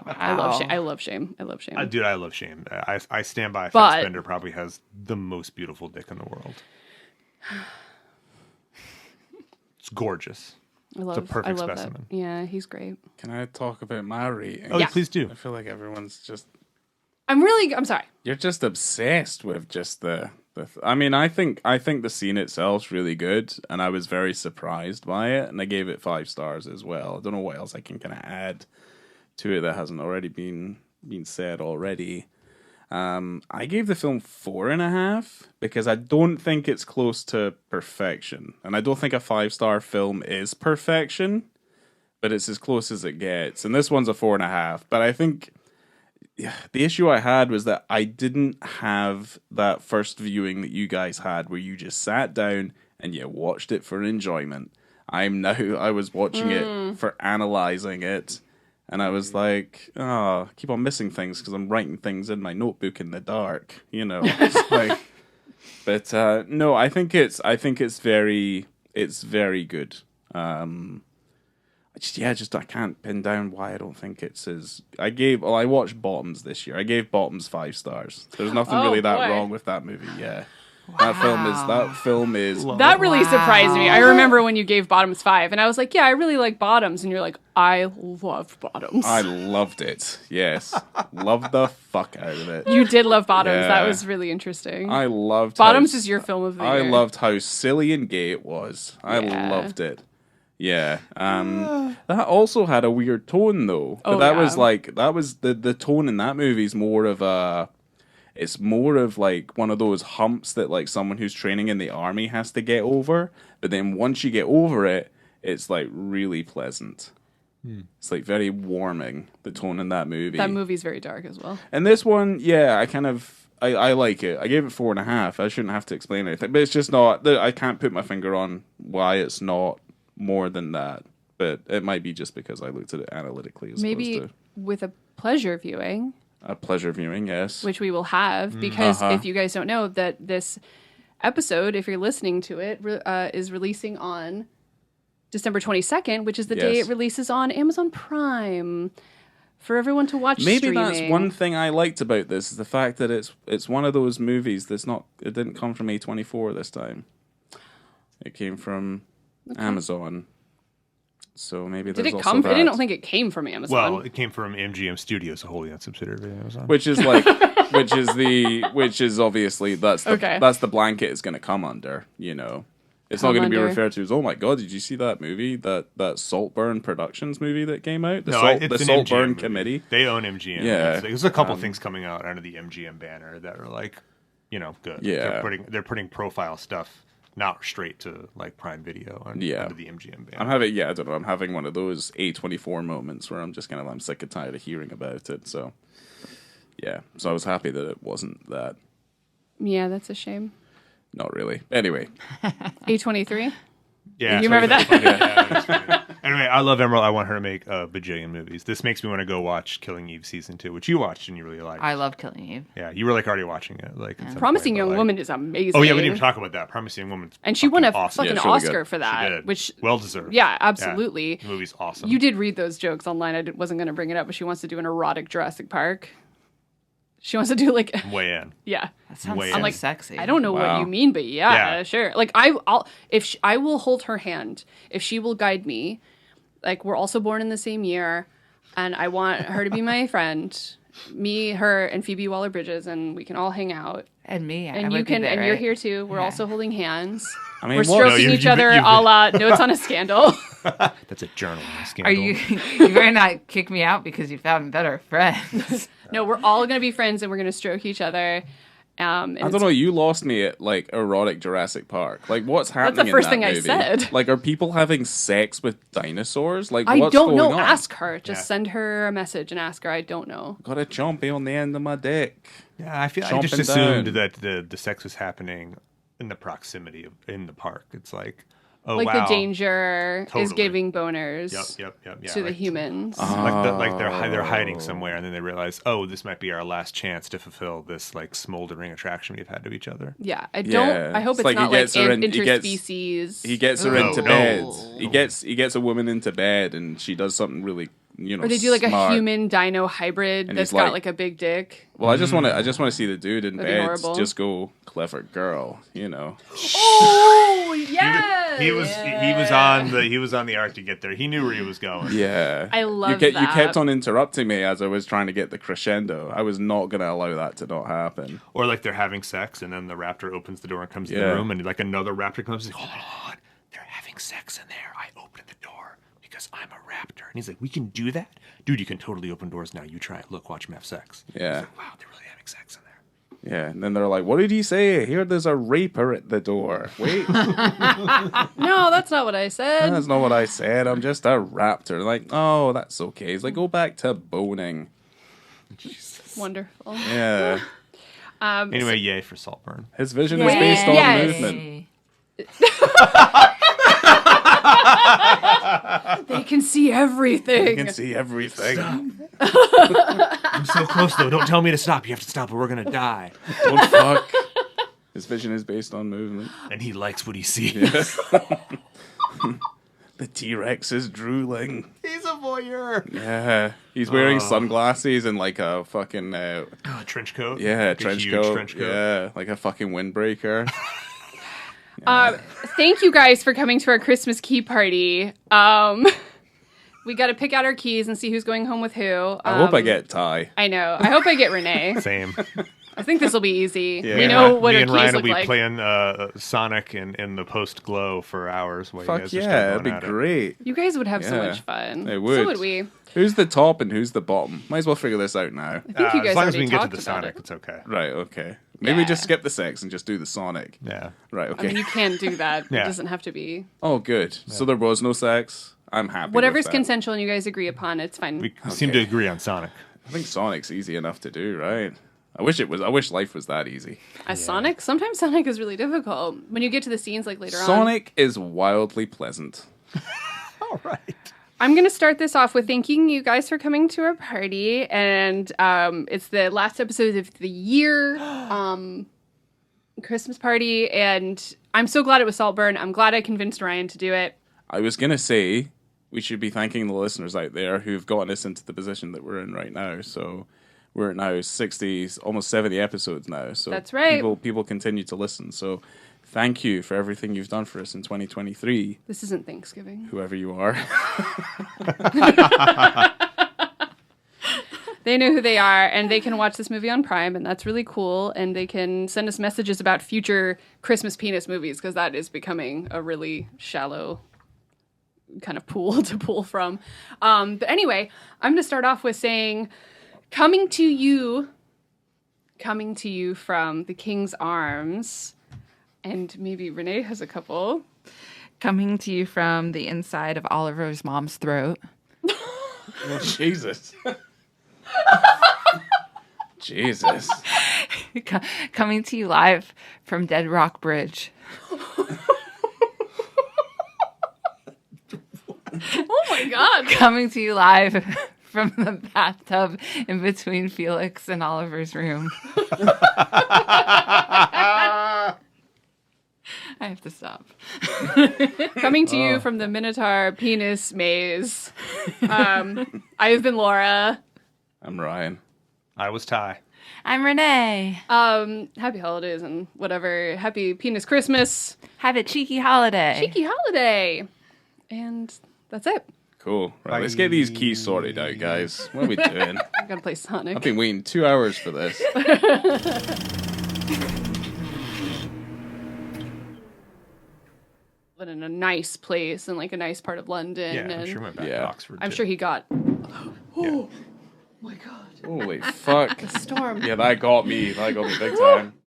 I love Shame. I love Shame. Dude, I love Shame. I stand by Fassbender probably has the most beautiful dick in the world. It's gorgeous. It's a perfect specimen. That. Yeah, he's great. Can I talk about my rating? Oh, yeah. Please do. I feel like everyone's just... I'm sorry. You're just obsessed with just I mean, I think the scene itself's really good, and I was very surprised by it, and I gave it 5 stars as well. I don't know what else I can kind of add to it that hasn't already been said already. I gave the film 4.5 because I don't think it's close to perfection. And I don't think a 5-star film is perfection, but it's as close as it gets. And this one's a 4.5. But I think the issue I had was that I didn't have that first viewing that you guys had where you just sat down and you watched it for enjoyment. I was watching it for analyzing it. And I was like, I keep on missing things because I'm writing things in my notebook in the dark, you know. But no, I think it's very good. I can't pin down why I don't think it's as. I watched Bottoms this year. I gave Bottoms 5 stars. There's nothing really that wrong with that movie. Yeah. Wow. That film is that really surprised me. I remember when you gave Bottoms 5, and I was like, "Yeah, I really like Bottoms," and you're like, "I love Bottoms." I loved it. Yes, loved the fuck out of it. You did love Bottoms. Yeah. That was really interesting. I loved Bottoms. Is your film of the year. I loved how silly and gay it was. I loved it. Yeah. That also had a weird tone though. But that was the tone in that movie is more of a. It's more of like one of those humps that like someone who's training in the army has to get over. But then once you get over it, it's like really pleasant. It's like very warming, the tone in that movie. That movie's very dark as well. And this one, yeah, I like it. I gave it 4.5. I shouldn't have to explain anything. But it's just not, I can't put my finger on why it's not more than that. But it might be just because I looked at it analytically as maybe opposed to... with a pleasure viewing. A pleasure viewing, yes. Which we will have, because if you guys don't know, that this episode, if you're listening to it, is releasing on December 22nd, which is the day it releases on Amazon Prime for everyone to watch streaming. That's one thing I liked about this, is the fact that it's one of those movies it didn't come from A24 this time. It came from Amazon. So maybe did it come? I didn't think it came from Amazon. Well, it came from MGM Studios, a wholly owned subsidiary of Amazon. Which is obviously that's the blanket it's going to come under. You know, it's not going to be referred to as, oh my god, did you see that movie, that Saltburn Productions movie that came out? The Saltburn Committee. They own MGM. Yeah, there's a couple things coming out under the MGM banner that are like, good. Yeah, they're putting profile stuff. Not straight to like Prime Video under the MGM banner. I'm having one of those A24 moments where I'm sick and tired of hearing about it. So, yeah. So I was happy that it wasn't that. Yeah, that's a shame. Not really. Anyway. A23? Yeah, You remember that? Yeah, that's funny. Anyway, I love Emerald. I want her to make a bajillion movies. This makes me want to go watch Killing Eve season 2, which you watched and you really liked. I love Killing Eve. Yeah, you were like already watching it. Like at some Promising point, Young but, like- Woman is amazing. Oh yeah, we didn't even talk about that. Promising Young Woman, And she won a awesome. fucking Yeah, it's really Oscar good. for She that, did. which well deserved. yeah, absolutely. The movie's awesome. You did read those jokes online. I wasn't going to bring it up, but she wants to do an erotic Jurassic Park. She wants to do like Way in. yeah. That sounds Way so in. like, sexy. I don't know Wow. what you mean, but yeah, Yeah. sure. Like I'll if I will hold her hand if she will guide me. Like we're also born in the same year, and I want her to be my friend. Me, her, and Phoebe Waller-Bridges, and we can all hang out. And me, I And would you be can, there, and you're right? here too. We're Yeah. also holding hands. I mean, We're what? stroking No, each other, you've- a la Notes on a Scandal. That's a journal scandal. Are you? You better not kick me out because you found better friends. No, we're all gonna be friends, and we're gonna stroke each other. And I don't know. You lost me at like erotic Jurassic Park. Like, what's happening? the first in that thing I movie? said. Like, are people having sex with dinosaurs? Like, I what's don't going know. on? Ask her. Just Yeah. send her a message and ask her. I don't know. Got a chompy on the end of my dick. Yeah, I just Chomping assumed down. that the sex was happening in the proximity of in the park. It's like, oh Like wow, the danger is Totally. giving boners Yep. Yeah, to the like- humans. Like they're hiding somewhere, and then they realize, oh, this might be our last chance to fulfill this like smoldering attraction we've had to each other. Yeah, I don't. Yeah. I hope It's it's like he not like gets her in- he gets- interspecies. He gets her No, into no. bed. He gets a woman into bed, and she does something really, or they do like smart. a human dino hybrid And that's he's got like- like a big dick. Well, I just want to see the dude in That'd be bed horrible. just go clever girl, you know. Oh yes, He was on the arc to get there. He knew where he was going. Yeah, I love you that. kept on interrupting me as I was trying to get the crescendo. I was not going to allow that to not happen. Or like they're having sex, and then the raptor opens the door and comes in Yeah. the room, and like another raptor comes. And he's like, hold on, they're having sex in there. I opened the door because I'm a raptor. And he's like, we can do that, dude. You can totally open doors now. You try it. Look, watch him have sex. Yeah. He's like, wow, they're really having sex in there. Yeah, and then they're like, "What did he say? Here, there's a raper at the door." Wait, No, that's not what I said. that's not what I said. I'm just a raptor. Like, oh, that's okay. He's like, go back to boning. Wonderful. Yeah, Anyway, yay for Saltburn. his vision was based on movement. They can see everything. You can see everything. I'm so close though. Don't tell me to stop. You have to stop, or we're gonna die. Don't fuck. His vision is based on movement. And he likes what he sees. The T-Rex is drooling. He's a voyeur. Yeah, he's wearing sunglasses and like a fucking A trench coat. yeah, Like a trench huge coat. Trench coat. Yeah, like a fucking windbreaker. Thank you guys for coming to our Christmas key party. We got to pick out our keys and see who's going home with who. I hope I get Ty. I know. I hope I get Renee. Same. I think this will be easy. Yeah. We know what me our and keys Ryan will look be like. playing Sonic in the post glow for hours. While you Fuck guys are yeah, still that'd going be at it. great. You guys would have so Yeah. much fun. They would. So would we. Who's the top and who's the bottom? Might as well figure this out now. I think you guys as long as already we can get to talked the about Sonic, it. it's okay. Right, okay. Maybe Yeah. just skip the sex and just do the Sonic. Yeah. Right, I okay. mean, you can do that. It Yeah. doesn't have to be. Oh, good. So there was no sex. I'm happy. Whatever's with that. consensual and you guys agree upon, it's fine. We seem to agree on Sonic. I think Sonic's easy enough to do, right? I wish life was that easy. Sonic? Sometimes Sonic is really difficult. When you get to the scenes like later on. Sonic is wildly pleasant. All right. I'm going to start this off with thanking you guys for coming to our party. And it's the last episode of the year Christmas party. And I'm so glad it was Saltburn. I'm glad I convinced Ryan to do it. I was gonna say we should be thanking the listeners out there who've gotten us into the position that we're in right now. So we're at now 60, almost 70 episodes now. So That's right. People continue to listen. So thank you for everything you've done for us in 2023, This isn't Thanksgiving. whoever you are. They know who they are, and they can watch this movie on Prime, and that's really cool. And they can send us messages about future Christmas penis movies, because that is becoming a really shallow kind of pool to pull from. But anyway, I'm going to start off with saying, coming to you from the King's Arms, and maybe Renee has a couple. Coming to you from the inside of Oliver's mom's throat. Oh, Jesus. Jesus. Coming to you live from Dead Rock Bridge. my God. Coming to you live from the bathtub in between Felix and Oliver's room. I have to stop. Coming to you from the Minotaur penis maze. I have been Laura. I'm Ryan. I was Ty. I'm Renee. Happy holidays and whatever. Happy penis Christmas. Have a cheeky holiday. Cheeky holiday. And that's it. Cool. Right, let's get these keys sorted out, guys. What are we doing? I'm gonna play Sonic. I've been waiting 2 hours for this. But in a nice place in like a nice part of London. Yeah, and I'm sure went back Yeah. to Oxford. I'm too. sure he got. Yeah. Oh my God. Holy fuck. Storm. Yeah, that got me. That got me big time.